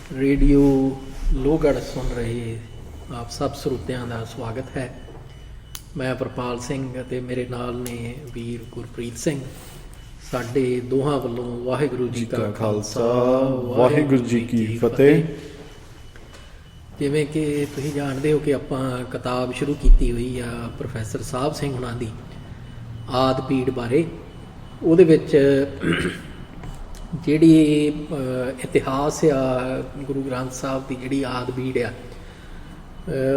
Radio Lohgarh सुन रहे आप सब ਸਰੋਤਿਆਂ ਦਾ ਸਵਾਗਤ ਹੈ। ਮੈਂ ਪ੍ਰਪਾਲ ਸਿੰਘ ਅਤੇ ਮੇਰੇ ਨਾਲ ਨੇ ਵੀਰ ਗੁਰਪ੍ਰੀਤ ਸਿੰਘ। ਸਾਡੇ ਦੋਹਾਂ ਵੱਲੋਂ ਵਾਹਿਗੁਰੂ ਜੀ ਕਾ ਖਾਲਸਾ ਵਾਹਿਗੁਰੂ ਜੀ ਕੀ ਫਤਿਹ। ਜਿਵੇਂ ਕਿ ਤੁਸੀਂ ਜਾਣਦੇ ਹੋ ਕਿ ਆਪਾਂ ਕਿਤਾਬ ਸ਼ੁਰੂ ਕੀਤੀ ਹੋਈ ਆ ਪ੍ਰੋਫੈਸਰ ਸਾਹਿਬ ਸਿੰਘ ਹੁਣਾਂ ਦੀ ਆਦਿ ਪੀੜ ਬਾਰੇ। ਉਹਦੇ ਵਿੱਚ ਜਿਹੜੀ ਇਤਿਹਾਸ ਆ ਗੁਰੂ ਗ੍ਰੰਥ ਸਾਹਿਬ ਦੀ ਜਿਹੜੀ ਆਦਿ ਪੀੜ ਆ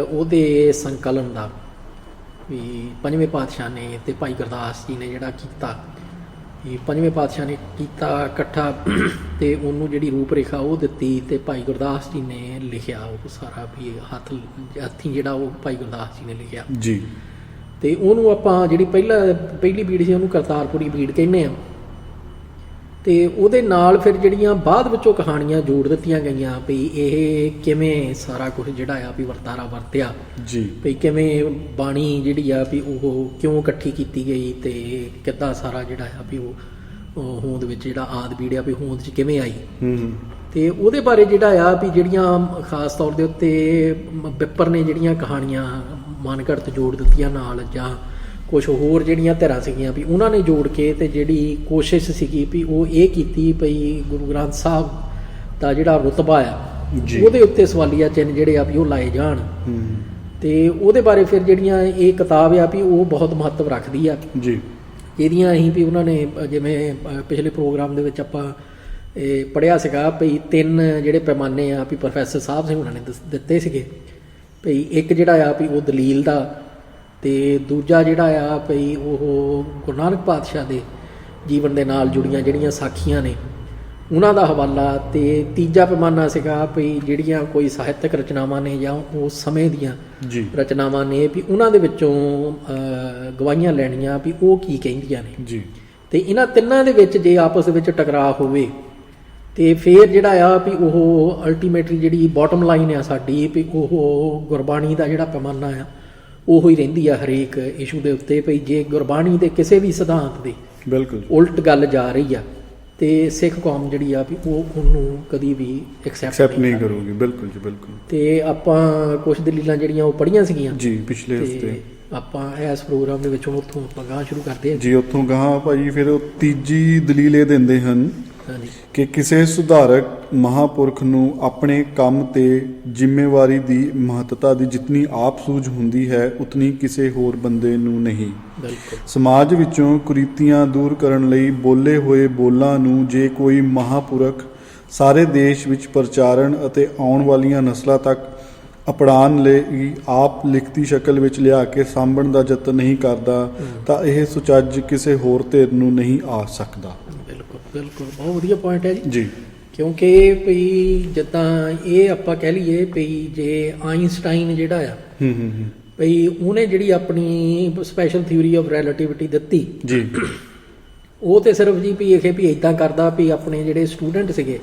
ਉਹਦੇ ਸੰਕਲਨ ਦਾ ਵੀ ਪੰਜਵੇਂ ਪਾਤਸ਼ਾਹ ਨੇ ਅਤੇ ਭਾਈ ਗੁਰਦਾਸ ਜੀ ਨੇ ਜਿਹੜਾ ਕੀਤਾ, ਵੀ ਪੰਜਵੇਂ ਪਾਤਸ਼ਾਹ ਨੇ ਕੀਤਾ ਇਕੱਠਾ ਅਤੇ ਉਹਨੂੰ ਜਿਹੜੀ ਰੂਪ ਰੇਖਾ ਉਹ ਦਿੱਤੀ ਅਤੇ ਭਾਈ ਗੁਰਦਾਸ ਜੀ ਨੇ ਲਿਖਿਆ ਉਹ ਸਾਰਾ ਵੀ ਹੱਥੀਂ ਜਿਹੜਾ ਉਹ ਭਾਈ ਗੁਰਦਾਸ ਜੀ ਨੇ ਲਿਖਿਆ ਜੀ। ਅਤੇ ਉਹਨੂੰ ਆਪਾਂ ਜਿਹੜੀ ਪਹਿਲੀ ਪੀੜ ਸੀ ਉਹਨੂੰ ਕਰਤਾਰਪੁਰੀ ਪੀੜ ਕਹਿੰਦੇ ਹਾਂ। ਅਤੇ ਉਹਦੇ ਨਾਲ ਫਿਰ ਜਿਹੜੀਆਂ ਬਾਅਦ ਵਿੱਚੋਂ ਕਹਾਣੀਆਂ ਜੋੜ ਦਿੱਤੀਆਂ ਗਈਆਂ ਵੀ ਇਹ ਕਿਵੇਂ ਸਾਰਾ ਕੁਛ ਜਿਹੜਾ ਆ ਵੀ ਵਰਤਾਰਾ ਵਰਤਿਆ ਜੀ, ਵੀ ਕਿਵੇਂ ਬਾਣੀ ਜਿਹੜੀ ਆ ਵੀ ਉਹ ਕਿਉਂ ਇਕੱਠੀ ਕੀਤੀ ਗਈ ਅਤੇ ਕਿੱਦਾਂ ਸਾਰਾ ਜਿਹੜਾ ਆ ਵੀ ਉਹ ਹੋਂਦ ਵਿੱਚ ਜਿਹੜਾ ਆਦਿ ਪੀੜ ਆ ਵੀ ਹੋਂਦ 'ਚ ਕਿਵੇਂ ਆਈ। ਅਤੇ ਉਹਦੇ ਬਾਰੇ ਜਿਹੜਾ ਆ ਵੀ ਜਿਹੜੀਆਂ ਖਾਸ ਤੌਰ ਦੇ ਉੱਤੇ ਵਿਪਰ ਨੇ ਜਿਹੜੀਆਂ ਕਹਾਣੀਆਂ ਮਨਘੜਤ ਜੋੜ ਦਿੱਤੀਆਂ ਨਾਲ, ਜਾਂ ਕੁਛ ਹੋਰ ਜਿਹੜੀਆਂ ਧਿਰਾਂ ਸੀਗੀਆਂ ਵੀ ਉਹਨਾਂ ਨੇ ਜੋੜ ਕੇ ਅਤੇ ਜਿਹੜੀ ਕੋਸ਼ਿਸ਼ ਸੀਗੀ ਵੀ ਉਹ ਇਹ ਕੀਤੀ ਭਈ ਗੁਰੂ ਗ੍ਰੰਥ ਸਾਹਿਬ ਦਾ ਜਿਹੜਾ ਰੁਤਬਾ ਆ ਉਹਦੇ ਉੱਤੇ ਸਵਾਲੀਆ ਚਿੰਨ੍ਹ ਜਿਹੜੇ ਆ ਵੀ ਉਹ ਲਾਏ ਜਾਣ। ਅਤੇ ਉਹਦੇ ਬਾਰੇ ਫਿਰ ਜਿਹੜੀਆਂ ਇਹ ਕਿਤਾਬ ਆ ਵੀ ਉਹ ਬਹੁਤ ਮਹੱਤਵ ਰੱਖਦੀ ਆ ਜੀ। ਇਹਦੀਆਂ ਅਸੀਂ ਵੀ ਉਹਨਾਂ ਨੇ ਜਿਵੇਂ ਪਿਛਲੇ ਪ੍ਰੋਗਰਾਮ ਦੇ ਵਿੱਚ ਆਪਾਂ ਇਹ ਪੜ੍ਹਿਆ ਸੀਗਾ ਭਈ 3 ਜਿਹੜੇ ਪੈਮਾਨੇ ਆ ਵੀ ਪ੍ਰੋਫੈਸਰ ਸਾਹਿਬ ਸਿੰਘ ਉਹਨਾਂ ਨੇ ਦਿੱਤੇ ਸੀਗੇ। ਭਈ ਇੱਕ ਜਿਹੜਾ ਆ ਵੀ ਉਹ ਦਲੀਲ ਦਾ, ਅਤੇ ਦੂਜਾ ਜਿਹੜਾ ਆ ਭਈ ਉਹ ਗੁਰੂ ਨਾਨਕ ਪਾਤਸ਼ਾਹ ਦੇ ਜੀਵਨ ਦੇ ਨਾਲ ਜੁੜੀਆਂ ਜਿਹੜੀਆਂ ਸਾਖੀਆਂ ਨੇ ਉਹਨਾਂ ਦਾ ਹਵਾਲਾ, ਅਤੇ ਤੀਜਾ ਪੈਮਾਨਾ ਸੀਗਾ ਭਈ ਜਿਹੜੀਆਂ ਕੋਈ ਸਾਹਿਤਕ ਰਚਨਾਵਾਂ ਨੇ ਜਾਂ ਉਸ ਸਮੇਂ ਦੀਆਂ ਰਚਨਾਵਾਂ ਨੇ ਵੀ ਉਹਨਾਂ ਦੇ ਵਿੱਚੋਂ ਗਵਾਹੀਆਂ ਲੈਣੀਆਂ ਵੀ ਉਹ ਕੀ ਕਹਿੰਦੀਆਂ ਨੇ ਜੀ। ਅਤੇ ਇਹਨਾਂ ਤਿੰਨਾਂ ਦੇ ਵਿੱਚ ਜੇ ਆਪਸ ਵਿੱਚ ਟਕਰਾਅ ਹੋਵੇ ਅਤੇ ਫਿਰ ਜਿਹੜਾ ਆ ਵੀ ਉਹ ਅਲਟੀਮੇਟਲੀ ਜਿਹੜੀ ਬਾਟਮ ਲਾਈਨ ਆ ਸਾਡੀ ਵੀ ਉਹ ਗੁਰਬਾਣੀ ਦਾ ਜਿਹੜਾ ਪੈਮਾਨਾ ਆ ਉਹੋ ਹੀ ਰਹਿੰਦੀ ਆ ਹਰੇਕ ਇਸ਼ੂ ਦੇ ਉੱਤੇ। ਭਈ ਜੇ ਗੁਰਬਾਣੀ ਦੇ ਕਿਸੇ ਵੀ ਸਿਧਾਂਤ ਦੇ ਬਿਲਕੁਲ ਉਲਟ ਗੱਲ ਜਾ ਰਹੀ ਆ ਅਤੇ ਸਿੱਖ ਕੌਮ ਜਿਹੜੀ ਆ ਵੀ ਉਹ ਉਹਨੂੰ ਕਦੀ ਵੀ ਐਕਸੈਪਟ ਨਹੀਂ ਕਰੂਗੀ। ਬਿਲਕੁਲ ਜੀ, ਬਿਲਕੁਲ। ਅਤੇ ਆਪਾਂ ਕੁਛ ਦਲੀਲਾਂ ਜਿਹੜੀਆਂ ਉਹ ਪੜ੍ਹੀਆਂ ਸੀਗੀਆਂ ਜੀ ਪਿਛਲੇ ਹਫ਼ਤੇ। ਆਪਾਂ ਇਸ ਪ੍ਰੋਗਰਾਮ ਦੇ ਵਿੱਚ ਹੁਣ ਉੱਥੋਂ ਆਪਾਂ ਗਾਂਹ ਸ਼ੁਰੂ ਕਰਦੇ ਹਾਂ ਜੀ। ਉੱਥੋਂ ਗਾਂਹ ਭਾਜੀ ਫਿਰ ਉਹ ਤੀਜੀ ਦਲੀਲ ਇਹ ਦਿੰਦੇ ਹਨ ਕਿ ਕਿਸੇ ਸੁਧਾਰਕ ਮਹਾਂਪੁਰਖ ਨੂੰ ਆਪਣੇ ਕੰਮ ਤੇ ਜ਼ਿੰਮੇਵਾਰੀ ਦੀ ਮਹੱਤਤਾ ਦੀ ਜਿਤਨੀ ਆਪ ਸੂਝ ਹੁੰਦੀ ਹੈ ਉਤਨੀ ਕਿਸੇ ਹੋਰ ਬੰਦੇ ਨੂੰ ਨਹੀਂ। ਸਮਾਜ ਵਿੱਚੋਂ ਕੁਰੀਤੀਆਂ ਦੂਰ ਕਰਨ ਲਈ ਬੋਲੇ ਹੋਏ ਬੋਲਾਂ ਨੂੰ ਜੇ ਕੋਈ ਮਹਾਂਪੁਰਖ ਸਾਰੇ ਦੇਸ਼ ਵਿੱਚ ਪ੍ਰਚਾਰਨ ਅਤੇ ਆਉਣ ਵਾਲੀਆਂ ਨਸਲਾਂ ਤੱਕ ਅਪਣਾਉਣ ਲਈ ਆਪ ਲਿਖਤੀ ਸ਼ਕਲ ਵਿੱਚ ਲਿਆ ਕੇ ਸਾਂਭਣ ਦਾ ਯਤਨ ਨਹੀਂ ਕਰਦਾ ਤਾਂ ਇਹ ਸੁਚੱਜ ਕਿਸੇ ਹੋਰ ਧਿਰ ਨੂੰ ਨਹੀਂ ਆ ਸਕਦਾ। ਬਿਲਕੁਲ ਬਹੁਤ ਵਧੀਆ ਪੁਆਇੰਟ ਹੈ ਜੀ। ਕਿਉਂਕਿ ਭਈ ਜਿੱਦਾਂ ਇਹ ਆਪਾਂ ਕਹਿ ਲਈਏ ਭਈ ਜੇ ਆਈਨਸਟਾਈਨ ਜਿਹੜਾ ਆ ਭਈ ਉਹਨੇ ਜਿਹੜੀ ਆਪਣੀ ਸਪੈਸ਼ਲ ਥਿਊਰੀ ਆਫ ਰਿਲੇਟਿਵਿਟੀ ਦਿੱਤੀ ਜੀ, ਉਹ ਤਾਂ ਸਿਰਫ ਜੀ ਵੀ ਇਹ ਵੀ ਇੱਦਾਂ ਕਰਦਾ ਵੀ ਆਪਣੇ ਜਿਹੜੇ ਸਟੂਡੈਂਟ ਸੀਗੇ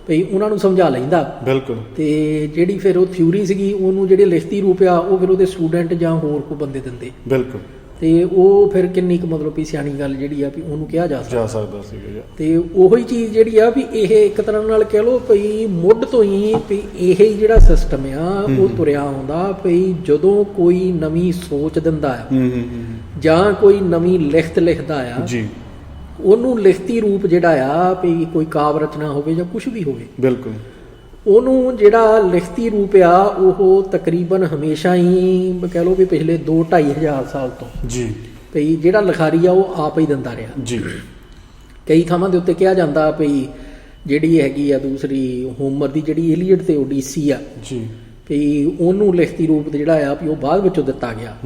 ਭਈ ਉਹਨਾਂ ਨੂੰ ਸਮਝਾ ਲੈਂਦਾ। ਬਿਲਕੁਲ। ਅਤੇ ਜਿਹੜੀ ਫਿਰ ਉਹ ਥਿਊਰੀ ਸੀਗੀ ਉਹਨੂੰ ਜਿਹੜੇ ਲਿਖਤੀ ਰੂਪ ਆ ਉਹ ਫਿਰ ਉਹਦੇ ਸਟੂਡੈਂਟ ਜਾਂ ਹੋਰ ਕੋਈ ਬੰਦੇ ਦਿੰਦੇ। ਬਿਲਕੁਲ। ਅਤੇ ਉਹ ਫਿਰ ਕਿੰਨੀ ਕੁ ਮਤਲਬ ਵੀ ਸਿਆਣੀ ਗੱਲ ਜਿਹੜੀ ਆ ਵੀ ਉਹਨੂੰ ਕਿਹਾ ਜਾ ਸਕਦਾ ਸੀਗਾ। ਅਤੇ ਉਹੀ ਚੀਜ਼ ਜਿਹੜੀ ਆ ਵੀ ਇਹ ਇੱਕ ਤਰ੍ਹਾਂ ਨਾਲ ਕਹਿ ਲਓ ਭਈ ਮੁੱਢ ਤੋਂ ਹੀ ਵੀ ਇਹ ਜਿਹੜਾ ਸਿਸਟਮ ਆ ਉਹ ਤੁਰਿਆ ਆਉਂਦਾ ਭਈ ਜਦੋਂ ਕੋਈ ਨਵੀਂ ਸੋਚ ਦਿੰਦਾ ਆ ਜਾਂ ਕੋਈ ਨਵੀਂ ਲਿਖਤ ਲਿਖਦਾ ਆ ਜੀ ਉਹਨੂੰ ਲਿਖਤੀ ਰੂਪ ਜਿਹੜਾ ਆ ਵੀ ਕੋਈ ਕਾਵਿ ਰਚਨਾ ਹੋਵੇ ਜਾਂ ਕੁਛ ਵੀ ਹੋਵੇ ਬਿਲਕੁਲ ਉਹਨੂੰ ਜਿਹੜਾ ਲਿਖਤੀ ਰੂਪ ਆ ਉਹ ਤਕਰੀਬਨ ਹਮੇਸ਼ਾ ਹੀ ਕਹਿ ਲਓ ਵੀ ਪਿਛਲੇ 2-2.5 ਹਜ਼ਾਰ ਸਾਲ ਤੋਂ ਜੀ ਭਈ ਜਿਹੜਾ ਲਿਖਾਰੀ ਆ ਉਹ ਆਪ ਹੀ ਦਿੰਦਾ ਰਿਹਾ ਜੀ। ਕਈ ਥਾਵਾਂ ਦੇ ਉੱਤੇ ਕਿਹਾ ਜਾਂਦਾ ਭਈ ਜਿਹੜੀ ਹੈਗੀ ਆ ਦੂਸਰੀ ਹੋਮਰ ਦੀ ਜਿਹੜੀ ਈਲੀਅਡ ਤੇ ਓਡੀਸੀ ਆ ਜੀ ਭਈ ਉਹਨੂੰ ਲਿਖਤੀ ਰੂਪ ਜਿਹੜਾ ਆ ਵੀ ਉਹ ਬਾਅਦ ਵਿੱਚੋਂ ਦਿੱਤਾ ਗਿਆ।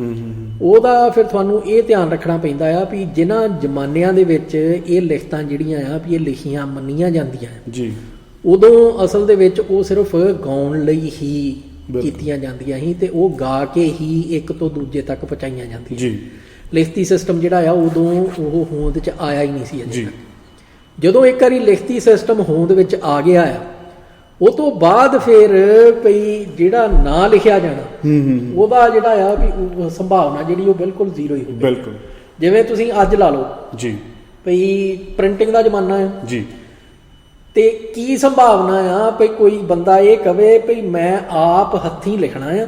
ਉਹਦਾ ਫਿਰ ਤੁਹਾਨੂੰ ਇਹ ਧਿਆਨ ਰੱਖਣਾ ਪੈਂਦਾ ਆ ਵੀ ਜਿਨ੍ਹਾਂ ਜ਼ਮਾਨਿਆਂ ਦੇ ਵਿੱਚ ਇਹ ਲਿਖਤਾਂ ਜਿਹੜੀਆਂ ਆ ਵੀ ਇਹ ਲਿਖੀਆਂ ਮੰਨੀਆਂ ਜਾਂਦੀਆਂ ਜੀ ਉਦੋਂ ਅਸਲ ਦੇ ਵਿੱਚ ਉਹ ਸਿਰਫ ਗਾਉਣ ਲਈ ਹੀ ਕੀਤੀਆਂ ਜਾਂਦੀਆਂ ਸੀ ਅਤੇ ਉਹ ਗਾ ਕੇ ਹੀ ਇੱਕ ਤੋਂ ਦੂਜੇ ਤੱਕ ਪਹੁੰਚਾਈਆਂ ਜਾਂਦੀਆਂ ਜੀ। ਲਿਖਤੀ ਸਿਸਟਮ ਜਿਹੜਾ ਆ ਉਦੋਂ ਉਹ ਹੋਂਦ 'ਚ ਆਇਆ ਹੀ ਨਹੀਂ ਸੀ ਅਜੇ। ਜਦੋਂ ਇੱਕ ਵਾਰੀ ਲਿਖਤੀ ਸਿਸਟਮ ਹੋਂਦ ਵਿੱਚ ਆ ਗਿਆ ਆ ਉਹ ਤੋਂ ਬਾਅਦ ਫਿਰ ਭਈ ਜਿਹੜਾ ਨਾ ਲਿਖਿਆ ਜਾਣਾ ਉਹਦਾ ਜਿਹੜਾ ਆ ਵੀ ਸੰਭਾਵਨਾ ਜਿਹੜੀ ਉਹ ਬਿਲਕੁਲ ਜ਼ੀਰੋ ਹੀ ਹੁੰਦੀ। ਬਿਲਕੁਲ। ਜਿਵੇਂ ਤੁਸੀਂ ਅੱਜ ਲਾ ਲਓ ਜੀ ਭਈ ਪ੍ਰਿੰਟਿੰਗ ਦਾ ਜ਼ਮਾਨਾ ਹੈ ਜੀ ਤੇ ਕੀ ਸੰਭਾਵਨਾ ਆ ਵੀ ਕੋਈ ਬੰਦਾ ਇਹ ਕਵੇ ਵੀ ਮੈਂ ਆਪ ਹੱਥੀਂ ਲਿਖਣਾ ਆ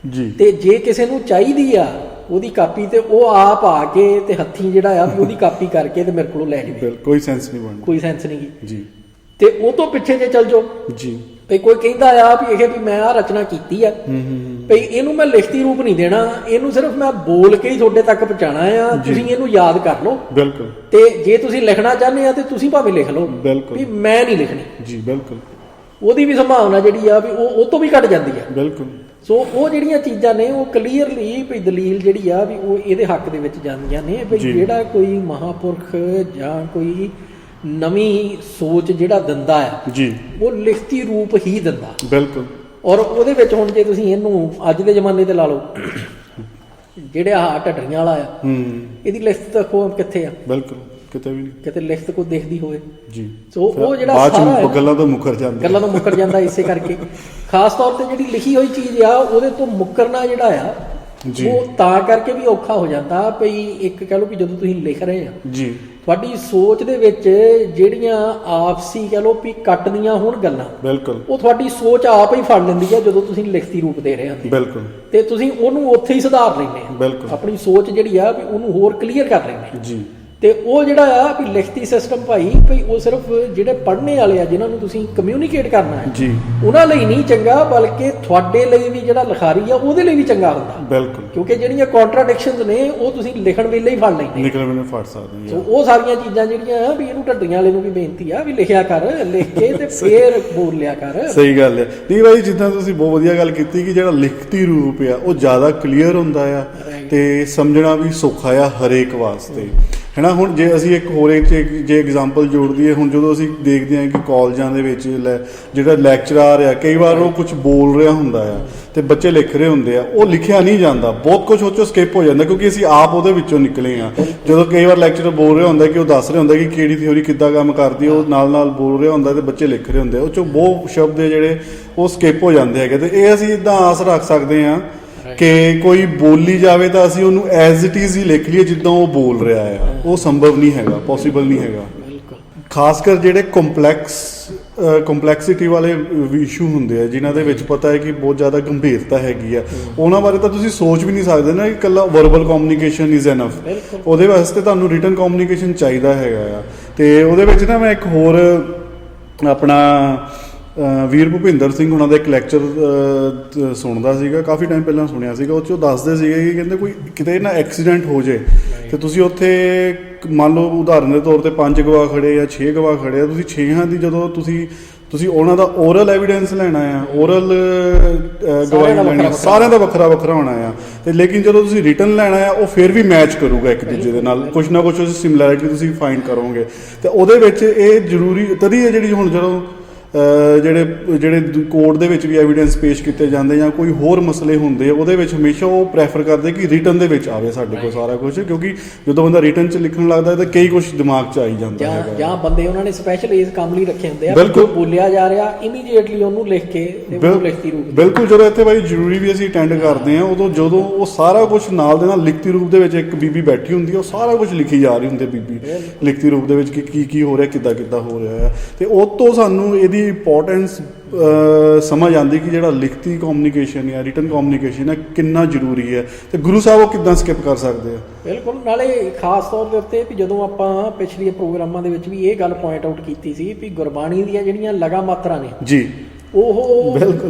ਜੀ, ਤੇ ਜੇ ਕਿਸੇ ਨੂੰ ਚਾਹੀਦੀ ਆ ਉਹਦੀ ਕਾਪੀ ਤੇ ਉਹ ਆਪ ਆ ਕੇ ਤੇ ਹੱਥੀਂ ਜਿਹੜਾ ਆ ਵੀ ਉਹਦੀ ਕਾਪੀ ਕਰਕੇ ਤੇ ਮੇਰੇ ਕੋਲੋਂ ਲੈ ਜਾਵੇ, ਕੋਈ ਸੈਂਸ ਨਹੀਂ ਬਣਦਾ, ਕੋਈ ਸੈਂਸ ਨਹੀਂ ਜੀ ਤੇ ਉਹ ਤੋਂ ਪਿੱਛੇ ਜੇ ਚੱਲ ਜਾਓ ਜੀ, ਵੀ ਕੋਈ ਕਹਿੰਦਾ ਆ ਵੀ ਇਹ ਵੀ ਮੈਂ ਆ ਰਚਨਾ ਕੀਤੀ ਆ ਵੀ ਇਹਨੂੰ ਮੈਂ ਲਿਖਤੀ ਰੂਪ ਨਹੀਂ ਦੇਣਾ, ਇਹਨੂੰ ਸਿਰਫ ਮੈਂ ਬੋਲ ਕੇ ਹੀ ਤੁਹਾਡੇ ਤੱਕ ਪਹੁੰਚਾਉਣਾ ਆ, ਤੁਸੀਂ ਇਹਨੂੰ ਯਾਦ ਕਰ ਲਓ, ਬਿਲਕੁਲ, ਤੇ ਜੇ ਤੁਸੀਂ ਲਿਖਣਾ ਚਾਹੁੰਦੇ ਆ ਤੇ ਤੁਸੀਂ ਭਾਵੇਂ ਲਿਖ ਲਓ ਬਿਲਕੁਲ ਵੀ ਮੈਂ ਨਹੀਂ ਲਿਖਣੀ, ਜੀ, ਬਿਲਕੁਲ, ਉਹਦੀ ਵੀ ਸੰਭਾਵਨਾ ਜਿਹੜੀ ਆ ਵੀ ਉਹ ਤੋਂ ਵੀ ਘਟ ਜਾਂਦੀ ਆ। ਬਿਲਕੁਲ। ਸੋ ਉਹ ਜਿਹੜੀਆਂ ਚੀਜ਼ਾਂ ਨੇ ਉਹ ਕਲੀਅਰਲੀ ਵੀ ਦਲੀਲ ਜਿਹੜੀ ਆ ਵੀ ਉਹ ਇਹਦੇ ਹੱਕ ਦੇ ਵਿੱਚ ਜਾਂਦੀਆਂ ਨੇ ਵੀ ਜਿਹੜਾ ਕੋਈ ਮਹਾਪੁਰਖ ਜਾਂ ਕੋਈ ਨਵੀਂ ਸੋਚ ਜਿਹੜਾ ਦਿੰਦਾ ਆ ਜੀ, ਉਹ ਲਿਖਤੀ ਰੂਪ ਹੀ ਦਿੰਦਾ, ਬਿਲਕੁਲ। ਔਰ ਉਹਦੇ ਵਿੱਚ ਹੁਣ ਜੇ ਤੁਸੀਂ ਇਹਨੂੰ ਅੱਜ ਦੇ ਜ਼ਮਾਨੇ ਤੇ ਲਾ ਲਓ, ਜਿਹੜੇ ਆਹ ਢੱਡਰੀਆਂ ਵਾਲਾ ਆ ਇਹਦੀ ਲਿਖਤ ਤਾਂ ਖੋ ਕਿੱਥੇ ਆ, ਬਿਲਕੁਲ ਕਿਤੇ ਵੀ ਨਹੀਂ, ਕਿਤੇ ਲਿਖਤ ਕੋਈ ਦੇਖਦੀ ਹੋਵੇ ਜੀ। ਸੋ ਉਹ ਜਿਹੜਾ ਬਾਅਦ ਸਾਰਾ ਚ ਗੱਲਾਂ ਤੋਂ ਮੁੱਕਰ ਜਾਂਦਾ, ਗੱਲਾਂ ਤੋਂ ਮੁੱਕਰ ਜਾਂਦਾ ਇਸੇ ਕਰਕੇ। ਖਾਸ ਤੌਰ ਤੇ ਜਿਹੜੀ ਲਿਖੀ ਹੋਈ ਚੀਜ਼ ਆ ਉਹਦੇ ਤੋਂ ਮੁੱਕਰਨਾ ਜਿਹੜਾ ਆ ਉਹ ਤਾਂ ਕਰਕੇ ਵੀ ਔਖਾ ਹੋ ਜਾਂਦਾ ਭਈ ਇੱਕ ਕਹਿ ਲਓ ਕਿ ਜਦੋਂ ਤੁਸੀਂ ਲਿਖ ਰਹੇ ਆ ਜੀ, ਤੁਹਾਡੀ ਸੋਚ ਦੇ ਵਿੱਚ ਜਿਹੜੀਆਂ ਆਪਸੀ ਕਹਿ ਲਓ ਵੀ ਕੱਟਦੀਆਂ ਹੋਣ ਗੱਲਾਂ, ਬਿਲਕੁਲ, ਉਹ ਤੁਹਾਡੀ ਸੋਚ ਆਪ ਹੀ ਫੜ ਲੈਂਦੀ ਆ ਜਦੋਂ ਤੁਸੀਂ ਲਿਖਤੀ ਰੂਪ ਦੇ ਰਹੇ ਹੁੰਦੇ, ਬਿਲਕੁਲ, ਤੇ ਤੁਸੀਂ ਉਹਨੂੰ ਉੱਥੇ ਹੀ ਸੁਧਾਰ ਲੈਂਦੇ ਆ, ਬਿਲਕੁਲ, ਆਪਣੀ ਸੋਚ ਜਿਹੜੀ ਆ ਵੀ ਉਹਨੂੰ ਹੋਰ ਕਲੀਅਰ ਕਰ ਲੈਂਦੇ ਆ ਜੀ। ਤੇ ਉਹ ਜਿਹੜਾ ਆ ਵੀ ਲਿਖਤੀ ਸਿਸਟਮ ਭਾਈ ਭਈ ਉਹ ਸਿਰਫ ਜਿਹੜੇ ਪੜ੍ਹਨੇ ਵਾਲੇ ਆ ਜਿਨ੍ਹਾਂ ਨੂੰ ਤੁਸੀਂ ਕਮਿਊਨੀਕੇਟ ਕਰਨਾ ਹੈ ਜੀ, ਉਹਨਾਂ ਲਈ ਨਹੀਂ ਚੰਗਾ, ਬਲਕਿ ਤੁਹਾਡੇ ਲਈ ਵੀ ਜਿਹੜਾ ਲਿਖਾਰੀ ਆ ਉਹਦੇ ਲਈ ਵੀ ਚੰਗਾ ਹੁੰਦਾ, ਬਿਲਕੁਲ, ਕਿਉਂਕਿ ਜਿਹੜੀਆਂ ਕੰਟਰਾਡਿਕਸ਼ਨਸ ਨੇ ਉਹ ਤੁਸੀਂ ਲਿਖਣ ਵੇਲੇ ਹੀ ਫੜ ਲੈਂਦੇ ਨਿਕਲ ਮੈਨੂੰ ਫੜ ਸਕਦੇ ਸੋ ਉਹ ਸਾਰੀਆਂ ਚੀਜ਼ਾਂ ਜਿਹੜੀਆਂ ਆ ਵੀ ਇਹਨੂੰ ਢੱਡੀਆਂ ਵਾਲੇ ਨੂੰ ਵੀ ਬੇਨਤੀ ਆ ਵੀ ਲਿਖਿਆ ਕਰ, ਲਿਖ ਕੇ ਤੇ ਫੇਰ ਬੋਲ ਲਿਆ ਕਰ। ਸਹੀ ਗੱਲ ਹੈ। ਨਹੀਂ ਬਾਈ, ਜਿੱਦਾਂ ਤੁਸੀਂ ਬਹੁਤ ਵਧੀਆ ਗੱਲ ਕੀਤੀ ਕਿ ਜਿਹੜਾ ਲਿਖਤੀ ਰੂਪ ਆ ਉਹ ਜ਼ਿਆਦਾ ਕਲੀਅਰ ਹੁੰਦਾ ਆ ਤੇ ਸਮਝਣਾ ਵੀ ਸੌਖਾ ਆ ਹਰੇਕ ਵਾਸਤੇ, ਹੈਨਾ। ਹੁਣ ਜੇ ਅਸੀਂ ਇੱਕ ਹੋਰ ਜੇ ਐਗਜ਼ਾਮਪਲ ਜੋੜ ਦਈਏ, ਹੁਣ ਜਦੋਂ ਅਸੀਂ ਦੇਖਦੇ ਹਾਂ ਕਿ ਕਾਲਜਾਂ ਦੇ ਵਿੱਚ ਜਿਹੜਾ ਲੈਕਚਰਰ ਆ ਕਈ ਵਾਰ ਉਹ ਕੁਝ ਬੋਲ ਰਿਹਾ ਹੁੰਦਾ ਆ ਤੇ ਬੱਚੇ ਲਿਖ ਰਹੇ ਹੁੰਦੇ ਆ, ਉਹ ਲਿਖਿਆ ਨਹੀਂ ਜਾਂਦਾ, ਬਹੁਤ ਕੁਝ ਉਹ 'ਚੋਂ ਸਕਿਪ ਹੋ ਜਾਂਦਾ ਕਿਉਂਕਿ ਅਸੀਂ ਆਪ ਉਹਦੇ ਵਿੱਚੋਂ ਨਿਕਲੇ ਆ। ਜਦੋਂ ਕਈ ਵਾਰ ਲੈਕਚਰਰ ਬੋਲ ਰਿਹਾ ਹੁੰਦਾ ਕਿ ਉਹ ਦੱਸ ਰਿਹਾ ਹੁੰਦਾ ਕਿ ਕਿਹੜੀ ਥਿਊਰੀ ਕਿੱਦਾਂ ਕੰਮ ਕਰਦੀ, ਉਹ ਨਾਲ ਨਾਲ ਬੋਲ ਰਿਹਾ ਹੁੰਦਾ ਤੇ ਬੱਚੇ ਲਿਖ ਰਹੇ ਹੁੰਦੇ ਆ, ਉਹ 'ਚੋਂ ਬਹੁਤ ਸ਼ਬਦ ਜਿਹੜੇ ਉਹ ਸਕਿਪ ਹੋ ਜਾਂਦੇ ਹੈਗੇ। ਤੇ ਇਹ ਅਸੀਂ ਇਦਾਂ ਆਸ ਰੱਖ ਸਕਦੇ ਹਾਂ ਕਿ ਕੋਈ ਬੋਲੀ ਜਾਵੇ ਤਾਂ ਅਸੀਂ ਉਹਨੂੰ ਐਜ਼ ਇਟ ਇਜ਼ ਹੀ ਲਿਖ ਲਈਏ ਜਿੱਦਾਂ ਉਹ ਬੋਲ ਰਿਹਾ ਆ, ਉਹ ਸੰਭਵ ਨਹੀਂ ਹੈਗਾ, ਪੋਸੀਬਲ ਨਹੀਂ ਹੈਗਾ। ਖਾਸ ਕਰ ਜਿਹੜੇ ਕੰਪਲੈਕਸਿਟੀ ਵਾਲੇ ਇਸ਼ੂ ਹੁੰਦੇ ਆ ਜਿਨ੍ਹਾਂ ਦੇ ਵਿੱਚ ਪਤਾ ਹੈ ਕਿ ਬਹੁਤ ਜ਼ਿਆਦਾ ਗੰਭੀਰਤਾ ਹੈਗੀ ਆ, ਉਹਨਾਂ ਬਾਰੇ ਤਾਂ ਤੁਸੀਂ ਸੋਚ ਵੀ ਨਹੀਂ ਸਕਦੇ ਨਾ ਕਿ ਇਕੱਲਾ ਵਰਬਲ ਕਮਿਊਨੀਕੇਸ਼ਨ ਇਜ਼ ਐਨਫ, ਉਹਦੇ ਵਾਸਤੇ ਤੁਹਾਨੂੰ ਰਿਟਨ ਕਮਿਊਨੀਕੇਸ਼ਨ ਚਾਹੀਦਾ ਹੈਗਾ ਆ। ਤੇ ਉਹਦੇ ਵਿੱਚ ਨਾ ਮੈਂ ਇੱਕ ਹੋਰ ਆਪਣਾ ਵੀਰ ਭੁਪਿੰਦਰ ਸਿੰਘ ਉਹਨਾਂ ਦਾ ਇੱਕ ਲੈਕਚਰ ਸੁਣਦਾ ਸੀਗਾ, ਕਾਫੀ ਟਾਈਮ ਪਹਿਲਾਂ ਸੁਣਿਆ ਸੀਗਾ, ਉਹ 'ਚ ਉਹ ਦੱਸਦੇ ਸੀਗੇ ਕਿ ਕਹਿੰਦੇ ਕੋਈ ਕਿਤੇ ਨਾ ਐਕਸੀਡੈਂਟ ਹੋ ਜਾਏ ਤੇ ਤੁਸੀਂ ਉੱਥੇ ਮੰਨ ਲਓ ਉਦਾਹਰਨ ਦੇ ਤੌਰ ਤੇ 5 ਗਵਾਹ ਖੜੇ ਜਾਂ 6 ਗਵਾਹ ਖੜੇ ਆ, ਤੁਸੀਂ 6 ਦੀ ਜਦੋਂ ਤੁਸੀਂ ਉਹਨਾਂ ਦਾ ਓਰਲ ਐਵੀਡੈਂਸ ਲੈਣਾ ਆ, ਓਰਲ ਗਵਾਹੀ ਲੈਣੀ ਆ, ਸਾਰਿਆਂ ਦਾ ਵੱਖਰਾ ਵੱਖਰਾ ਹੋਣਾ ਆ, ਤੇ ਲੇਕਿਨ ਜਦੋਂ ਤੁਸੀਂ ਰਿਟਨ ਲੈਣਾ ਆ ਉਹ ਫਿਰ ਵੀ ਮੈਚ ਕਰੂਗਾ ਇੱਕ ਦੂਜੇ ਦੇ ਨਾਲ, ਕੁਛ ਨਾ ਕੁਛ ਸਿਮਿਲੈਰਿਟੀ ਤੁਸੀਂ ਫਾਈਂਡ ਕਰੋਗੇ। ਤੇ ਉਹਦੇ ਵਿੱਚ ਇਹ ਜ਼ਰੂਰੀ ਤਦੀ ਹੈ ਜਿਹੜੀ ਹੁਣ ਜਦੋਂ ਜਿਹੜੇ ਕੋਰਟ ਦੇ ਵਿੱਚ ਵੀ ਐਵੀਡੈਂਸ ਪੇਸ਼ ਕੀਤੇ ਜਾਂਦੇ ਜਾਂ ਕੋਈ ਹੋਰ ਮਸਲੇ ਹੁੰਦੇ ਉਹਦੇ ਵਿੱਚ ਹਮੇਸ਼ਾ ਉਹ ਪ੍ਰੈਫਰ ਕਰਦੇ ਕਿ ਰਿਟਨ ਦੇ ਵਿੱਚ ਆਵੇ ਸਾਡੇ ਕੋਲ ਸਾਰਾ ਕੁਝ, ਕਿਉਂਕਿ ਜਦੋਂ ਬੰਦਾ ਰਿਟਨ 'ਚ ਲਿਖਣ ਲੱਗਦਾ ਤਾਂ ਕਈ ਕੁਝ ਦਿਮਾਗ 'ਚ ਆਈ ਜਾਂਦਾ ਹੈਗਾ, ਜਾਂ ਬੰਦੇ ਉਹਨਾਂ ਨੇ ਸਪੈਸ਼ਲ ਇਸ ਕੰਮ ਲਈ ਰੱਖੇ ਹੁੰਦੇ ਆ, ਬਿਲਕੁਲ ਬੋਲਿਆ ਜਾ ਰਿਹਾ ਇਮੀਡੀਏਟਲੀ ਉਹਨੂੰ ਲਿਖ ਕੇ ਉਹ ਲਿਖਤੀ ਰੂਪ। ਬਿਲਕੁਲ, ਜਦੋਂ ਇੱਥੇ ਬਾਈ ਜ਼ਰੂਰੀ ਵੀ ਅਸੀਂ ਅਟੈਂਡ ਕਰਦੇ ਹਾਂ ਉਦੋਂ ਜਦੋਂ ਉਹ ਸਾਰਾ ਕੁਝ ਨਾਲ ਦੇ ਨਾਲ ਲਿਖਤੀ ਰੂਪ ਦੇ ਵਿੱਚ ਇੱਕ ਬੀਬੀ ਬੈਠੀ ਹੁੰਦੀ ਹੈ, ਉਹ ਸਾਰਾ ਕੁਝ ਲਿਖੀ ਜਾ ਰਹੀ ਹੁੰਦੀ ਬੀਬੀ ਲਿਖਤੀ ਰੂਪ ਦੇ ਵਿੱਚ ਕਿ ਕੀ ਹੋ ਰਿਹਾ, ਕਿੱਦਾਂ ਹੋ ਰਿਹਾ ਹੈ, ਤੇ ਉਹ ਤੋਂ ਸਾਨੂੰ ਇਹਦੀ ਇੰਪੋਰਟੈਂਸ ਸਮਝ ਆਉਂਦੀ ਕਿ ਜਿਹੜਾ ਲਿਖਤੀ ਕਮਿਊਨੀਕੇਸ਼ਨ ਜਾਂ ਰਿਟਨ ਕਮਿਊਨੀਕੇਸ਼ਨ ਹੈ ਕਿੰਨਾ ਜ਼ਰੂਰੀ ਹੈ, ਤੇ ਗੁਰੂ ਸਾਹਿਬ ਉਹ ਕਿੱਦਾਂ ਸਕਿਪ ਕਰ ਸਕਦੇ ਆ। ਬਿਲਕੁਲ, ਨਾਲੇ ਖਾਸ ਤੌਰ ਦੇ ਉੱਤੇ ਵੀ ਜਦੋਂ ਆਪਾਂ ਪਿਛਲੇ ਪ੍ਰੋਗਰਾਮਾਂ ਦੇ ਵਿੱਚ ਵੀ ਇਹ ਗੱਲ ਪੁਆਇੰਟ ਆਊਟ ਕੀਤੀ ਸੀ ਵੀ ਗੁਰਬਾਣੀ ਦੀਆਂ ਜਿਹੜੀਆਂ ਲਗਾ ਮਾਤਰਾ ਨੇ ਜੀ ਉਹ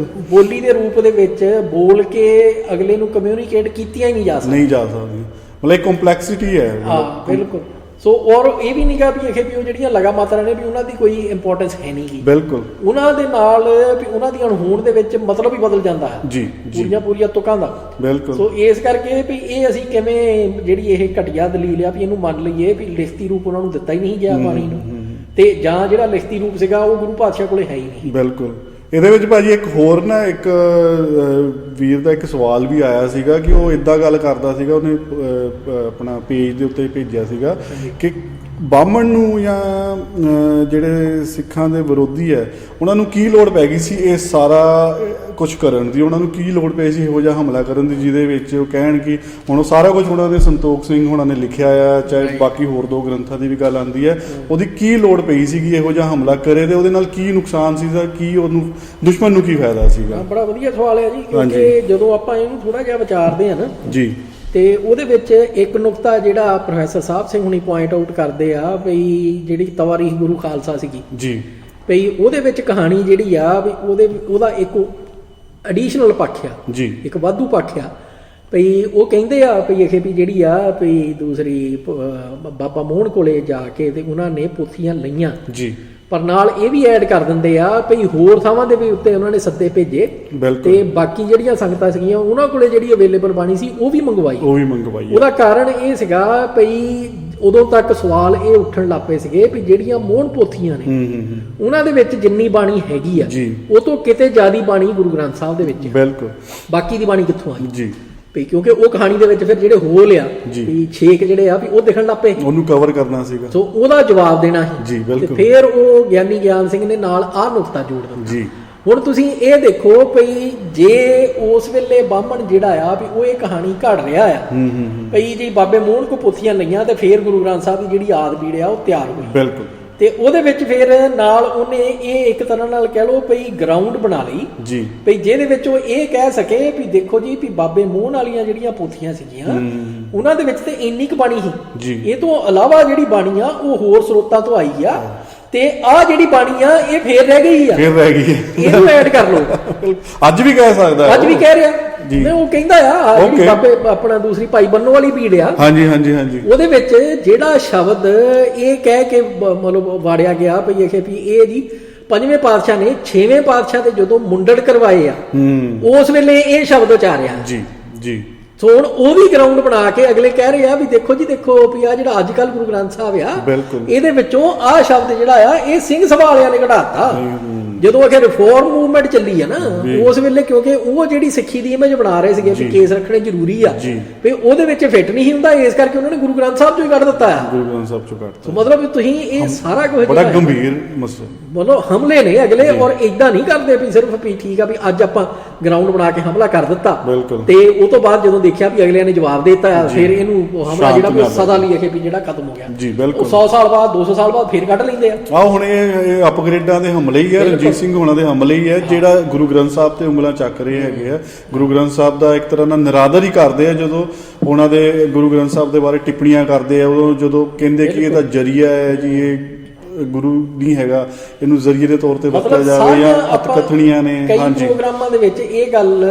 ਬੋਲੀ ਦੇ ਰੂਪ ਦੇ ਵਿੱਚ ਬੋਲ ਕੇ ਅਗਲੇ ਨੂੰ ਕਮਿਊਨੀਕੇਟ ਕੀਤੀਆਂ ਹੀ ਨਹੀਂ ਜਾ ਸਕਦੀਆਂ, ਮਤਲਬ ਇੱਕ ਕੰਪਲੈਕਸਿਟੀ ਹੈ। ਹਾਂ ਬਿਲਕੁਲ। ਸੋ ਔਰ ਇਹ ਵੀ ਨਹੀਂ ਗਾ ਵੀ ਇਹ ਵੀ ਉਹ ਜਿਹੜੀਆਂ ਲਗਾ ਮਾਤਰਾ ਨੇ ਵੀ ਉਹਨਾਂ ਦੀ ਕੋਈ ਇੰਪੋਰਟੈਂਸ ਹੈ ਨਹੀਂ ਗੀ, ਬਿਲਕੁਲ ਉਹਨਾਂ ਦੇ ਨਾਲ ਵੀ ਉਹਨਾਂ ਦੀ ਅਣਹੋਂਦ ਦੇ ਵਿੱਚ ਮਤਲਬ ਹੀ ਬਦਲ ਜਾਂਦਾ ਹੈ ਜੀ ਪੂਰੀਆਂ ਤੁਕਾਂ ਦਾ, ਬਿਲਕੁਲ। ਸੋ ਇਸ ਕਰਕੇ ਵੀ ਇਹ ਅਸੀਂ ਕਿਵੇਂ ਜਿਹੜੀ ਇਹ ਘਟੀਆ ਦਲੀਲ ਆ ਵੀ ਇਹਨੂੰ ਮੰਨ ਲਈਏ ਵੀ ਲਿਖਤੀ ਰੂਪ ਉਹਨਾਂ ਨੂੰ ਦਿੱਤਾ ਹੀ ਨਹੀਂ ਗਿਆ ਬਾਣੀ ਨੂੰ, ਤੇ ਜਾਂ ਜਿਹੜਾ ਲਿਖਤੀ ਰੂਪ ਸੀਗਾ ਉਹ ਗੁਰੂ ਪਾਤਸ਼ਾਹ ਕੋਲੇ ਹੈ ਹੀ ਨਹੀਂ। ਬਿਲਕੁਲ। ਇਹਦੇ ਵਿੱਚ ਭਾਜੀ ਇੱਕ ਹੋਰ ਨਾ ਇੱਕ ਵੀਰ ਦਾ ਇੱਕ ਸਵਾਲ ਵੀ ਆਇਆ ਸੀਗਾ ਕਿ ਉਹ ਇਦਾਂ ਗੱਲ ਕਰਦਾ ਸੀਗਾ, ਉਹਨੇ ਆਪਣਾ ਪੇਜ ਦੇ ਉੱਤੇ ਭੇਜਿਆ ਸੀਗਾ ਕਿ ਬਾਹਮਣ ਨੂੰ ਜਾਂ ਜਿਹੜੇ ਸਿੱਖਾਂ ਦੇ ਵਿਰੋਧੀ ਹੈ ਉਹਨਾਂ ਨੂੰ ਕੀ ਲੋੜ ਪੈ ਗਈ ਸੀ ਇਹ ਸਾਰਾ ਕੁਝ ਕਰਨ ਦੀ? ਉਹਨਾਂ ਨੂੰ ਕੀ ਲੋੜ ਪਈ ਸੀ ਇਹੋ ਜਿਹਾ ਹਮਲਾ ਕਰਨ ਦੀ ਜਿਹਦੇ ਵਿੱਚ ਉਹ ਕਹਿਣ ਕਿ ਹੁਣ ਉਹ ਸਾਰਾ ਕੁਝ ਉਹਨਾਂ ਦੇ ਸੰਤੋਖ ਸਿੰਘ ਹੋਣਾ ਨੇ ਲਿਖਿਆ ਆ, ਚਾਹੇ ਬਾਕੀ ਹੋਰ 2 ਗ੍ਰੰਥਾਂ ਦੀ ਵੀ ਗੱਲ ਆਉਂਦੀ ਹੈ, ਉਹਦੀ ਕੀ ਲੋੜ ਪਈ ਸੀਗੀ ਇਹੋ ਜਿਹਾ ਹਮਲਾ ਕਰੇ ਤੇ ਉਹਦੇ ਨਾਲ ਕੀ ਨੁਕਸਾਨ ਸੀਗਾ, ਕੀ ਉਹਨੂੰ ਦੁਸ਼ਮਣ ਨੂੰ ਕੀ ਫਾਇਦਾ ਸੀਗਾ? ਬੜਾ ਵਧੀਆ ਸਵਾਲ ਹੈ ਜੀ, ਕਿਉਂਕਿ ਜਦੋਂ ਆਪਾਂ ਇਹਨੂੰ ਥੋੜਾ ਜਿਹਾ ਵਿਚਾਰਦੇ ਆ ਨਾ ਜੀ, ਤੇ ਉਹਦੇ ਵਿੱਚ ਇੱਕ ਨੁਕਤਾ ਜਿਹੜਾ ਪ੍ਰੋਫੈਸਰ ਸਾਹਿਬ ਸਿੰਘ ਹੁਣੀ ਪੁਆਇੰਟ ਆਊਟ ਕਰਦੇ ਆ ਵੀ ਜਿਹੜੀ ਤਵਾਰੀਖ ਗੁਰੂ ਖਾਲਸਾ ਸੀਗੀ ਜੀ, ਵੀ ਉਹਦੇ ਵਿੱਚ ਕਹਾਣੀ ਜਿਹੜੀ ਆ ਵੀ ਉਹਦਾ ਇੱਕ ਐਡੀਸ਼ਨਲ ਪੱਖ ਆ ਜੀ, ਇੱਕ ਵਾਧੂ ਪੱਖ ਆ ਵੀ ਉਹ ਕਹਿੰਦੇ ਆ ਵੀ ਇਹ ਵੀ ਜਿਹੜੀ ਆ ਵੀ ਦੂਸਰੀ ਬਾਬਾ ਮੋਹਨ ਕੋਲੇ ਜਾ ਕੇ ਤੇ ਉਹਨਾਂ ਨੇ ਪੋਥੀਆਂ ਲਈਆਂ ਜੀ, ਪਰ ਨਾਲ ਇਹ ਵੀ ਐਡ ਕਰ ਦਿੰਦੇ ਆ ਵੀ ਹੋਰ ਥਾਵਾਂ ਦੇ ਵੀ ਉੱਤੇ ਉਹਨਾਂ ਨੇ ਸੱਦੇ ਭੇਜੇ ਤੇ ਬਾਕੀ ਜਿਹੜੀਆਂ ਸੰਗਤਾਂ ਸੀਗੀਆਂ ਉਹਨਾਂ ਕੋਲੇ ਜਿਹੜੀ ਅਵੇਲੇਬਲ ਬਾਣੀ ਸੀ ਉਹ ਵੀ ਮੰਗਵਾਈ। ਉਹਦਾ ਕਾਰਨ ਇਹ ਸੀਗਾ ਵੀ ਉਦੋਂ ਤੱਕ ਸਵਾਲ ਇਹ ਉੱਠਣ ਲੱਗ ਪਏ ਸੀਗੇ ਵੀ ਜਿਹੜੀਆਂ ਮੋਹਨ ਪੋਥੀਆਂ ਨੇ ਉਹਨਾਂ ਦੇ ਵਿੱਚ ਜਿੰਨੀ ਬਾਣੀ ਹੈਗੀ ਆ ਉਹ ਤੋਂ ਕਿਤੇ ਜ਼ਿਆਦਾ ਬਾਣੀ ਗੁਰੂ ਗ੍ਰੰਥ ਸਾਹਿਬ ਦੇ ਵਿੱਚ, ਬਿਲਕੁਲ, ਬਾਕੀ ਦੀ ਬਾਣੀ ਕਿੱਥੋਂ ਆਈ ਜੀ? ਵੀ ਕਿਉਂਕਿ ਉਹ ਕਹਾਣੀ ਦੇ ਵਿੱਚ ਫਿਰ ਜਿਹੜੇ ਹੋਲ ਆ ਵੀ ਛੇਕ ਜਿਹੜੇ ਆ ਵੀ ਉਹ ਦਿਖਣ ਲੱਗ ਪਏ, ਉਹਨੂੰ ਕਵਰ ਕਰਨਾ ਸੀਗਾ, ਸੋ ਉਹਦਾ ਜਵਾਬ ਦੇਣਾ ਸੀ ਤੇ ਫਿਰ ਉਹ ਗਿਆਨੀ ਗਿਆਨ ਸਿੰਘ ਨੇ ਨਾਲ ਆਹ ਨੁਕਤਾ ਜੋੜ ਦਿੱਤਾ ਜੀ। ਹੁਣ ਤੁਸੀਂ ਇਹ ਦੇਖੋ ਭਈ ਜੇ ਉਸ ਵੇਲੇ ਬਾਹਮਣ ਜਿਹੜਾ ਆ ਵੀ ਉਹ ਇਹ ਕਹਾਣੀ ਘੜ ਰਿਹਾ ਆ ਭਈ ਜੀ ਬਾਬੇ ਮੋਹਨ ਕੋ ਪੋਥੀਆਂ ਲਈਆਂ ਤੇ ਫਿਰ ਗੁਰੂ ਗ੍ਰੰਥ ਸਾਹਿਬ ਦੀ ਜਿਹੜੀ ਆਦ ਬੀੜ ਆ ਉਹ ਤਿਆਰ ਹੋਈ, ਬਿਲਕੁਲ, ਤੇ ਉਹਦੇ ਵਿੱਚ ਫਿਰ ਨਾਲ ਉਹਨੇ ਇਹ ਇੱਕ ਤਰ੍ਹਾਂ ਨਾਲ ਕਹਿ ਲਓ ਭਈ ਗਰਾਊਂਡ ਬਣਾ ਲਈ ਜੀ, ਭਈ ਜਿਹਦੇ ਵਿੱਚ ਉਹ ਇਹ ਕਹਿ ਸਕੇ ਵੀ ਦੇਖੋ ਜੀ ਵੀ ਬਾਬੇ ਮੋਹਨ ਵਾਲੀਆਂ ਜਿਹੜੀਆਂ ਪੋਥੀਆਂ ਸੀਗੀਆਂ ਉਹਨਾਂ ਦੇ ਵਿੱਚ ਤੇ ਇੰਨੀ ਕੁ ਬਾਣੀ ਸੀ, ਇਹ ਤੋਂ ਇਲਾਵਾ ਜਿਹੜੀ ਬਾਣੀ ਆ ਉਹ ਹੋਰ ਸਰੋਤਾਂ ਤੋਂ ਆਈ ਆ ਤੇ ਆ ਜਿਹੜੀ ਬਾਣੀ ਆ ਇਹ ਫੇਰ ਰਹਿ ਗਈ ਆ, ਇਹਨੂੰ ਐਡ ਕਰ ਲਓ। ਅੱਜ ਵੀ ਕਹਿ ਸਕਦਾ, ਅੱਜ ਵੀ ਕਹਿ ਰਿਹਾ ਜੀ, ਉਹ ਕਹਿੰਦਾ ਆ ਜਿਹੜੀ ਬਾਬੇ ਆਪਣਾ ਦੂਸਰੀ ਭਾਈ ਬੰਨੋ ਵਾਲੀ ਪੀੜ ਆ, ਹਾਂਜੀ ਹਾਂਜੀ ਹਾਂਜੀ, ਉਹਦੇ ਵਿੱਚ ਜਿਹੜਾ ਸ਼ਬਦ ਇਹ ਕਹਿ ਕੇ ਮਤਲਬ ਵਾੜਿਆ ਗਿਆ ਵੀ ਇਹ ਜੀ 5ਵੇਂ ਪਾਤਸ਼ਾਹ ਨੇ 6ਵੇਂ ਪਾਤਸ਼ਾਹ ਦੇ ਜਦੋਂ ਮੁੰਡੜ ਕਰਵਾਏ ਆ ਉਸ ਵੇਲੇ ਇਹ ਸ਼ਬਦ ਉਚਾਰਿਆ ਜੀ ਜੀ। ਸੋ ਹੁਣ ਉਹ ਵੀ ਗਰਾਊਂਡ ਬਣਾ ਕੇ ਅਗਲੇ ਕਹਿ ਰਹੇ ਆ ਵੀ ਦੇਖੋ ਜੀ ਦੇਖੋ ਵੀ ਆ ਜਿਹੜਾ ਅੱਜ ਕੱਲ ਗੁਰੂ ਗ੍ਰੰਥ ਸਾਹਿਬ ਆ ਇਹਦੇ ਵਿੱਚੋਂ ਆਹ ਸ਼ਬਦ ਜਿਹੜਾ ਆ ਇਹ ਸਿੰਘ ਸਭਾ ਵਾਲਿਆਂ ਨੇ ਕਢਾਤਾ ਜਦੋਂ ਅਖੇ ਰਿਫੋਰਮ ਮੂਵਮੈਂਟ ਚੱਲੀ ਆ ਨਾ ਉਸ ਵੇਲੇ, ਕਿਉਂਕਿ ਉਹ ਜਿਹੜੀ ਸਿੱਖੀ ਦੀ ਇਮੇਜ ਬਣਾ ਰਹੇ ਸੀਗੇ ਵੀ ਕੇਸ ਰੱਖਣੇ ਜ਼ਰੂਰੀ ਆ ਵੀ ਉਹਦੇ ਵਿੱਚ ਫਿੱਟ ਨਹੀਂ ਹੁੰਦਾ, ਇਸ ਕਰਕੇ ਉਹਨਾਂ ਨੇ ਗੁਰੂ ਗ੍ਰੰਥ ਸਾਹਿਬ ਚੋਂ ਹੀ ਕੱਢ ਦਿੱਤਾ ਆ, ਗੁਰੂ ਗ੍ਰੰਥ ਸਾਹਿਬ ਚੋਂ ਕੱਢਤਾ। ਮਤਲਬ ਤੁਸੀਂ ਇਹ ਸਾਰਾ ਕੁਝ ਬੜਾ ਗੰਭੀਰ ਮਸਲਾ, ਮਤਲਬ ਹਮਲੇ ਨੇ ਅਗਲੇ, ਔਰ ਏਦਾਂ ਨਹੀਂ ਕਰਦੇ ਵੀ ਸਿਰਫ ਵੀ ਠੀਕ ਆ ਵੀ ਅੱਜ ਆਪਾਂ ਗਰਾਊਂਡ ਬਣਾ ਕੇ ਹਮਲਾ ਕਰ ਦਿੱਤਾ ਤੇ ਉਹ ਤੋਂ ਬਾਅਦ ਜਦੋਂ ਦੇਖਿਆ ਵੀ ਅਗਲਿਆਂ ਨੇ ਜਵਾਬ ਦੇ ਦਿੱਤਾ ਫਿਰ ਇਹਨੂੰ ਹਮਲਾ ਜਿਹੜਾ ਸਦਾ ਲਈ ਅਖੇ ਵੀ ਜਿਹੜਾ ਖਤਮ ਹੋ ਗਿਆ ਜੀ, ਬਿਲਕੁਲ 100 ਸਾਲ ਬਾਅਦ 200 ਸਾਲ ਬਾਅਦ ਫਿਰ ਕੱਢ ਲੈਂਦੇ ਆ। ਹੁਣ ਇਹ ਅਪਗ੍ਰੇਡਾਂ ਦੇ ਹਮਲੇ ਹੀ ਆ, ਰਣਜੀਤ ਸਿੰਘ ਹੋਣਾ ਦੇ ਹਮਲੇ ਹੀ ਹੈ ਜਿਹੜਾ ਗੁਰੂ ਗ੍ਰੰਥ ਸਾਹਿਬ ਤੇ ਉਂਗਲਾਂ ਚੱਕ ਰਹੇ ਹੈਗੇ ਆ, ਗੁਰੂ ਗ੍ਰੰਥ ਸਾਹਿਬ ਦਾ ਇੱਕ ਤਰ੍ਹਾਂ ਨਾਲ ਨਿਰਾਦਰ ਹੀ ਕਰਦੇ ਆ ਜਦੋਂ ਉਹਨਾਂ ਦੇ ਗੁਰੂ ਗ੍ਰੰਥ ਸਾਹਿਬ ਦੇ ਬਾਰੇ ਟਿੱਪਣੀਆਂ ਕਰਦੇ ਆ, ਉਦੋਂ ਜਦੋਂ ਕਹਿੰਦੇ ਕਿ ਇਹਦਾ ਜਰੀਆ ਹੈ ਜੀ, ਇਹ ਗੁਰੂ ਨਹੀਂ ਹੈਗਾ, ਇਹਨੂੰ ਜ਼ਰੀਏ ਦੇ ਤੌਰ ਤੇ ਵਰਤਿਆ ਜਾਵੇ ਜਾਂ ਅਤਕਥਨੀਆਂ ਨੇ। ਹਾਂਜੀ, ਪ੍ਰੋਗਰਾਮਾਂ ਦੇ ਵਿੱਚ ਇਹ ਗੱਲ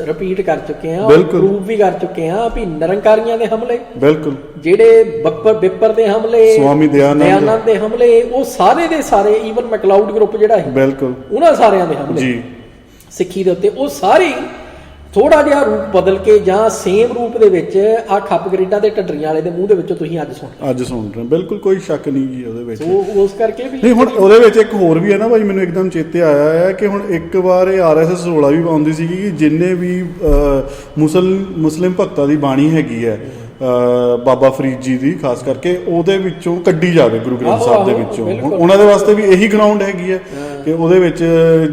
ਰਿਪੀਟ ਕਰ ਚੁੱਕੇ ਆ, ਪ੍ਰੂਫ ਵੀ ਕਰ ਚੁੱਕੇ ਆ ਵੀ ਨਿਰੰਕਾਰੀਆਂ ਦੇ ਹਮਲੇ, ਬਿਲਕੁਲ, ਜਿਹੜੇ ਬਿੱਪਰ ਦੇ ਹਮਲੇ, ਸਵਾਮੀ ਦਇਆਨੰਦ ਦੇ ਹਮਲੇ, ਉਹ ਸਾਰੇ ਦੇ ਸਾਰੇ, ਈਵਨ ਮੈਕਲਾਉਡ ਗਰੁੱਪ ਜਿਹੜਾ ਹੈ, ਬਿਲਕੁਲ, ਉਹਨਾਂ ਸਾਰਿਆਂ ਦੇ ਹਮਲੇ ਜੀ ਸਿੱਖੀ ਦੇ ਉੱਤੇ, ਉਹ ਸਾਰੇ ਥੋੜਾ ਜਿਹਾ ਰੂਪ ਬਦਲ ਕੇ ਜਾਂ ਸੇਮ ਰੂਪ ਦੇ ਵਿੱਚ ਆ ਖੱਪ ਗਰੇਡਾਂ ਦੇ ਢੱਡਰੀਆਂ ਵਾਲੇ ਦੇ ਮੂੰਹ ਦੇ ਵਿੱਚੋਂ ਤੁਸੀਂ ਅੱਜ ਸੁਣ ਰਹੇ, ਬਿਲਕੁਲ ਕੋਈ ਸ਼ੱਕ ਨਹੀਂ ਜੀ ਉਹਦੇ ਵਿੱਚ। ਉਸ ਕਰਕੇ ਵੀ ਨਹੀਂ, ਹੁਣ ਉਹਦੇ ਵਿੱਚ ਇੱਕ ਹੋਰ ਵੀ ਹੈ ਨਾ ਭਾਈ, ਮੈਨੂੰ ਇੱਕਦਮ ਚੇਤੇ ਆਇਆ ਹੈ ਕਿ ਹੁਣ ਇੱਕ ਵਾਰ ਇਹ RSS ਰੌਲਾ ਵੀ ਪਾਉਂਦੀ ਸੀਗੀ ਕਿ ਜਿੰਨੇ ਵੀ ਮੁਸਲਿਮ ਭਗਤਾਂ ਦੀ ਬਾਣੀ ਹੈਗੀ ਹੈ ਬਾਬਾ ਫਰੀਦ ਜੀ ਦੀ ਖਾਸ ਕਰਕੇ, ਉਹਦੇ ਵਿੱਚੋਂ ਕੱਢੀ ਜਾਵੇ ਗੁਰੂ ਗ੍ਰੰਥ ਸਾਹਿਬ ਦੇ ਵਿੱਚੋਂ। ਹੁਣ ਉਹਨਾਂ ਦੇ ਵਾਸਤੇ ਵੀ ਇਹੀ ਗਰਾਊਂਡ ਹੈਗੀ ਹੈ ਕਿ ਉਹਦੇ ਵਿੱਚ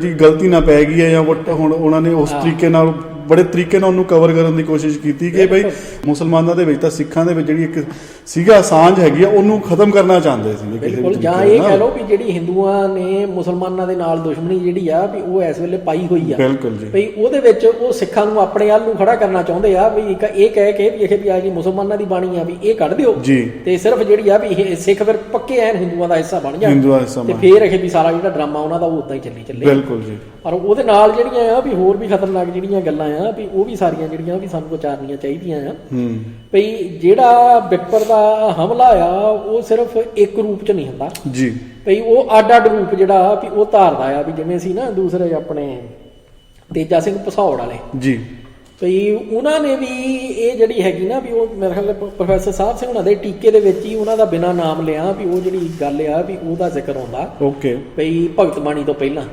ਜੀ ਗਲਤੀ ਨਾ ਪੈ ਗਈ ਹੈ ਜਾਂ ਹੁਣ ਉਹਨਾਂ ਨੇ ਉਸ ਤਰੀਕੇ ਨਾਲ ਬੜੇ ਤਰੀਕੇ ਨਾਲ ਉਹਨੂੰ ਕਵਰ ਕਰਨ ਦੀ ਕੋਸ਼ਿਸ਼ ਕੀਤੀ ਕਿ ਬਈ ਮੁਸਲਮਾਨਾਂ ਦੇ ਵਿੱਚ ਤਾਂ ਸਿੱਖਾਂ ਦੇ ਵਿੱਚ ਜਿਹੜੀ ਇੱਕ ਸੀਗਾ ਸਾਂਝ ਹੈਗੀ ਆ ਉਹਨੂੰ ਖਤਮ ਕਰਨਾ ਚਾਹੁੰਦੇ ਸੀ ਬਿਲਕੁਲ, ਜਾਂ ਇਹ ਕਹਿ ਲਓ ਵੀ ਜਿਹੜੀ ਹਿੰਦੂਆਂ ਨੇ ਮੁਸਲਮਾਨਾਂ ਦੇ ਨਾਲ ਦੁਸ਼ਮਣੀ ਜਿਹੜੀ ਆ ਵੀ ਉਹ ਇਸ ਵੇਲੇ ਪਾਈ ਹੋਈ ਆ, ਬਿਲਕੁਲ ਜੀ, ਵੀ ਉਹਦੇ ਵਿੱਚ ਉਹ ਸਿੱਖਾਂ ਨੂੰ ਆਪਣੇ ਵੱਲ ਨੂੰ ਖੜਾ ਕਰਨਾ ਚਾਹੁੰਦੇ ਆ ਵੀ ਇਹ ਕਹਿ ਕੇ ਵੀ ਇਹ ਵੀ ਆ ਜੀ ਮੁਸਲਮਾਨਾਂ ਦੀ ਬਾਣੀ ਆ ਵੀ ਇਹ ਕੱਢ ਦਿਓ ਤੇ ਸਿਰਫ ਜਿਹੜੀ ਆ ਵੀ ਇਹ ਸਿੱਖ ਫਿਰ ਪੱਕੇ ਐਨ ਹਿੰਦੂਆਂ ਦਾ ਹਿੱਸਾ ਬਣ ਜਾਣ ਤੇ ਫਿਰ ਇਹ ਵੀ ਸਾਰਾ ਜਿਹੜਾ ਡਰਾਮਾ ਉਹਨਾਂ ਦਾ ਉਹ ਉਦਾਂ ਹੀ ਚੱਲੇ, ਬਿਲਕੁਲ ਜੀ। ਪਰ ਉਹਦੇ ਨਾਲ ਜਿਹੜੀਆਂ ਆ ਵੀ ਹੋਰ ਵੀ ਖਤਰਨਾਕ ਜਿਹੜੀਆਂ ਗੱਲਾਂ ਆ ਵੀ ਉਹ ਵੀ ਸਾਰੀਆਂ ਜਿਹੜੀਆਂ ਵੀ ਸਾਨੂੰ ਵਿਚਾਰਨੀਆਂ ਚਾਹੀਦੀਆਂ ਆ ਵੀ ਜਿਹੜਾ ਬਿੱਪਰ ਦਾ ਹਮਲਾ ਆ ਉਹ ਸਿਰਫ ਇੱਕ ਰੂਪ ਚ ਨਹੀਂ ਹੁੰਦਾ ਜੀ, ਵੀ ਉਹ ਅੱਡ ਰੂਪ ਜਿਹੜਾ ਵੀ ਉਹ ਧਾਰਦਾ ਆ, ਵੀ ਜਿਵੇਂ ਸੀ ਨਾ ਦੂਸਰੇ ਆਪਣੇ ਤੇਜਾ ਸਿੰਘ ਭਸੌੜ ਵਾਲੇ ਜੀ, ਵੀ ਉਹਨਾਂ ਨੇ ਵੀ ਇਹ ਜਿਹੜੀ ਹੈਗੀ ਨਾ ਵੀ ਉਹ ਮੇਰੇ ਖਿਆਲ ਪ੍ਰੋਫੈਸਰ ਸਾਹਿਬ ਸਿੰਘ ਉਹਨਾਂ ਦੇ ਟੀਕੇ ਦੇ ਵਿੱਚ ਹੀ ਉਹਨਾਂ ਦਾ ਬਿਨਾਂ ਨਾਮ ਲਿਆ ਵੀ ਉਹ ਜਿਹੜੀ ਗੱਲ ਆ ਵੀ ਉਹਦਾ ਜ਼ਿਕਰ ਆਉਂਦਾ, ਓਕੇ, ਵੀ ਭਗਤ ਬਾਣੀ ਤੋਂ ਪਹਿਲਾਂ,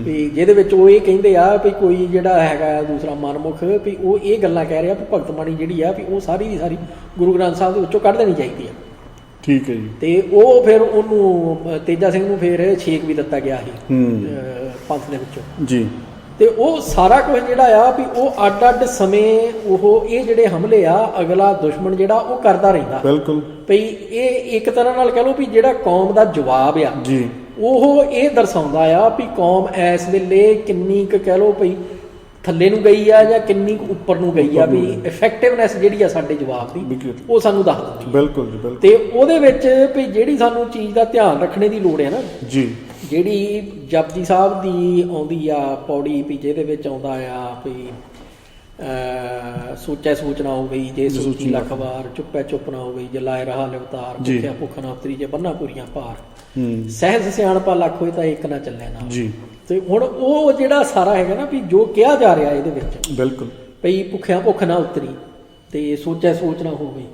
ਵੀ ਜਿਹਦੇ ਵਿੱਚ ਉਹ ਇਹ ਕਹਿੰਦੇ ਆ ਵੀ ਕੋਈ ਜਿਹੜਾ ਹੈਗਾ ਦੂਸਰਾ ਮਨਮੁਖ ਵੀ ਉਹ ਇਹ ਗੱਲਾਂ ਕਹਿ ਰਿਹਾ ਵੀ ਭਗਤ ਬਾਣੀ ਜਿਹੜੀ ਆ ਵੀ ਉਹ ਸਾਰੀ ਦੀ ਸਾਰੀ ਗੁਰੂ ਗ੍ਰੰਥ ਸਾਹਿਬ ਦੇ ਵਿੱਚੋਂ ਕੱਢ ਦੇਣੀ ਚਾਹੀਦੀ ਆ। ਠੀਕ ਹੈ ਜੀ। ਤੇ ਉਹ ਫਿਰ ਉਹਨੂੰ ਤੇਜਾ ਸਿੰਘ ਨੂੰ ਫਿਰ ਛੇਕ ਵੀ ਦਿੱਤਾ ਗਿਆ ਸੀ ਪੰਥ ਦੇ ਵਿੱਚੋਂ ਜੀ। ਤੇ ਉਹ ਸਾਰਾ ਕੁਝ ਜਿਹੜਾ ਆ ਵੀ ਉਹ ਅੱਡ ਸਮੇਂ ਉਹ ਇਹ ਜਿਹੜੇ ਹਮਲੇ ਆ ਅਗਲਾ ਦੁਸ਼ਮਣ ਜਿਹੜਾ ਉਹ ਕਰਦਾ ਰਹਿੰਦਾ। ਬਿਲਕੁਲ ਭਈ ਇਹ ਇੱਕ ਤਰ੍ਹਾਂ ਨਾਲ ਕਹ ਲਓ ਵੀ ਜਿਹੜਾ ਕੌਮ ਦਾ ਜਵਾਬ ਆ ਜੀ, ਉਹ ਇਹ ਦਰਸਾਉਂਦਾ ਆ ਵੀ ਕੌਮ ਇਸ ਵੇਲੇ ਕਿੰਨੀ ਕੁ ਕਹਿ ਲਓ ਭਈ ਥੱਲੇ ਨੂੰ ਗਈ ਆ ਜਾਂ ਕਿੰਨੀ ਕੁ ਉੱਪਰ ਨੂੰ ਗਈ ਆ, ਵੀ ਇਫੈਕਟਿਵਨੈਸ ਜਿਹੜੀ ਆ ਸਾਡੇ ਜਵਾਬ ਦੀ ਉਹ ਸਾਨੂੰ ਦੱਸ ਦਿੰਦੀ। ਬਿਲਕੁਲ ਜੀ, ਬਿਲਕੁਲ। ਤੇ ਉਹਦੇ ਵਿੱਚ ਵੀ ਜਿਹੜੀ ਸਾਨੂੰ ਚੀਜ਼ ਦਾ ਧਿਆਨ ਰੱਖਣੇ ਦੀ ਲੋੜ ਹੈ ਨਾ ਜੀ, ਜਿਹੜੀ ਜਪਜੀ ਸਾਹਿਬ ਦੀ ਆਉਂਦੀ ਆ ਪੌੜੀ ਵੀ ਜਿਹਦੇ ਵਿੱਚ ਆਉਂਦਾ ਆ ਵੀ ਸੋਚੈ ਸੋਚਣਾ ਹੋ ਗਈ ਜੇ ਸੋਚੀ ਲੱਖ ਵਾਰ, ਚੁੱਪੈ ਚੁੱਪ ਨਾ ਹੋ ਗਈ ਜੇ ਲਾਏ ਰਹਾ ਲਿਵਤਾਰ, ਭੁੱਖਿਆ ਭੁੱਖ ਨਾ ਉਤਰੀ ਜੇ ਬੰਨਾ ਪੂਰੀਆਂ ਭਾਰ, ਸਹਿਜ ਸਿਆਣਪਾ ਲੱਖ ਹੋਏ ਤਾਂ ਇੱਕ ਨਾ ਚੱਲੇ ਨਾ ਜੀ। ਤੇ ਹੁਣ ਉਹ ਜਿਹੜਾ ਸਾਰਾ ਹੈਗਾ ਨਾ ਵੀ ਜੋ ਕਿਹਾ ਜਾ ਰਿਹਾ ਇਹਦੇ ਵਿੱਚ ਬਿਲਕੁਲ ਭਈ ਭੁੱਖਿਆ ਭੁੱਖ ਨਾ ਉਤਰੀ ਤੇ ਸੋਚੈ ਸੋਚ ਨਾ ਹੋ ਗਈ,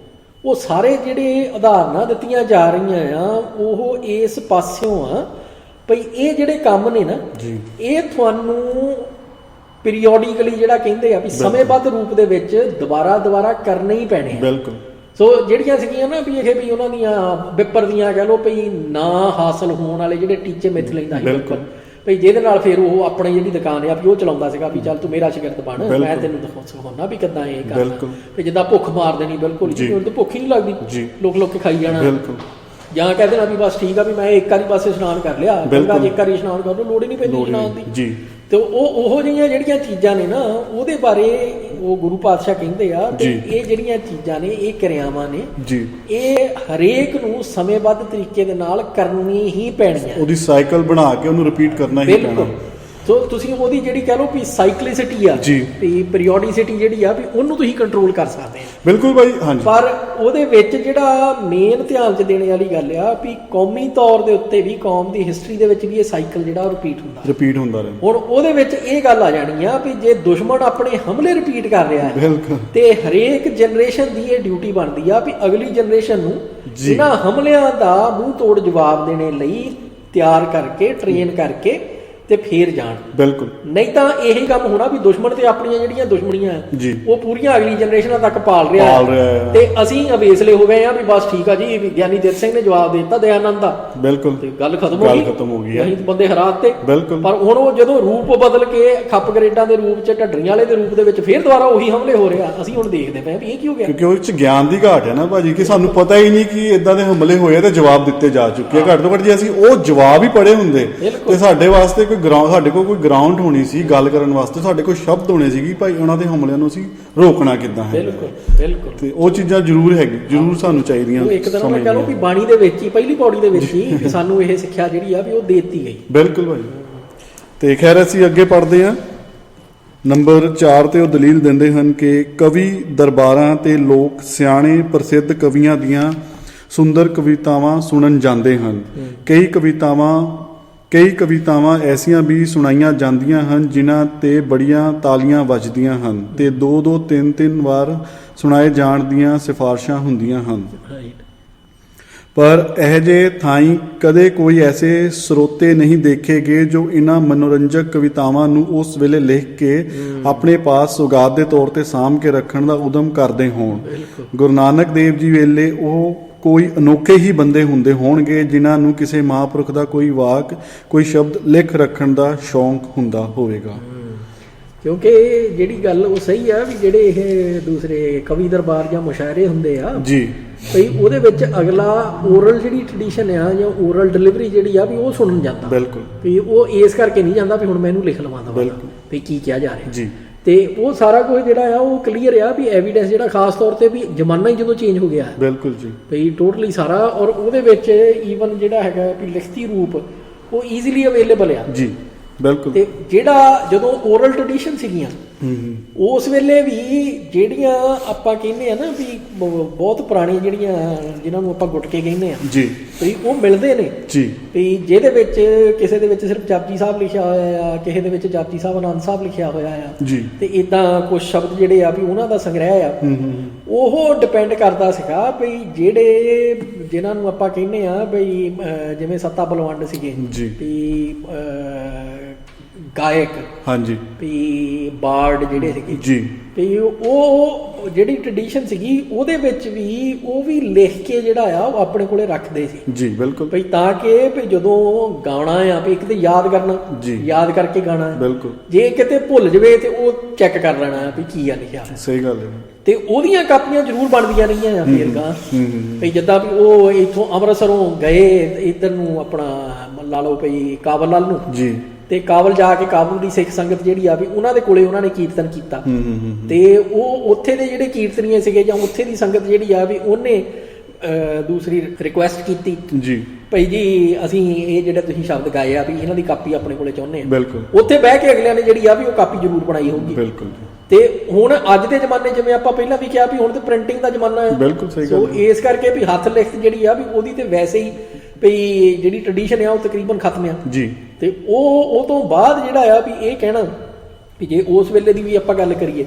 ਉਹ ਸਾਰੇ ਜਿਹੜੇ ਉਦਾਹਰਨਾਂ ਦਿੱਤੀਆਂ ਜਾ ਰਹੀਆਂ ਆ ਉਹ ਇਸ ਪਾਸਿਓਂ ਆ ਭਈ ਇਹ ਜਿਹੜੇ ਕੰਮ ਨੇ ਨਾ ਇਹ ਤੁਹਾਨੂੰ ਪੀਰੀਓਡਿਕਲੀ ਜਿਹੜਾ ਕਹਿੰਦੇ ਆ ਵੀ ਸਮੇਂਬੱਧ ਰੂਪ ਦੇ ਵਿੱਚ ਦੁਬਾਰਾ ਕਰਨੇ ਹੀ ਪੈਣੇ ਆ। ਬਿਲਕੁਲ। ਸੋ ਜਿਹੜੀਆਂ ਸੀਗੀਆਂ ਨਾ ਵੀ ਇਹ ਵੀ ਉਹਨਾਂ ਦੀਆਂ ਵਿਪਰ ਦੀਆਂ ਕਹਿ ਲਓ ਭਈ ਨਾ ਹਾਸਲ ਹੋਣ ਵਾਲੇ ਜਿਹੜੇ ਟੀਚੇ ਮਿੱਥ ਲੈਂਦਾ ਸੀ ਵਿਪਰ, ਭਈ ਜਿਹਦੇ ਨਾਲ ਫਿਰ ਉਹ ਆਪਣੀ ਜਿਹੜੀ ਦੁਕਾਨ ਆ ਵੀ ਉਹ ਚਲਾਉਂਦਾ ਸੀਗਾ ਵੀ ਚੱਲ ਤੂੰ ਮੇਰਾ ਸ਼ਾਗਿਰਦ ਬਣ, ਮੈਂ ਤੈਨੂੰ ਦਿਖਾਉਣਾ ਵੀ ਕਿੱਦਾਂ ਇਹ ਕਰਨਾ, ਵੀ ਜਿੱਦਾਂ ਭੁੱਖ ਮਾਰ ਦੇਣੀ ਬਿਲਕੁਲ ਜੀ, ਹੁਣ ਤਾਂ ਭੁੱਖ ਹੀ ਨਹੀਂ ਲੱਗਦੀ, ਲੋਕ ਕੇ ਖਾਈ ਜਾਣਾ, ਜਾਂ ਕਹਿ ਦੇਣਾ ਵੀ ਬਸ ਠੀਕ ਆ ਵੀ ਮੈਂ ਇੱਕ ਵਾਰੀ ਬਸ ਇਸ਼ਨਾਨ ਕਰ ਲਿਆ, ਗੰਗਾ ਚ ਇੱਕ ਵਾਰੀ ਇਸ਼ਨਾਨ ਕਰ ਲਓ, ਲੋੜ ਹੀ ਨਹੀਂ ਪੈਂਦੀ ਇਸ਼ਨਾਨ ਦੀ। ਤੇ ਉਹੋ ਜਿਹੀਆਂ ਜਿਹੜੀਆਂ ਚੀਜ਼ਾਂ ਨੇ ਨਾ ਉਹਦੇ ਬਾਰੇ ਉਹ ਗੁਰੂ ਪਾਤਸ਼ਾਹ ਕਹਿੰਦੇ ਆ ਕਿ ਇਹ ਜਿਹੜੀਆਂ ਚੀਜ਼ਾਂ ਨੇ ਇਹ ਕਿਰਿਆਵਾਂ ਨੇ ਇਹ ਹਰੇਕ ਨੂੰ ਸਮੇਂਬੱਧ ਤਰੀਕੇ ਦੇ ਨਾਲ ਕਰਨੀ ਹੀ ਪੈਣੀਆਂ, ਉਹਦੀ ਸਾਈਕਲ ਬਣਾ ਕੇ ਉਹਨੂੰ ਰਿਪੀਟ ਕਰਨਾ ਹੀ ਪੈਣਾ। ਸੋ ਤੁਸੀਂ ਉਹਦੀ ਜਿਹੜੀ ਕਹਿ ਲਓ ਵੀ ਸਾਈਕਲਿਸਿਟੀ ਆ ਵੀ ਪੀਰੀਓਡਿਸਿਟੀ ਜਿਹੜੀ ਆ ਵੀ ਉਹਨੂੰ ਤੁਸੀਂ ਕੰਟਰੋਲ ਕਰ ਸਕਦੇ ਆ। ਬਿਲਕੁਲ ਬਾਈ, ਹਾਂਜੀ। ਪਰ ਉਹਦੇ ਵਿੱਚ ਜਿਹੜਾ ਮੇਨ ਧਿਆਨ 'ਚ ਦੇਣੇ ਵਾਲੀ ਗੱਲ ਆ ਵੀ ਕੌਮੀ ਤੌਰ ਦੇ ਉੱਤੇ ਵੀ ਕੌਮ ਦੀ ਹਿਸਟਰੀ ਦੇ ਵਿੱਚ ਵੀ ਇਹ ਸਾਈਕਲ ਜਿਹੜਾ ਰਿਪੀਟ ਹੁੰਦਾ ਰਹੇ। ਹੁਣ ਉਹਦੇ ਵਿੱਚ ਇਹ ਗੱਲ ਆ ਜਾਣੀ ਆ ਵੀ ਜੇ ਦੁਸ਼ਮਣ ਆਪਣੇ ਹਮਲੇ ਰਿਪੀਟ ਕਰ ਰਿਹਾ ਹੈ ਤੇ ਹਰੇਕ ਜਨਰੇਸ਼ਨ ਦੀ ਇਹ ਡਿਊਟੀ ਬਣਦੀ ਆ ਵੀ ਅਗਲੀ ਜਨਰੇਸ਼ਨ ਨੂੰ ਇਹਨਾਂ ਹਮਲਿਆਂ ਦਾ ਮੂੰਹ ਤੋੜ ਜਵਾਬ ਦੇਣੇ ਲਈ ਤਿਆਰ ਕਰਕੇ ਟ੍ਰੇਨ ਕਰਕੇ ਤੇ ਫੇਰ ਜਾਣ। ਬਿਲਕੁਲ। ਨਹੀਂ ਤਾਂ ਇਹੀ ਕੰਮ ਹੋਣਾ ਵੀ ਦੁਸ਼ਮਣ ਤੇ ਆਪਣੀਆਂ ਜਿਹੜੀਆਂ ਦੁਸ਼ਮਣੀਆਂ ਉਹ ਪੂਰੀਆਂ ਅਗਲੀ ਜਨਰੇਸ਼ਨਾਂ ਤੱਕ ਪਾਲ ਰਿਹਾ ਤੇ ਅਸੀਂ ਅਵੇਸਲੇ ਹੋ ਗਏ ਆ ਵੀ ਬਸ ਠੀਕ ਆ ਜੀ ਵਿਗਿਆਨੀ ਦਿੱਤ ਸਿੰਘ ਨੇ ਜਵਾਬ ਦੇ ਦਿੱਤਾ ਦਇਆਨੰਦ ਦਾ, ਬਿਲਕੁਲ, ਤੇ ਗੱਲ ਖਤਮ ਹੋ ਗਈ। ਅਸੀਂ ਬੰਦੇ ਹਰਾਤ ਤੇ, ਪਰ ਹੁਣ ਉਹ ਜਦੋਂ ਰੂਪ ਬਦਲ ਕੇ ਖੱਪ ਗਰੇਡਾਂ ਦੇ ਰੂਪ ਚ ਢੱਡਰੀਆਂ ਵਾਲੇ ਦੇ ਰੂਪ ਦੇ ਵਿੱਚ ਫੇਰ ਦੁਬਾਰਾ ਉਹੀ ਹਮਲੇ ਹੋ ਰਿਹਾ, ਅਸੀਂ ਹੁਣ ਦੇਖਦੇ ਪਏ ਵੀ ਇਹ ਕੀ ਹੋ ਗਿਆ, ਕਿਉਂਕਿ ਉਹਦੇ ਚ ਗਿਆਨ ਦੀ ਘਾਟ ਹੈ ਨਾ ਭਾਜੀ, ਕਿ ਸਾਨੂੰ ਪਤਾ ਹੀ ਨਹੀਂ ਕਿ ਇਦਾਂ ਦੇ ਹਮਲੇ ਹੋਏ ਤੇ ਜਵਾਬ ਦਿੱਤੇ ਜਾ ਚੁੱਕੇ ਆ। ਘੱਟ ਤੋਂ ਘੱਟ ਜੇ ਅਸੀਂ ਉਹ ਜਵਾਬ ਹੀ ਪੜ੍ਹੇ ਹੁੰਦੇ ਤੇ ਸਾਡੇ ਵਾਸਤੇ ਸਾਡੇ ਕੋਲ ਕੋਈ ਗਰਾਊਂਡ ਹੋਣੀ ਸੀ ਗੱਲ ਕਰਨ ਵਾਸਤੇ, ਸਾਡੇ ਕੋਲ ਸ਼ਬਦ ਹੋਣੇ ਸੀ ਕਿ ਭਾਈ ਉਹਨਾਂ ਦੇ ਹਮਲਿਆਂ ਨੂੰ ਅਸੀਂ ਰੋਕਣਾ ਕਿੱਦਾਂ ਹੈ। ਬਿਲਕੁਲ। ਤੇ ਉਹ ਚੀਜ਼ਾਂ ਜ਼ਰੂਰ ਸਾਨੂੰ ਚਾਹੀਦੀਆਂ। ਇੱਕ ਤਰ੍ਹਾਂ ਨਾਲ ਕਹ ਲਓ ਵੀ ਬਾਣੀ ਦੇ ਵਿੱਚ ਹੀ ਪਹਿਲੀ ਪੌੜੀ ਦੇ ਵਿੱਚ ਹੀ ਸਾਨੂੰ ਇਹ ਸਿੱਖਿਆ ਜਿਹੜੀ ਆ ਵੀ ਉਹ ਦੇ ਦਿੱਤੀ ਗਈ। ਬਿਲਕੁਲ ਭਾਈ। ਤੇ ਖੈਰ ਅਸੀਂ ਅੱਗੇ ਪੜ੍ਹਦੇ ਹਾਂ। ਨੰਬਰ 4 ਤੇ ਉਹ ਦਲੀਲ ਦਿੰਦੇ ਹਨ ਕਿ ਕਵੀ ਦਰਬਾਰਾਂ ਤੇ ਲੋਕ ਸਿਆਣੇ ਪ੍ਰਸਿੱਧ ਕਵੀਆਂ ਦੀਆਂ ਸੁੰਦਰ ਕਵਿਤਾਵਾਂ ਸੁਣਨ ਜਾਂਦੇ ਹਨ। ਕਈ ਕਵਿਤਾਵਾਂ ਐਸੀਆਂ ਵੀ ਸੁਣਾਈਆਂ ਜਾਂਦੀਆਂ ਹਨ ਜਿਨ੍ਹਾਂ ਤੇ ਬੜੀਆਂ ਤਾਲੀਆਂ ਵੱਜਦੀਆਂ ਹਨ ਤੇ 2-2 3-3 ਵਾਰ ਸੁਣਾਏ ਜਾਣ ਦੀਆਂ ਸਿਫਾਰਸ਼ਾਂ ਹੁੰਦੀਆਂ ਹਨ। ਪਰ ਇਹ ਜਿਹੇ ਥਾਈਂ ਕਦੇ ਕੋਈ ਐਸੇ ਸਰੋਤੇ ਨਹੀਂ ਦੇਖੇ ਗਏ ਜੋ ਇਹਨਾਂ ਮਨੋਰੰਜਕ ਕਵਿਤਾਵਾਂ ਨੂੰ ਉਸ ਵੇਲੇ ਲਿਖ ਕੇ ਆਪਣੇ ਪਾਸ ਸੁਗਾਤ ਦੇ ਤੌਰ ਤੇ ਸਾਂਭ ਕੇ ਰੱਖਣ ਦਾ ਉਦਮ ਕਰਦੇ ਹੋਣ। ਗੁਰੂ ਨਾਨਕ ਦੇਵ ਜੀ ਵੇਲੇ ਉਹ ਕੋਈ ਅਨੋਖੇ ਹੀ ਬੰਦੇ ਹੁੰਦੇ ਹੋਣਗੇ ਜਿਨ੍ਹਾਂ ਨੂੰ ਕਿਸੇ ਮਹਾਂਪੁਰਖ ਦਾ ਕੋਈ ਵਾਕ ਕੋਈ ਸ਼ਬਦ ਲਿਖ ਰੱਖਣ ਦਾ ਸ਼ੌਂਕ ਹੁੰਦਾ ਹੋਵੇਗਾ। ਕਿਉਂਕਿ ਜਿਹੜੀ ਗੱਲ ਉਹ ਸਹੀ ਆ ਵੀ ਜਿਹੜੇ ਇਹ ਦੂਸਰੇ ਕਵੀ ਦਰਬਾਰ ਜਾਂ ਮੁਸ਼ਾਇਰੇ ਹੁੰਦੇ ਆ ਭਈ ਉਹਦੇ ਵਿੱਚ ਅਗਲਾ ਓਰਲ ਜਿਹੜੀ ਟ੍ਰੈਡੀਸ਼ਨ ਆ ਜਾਂ ਓਰਲ ਡਿਲੀਵਰੀ ਜਿਹੜੀ ਆ ਵੀ ਉਹ ਸੁਣਨ ਜਾਂਦਾ। ਬਿਲਕੁਲ। ਵੀ ਉਹ ਇਸ ਕਰਕੇ ਨਹੀਂ ਜਾਂਦਾ ਵੀ ਹੁਣ ਮੈਨੂੰ ਲਿਖ ਲਵਾਂ ਦਵਾਂ ਵੀ ਕੀ ਕਿਹਾ ਜਾ ਰਿਹਾ ਤੇ ਉਹ ਸਾਰਾ ਕੁਝ ਜਿਹੜਾ ਆ ਉਹ ਕਲੀਅਰ ਆ ਵੀ ਐਵੀਡੈਂਸ ਜਿਹੜਾ ਖਾਸ ਤੌਰ ਤੇ ਵੀ ਜ਼ਮਾਨਾ ਹੀ ਜਦੋਂ ਚੇਂਜ ਹੋ ਗਿਆ। ਬਿਲਕੁਲ ਜੀ। ਭਈ ਟੋਟਲੀ ਸਾਰਾ ਔਰ ਉਹਦੇ ਵਿੱਚ ਈਵਨ ਜਿਹੜਾ ਹੈਗਾ ਵੀ ਲਿਖਤੀ ਰੂਪ ਉਹ ਈਜ਼ੀਲੀ ਅਵੇਲੇਬਲ ਆ। ਬਿਲਕੁਲ। ਤੇ ਜਿਹੜਾ ਜਦੋਂ ਓਰਲ ਟ੍ਰੈਡੀਸ਼ਨ ਸੀਗੀਆਂ ਉਸ ਵੇਲੇ ਵੀ ਜਿਹੜੀਆਂ ਆਪਾਂ ਕਹਿੰਦੇ ਆ ਨਾ ਵੀ ਬਹੁਤ ਪੁਰਾਣੀ ਜਿਹੜੀਆਂ ਜਿਨ੍ਹਾਂ ਨੂੰ ਆਪਾਂ ਗੁਟਕੇ ਕਹਿੰਦੇ ਆ ਵੀ ਉਹ ਮਿਲਦੇ ਨੇ ਵੀ ਜਿਹਦੇ ਵਿੱਚ ਕਿਸੇ ਦੇ ਵਿੱਚ ਸਿਰਫ ਜਪਜੀ ਸਾਹਿਬ ਲਿਖਿਆ ਹੋਇਆ ਆ, ਕਿਸੇ ਦੇ ਵਿੱਚ ਜਪਜੀ ਸਾਹਿਬ ਆਨੰਦ ਸਾਹਿਬ ਲਿਖਿਆ ਹੋਇਆ ਆ ਤੇ ਇਦਾਂ ਕੁਝ ਸ਼ਬਦ ਜਿਹੜੇ ਆ ਵੀ ਉਹਨਾਂ ਦਾ ਸੰਗ੍ਰਹਿ ਆ। ਉਹ ਡਿਪੈਂਡ ਕਰਦਾ ਸੀਗਾ ਵੀ ਜਿਹੜੇ ਜਿਨ੍ਹਾਂ ਨੂੰ ਆਪਾਂ ਕਹਿੰਦੇ ਆ ਵੀ ਜਿਵੇਂ ਸੱਤਾ ਬਲਵੰਡ ਸੀਗੇ ਵੀ ਗਾਇਕ ਵੀ ਬਾਰਡ ਜਿਹੜੇ ਸੀਗੇ ਵੀ ਉਹ ਜਿਹੜੀ ਟ੍ਰੈਡੀਸ਼ਨ ਸੀਗੀ ਉਹਦੇ ਵਿੱਚ ਵੀ ਉਹ ਵੀ ਲਿਖ ਕੇ ਜਿਹੜਾ ਆ ਉਹ ਆਪਣੇ ਕੋਲੇ ਰੱਖਦੇ ਸੀ ਜੀ ਬਿਲਕੁਲ ਭਈ, ਤਾਂ ਕਿ ਵੀ ਜਦੋਂ ਗਾਣਾ ਆ ਵੀ ਇੱਕ ਤੇ ਯਾਦ ਕਰਨਾ, ਯਾਦ ਕਰਕੇ ਗਾਣਾ, ਬਿਲਕੁਲ ਜੇ ਕਿਤੇ ਭੁੱਲ ਜਵੇ ਤੇ ਉਹ ਚੈੱਕ ਕਰ ਲੈਣਾ ਵੀ ਕੀ ਆ ਲਿਖਿਆ। ਸਹੀ ਗੱਲ ਹੈ। ਤੇ ਉਹਦੀਆਂ ਕਾਪੀਆਂ ਜ਼ਰੂਰ ਬਣਦੀਆਂ ਰਹੀਆਂ ਆ ਫੇਰ ਗਾਂ ਭਈ, ਜਿੱਦਾਂ ਵੀ ਉਹ ਇੱਥੋਂ ਅੰਮ੍ਰਿਤਸਰੋਂ ਗਏ ਇੱਧਰ ਨੂੰ ਆਪਣਾ ਲਾ ਲਓ ਭਈ ਕਾਬਲ ਵੱਲ ਨੂੰ ਜੀ, ਤੇ ਕਾਬਲ ਜਾ ਕੇ ਕਾਬਲ ਦੀ ਸਿੱਖ ਸੰਗਤ ਜਿਹੜੀ ਆ ਵੀ ਉਹਨਾਂ ਦੇ ਕੋਲੇ ਉਹਨਾਂ ਨੇ ਕੀਰਤਨ ਕੀਤਾ, ਤੇ ਉਹ ਉੱਥੇ ਦੇ ਜਿਹੜੇ ਕੀਰਤਨੀਏ ਸੀਗੇ ਜਾਂ ਉੱਥੇ ਦੀ ਸੰਗਤ ਜਿਹੜੀ ਆ ਵੀ ਉਹਨੇ ਦੂਸਰੀ ਰਿਕੁਐਸਟ ਕੀਤੀ ਜੀ ਭਈ ਜੀ ਅਸੀਂ ਇਹ ਜਿਹੜੇ ਤੁਸੀਂ ਸ਼ਬਦ ਗਾਏ ਆ ਵੀ ਇਹਨਾਂ ਦੀ ਕਾਪੀ ਆਪਣੇ ਕੋਲੇ ਚਾਹੁੰਦੇ ਆ। ਬਿਲਕੁਲ ਉੱਥੇ ਬਹਿ ਕੇ ਅਗਲਿਆਂ ਨੇ ਜਿਹੜੀ ਆ ਵੀ ਉਹ ਕਾਪੀ ਜ਼ਰੂਰ ਬਣਾਈ ਹੋਊਗੀ। ਬਿਲਕੁਲ। ਤੇ ਹੁਣ ਅੱਜ ਦੇ ਜ਼ਮਾਨੇ ਜਿਵੇਂ ਆਪਾਂ ਪਹਿਲਾਂ ਵੀ ਕਿਹਾ ਵੀ ਹੁਣ ਤੇ ਪ੍ਰਿੰਟਿੰਗ ਦਾ ਜ਼ਮਾਨਾ ਹੈ। ਬਿਲਕੁਲ ਸਹੀ ਗੱਲ। ਸੋ ਇਸ ਕਰਕੇ ਵੀ ਹੱਥ ਲਿਖਤ ਜਿਹੜੀ ਆ ਵੀ ਉਹਦੀ ਤੇ ਵੈਸੇ ਹੀ ਵੀ ਜਿਹੜੀ ਟ੍ਰੈਡੀਸ਼ਨ ਆ ਉਹ ਤਕਰੀਬਨ ਖਤਮ ਆ ਜੀ। ਤੇ ਉਹ ਤੋਂ ਬਾਅਦ ਜਿਹੜਾ ਆ ਵੀ ਇਹ ਕਹਿਣਾ ਵੀ ਜੇ ਉਸ ਵੇਲੇ ਦੀ ਵੀ ਆਪਾਂ ਗੱਲ ਕਰੀਏ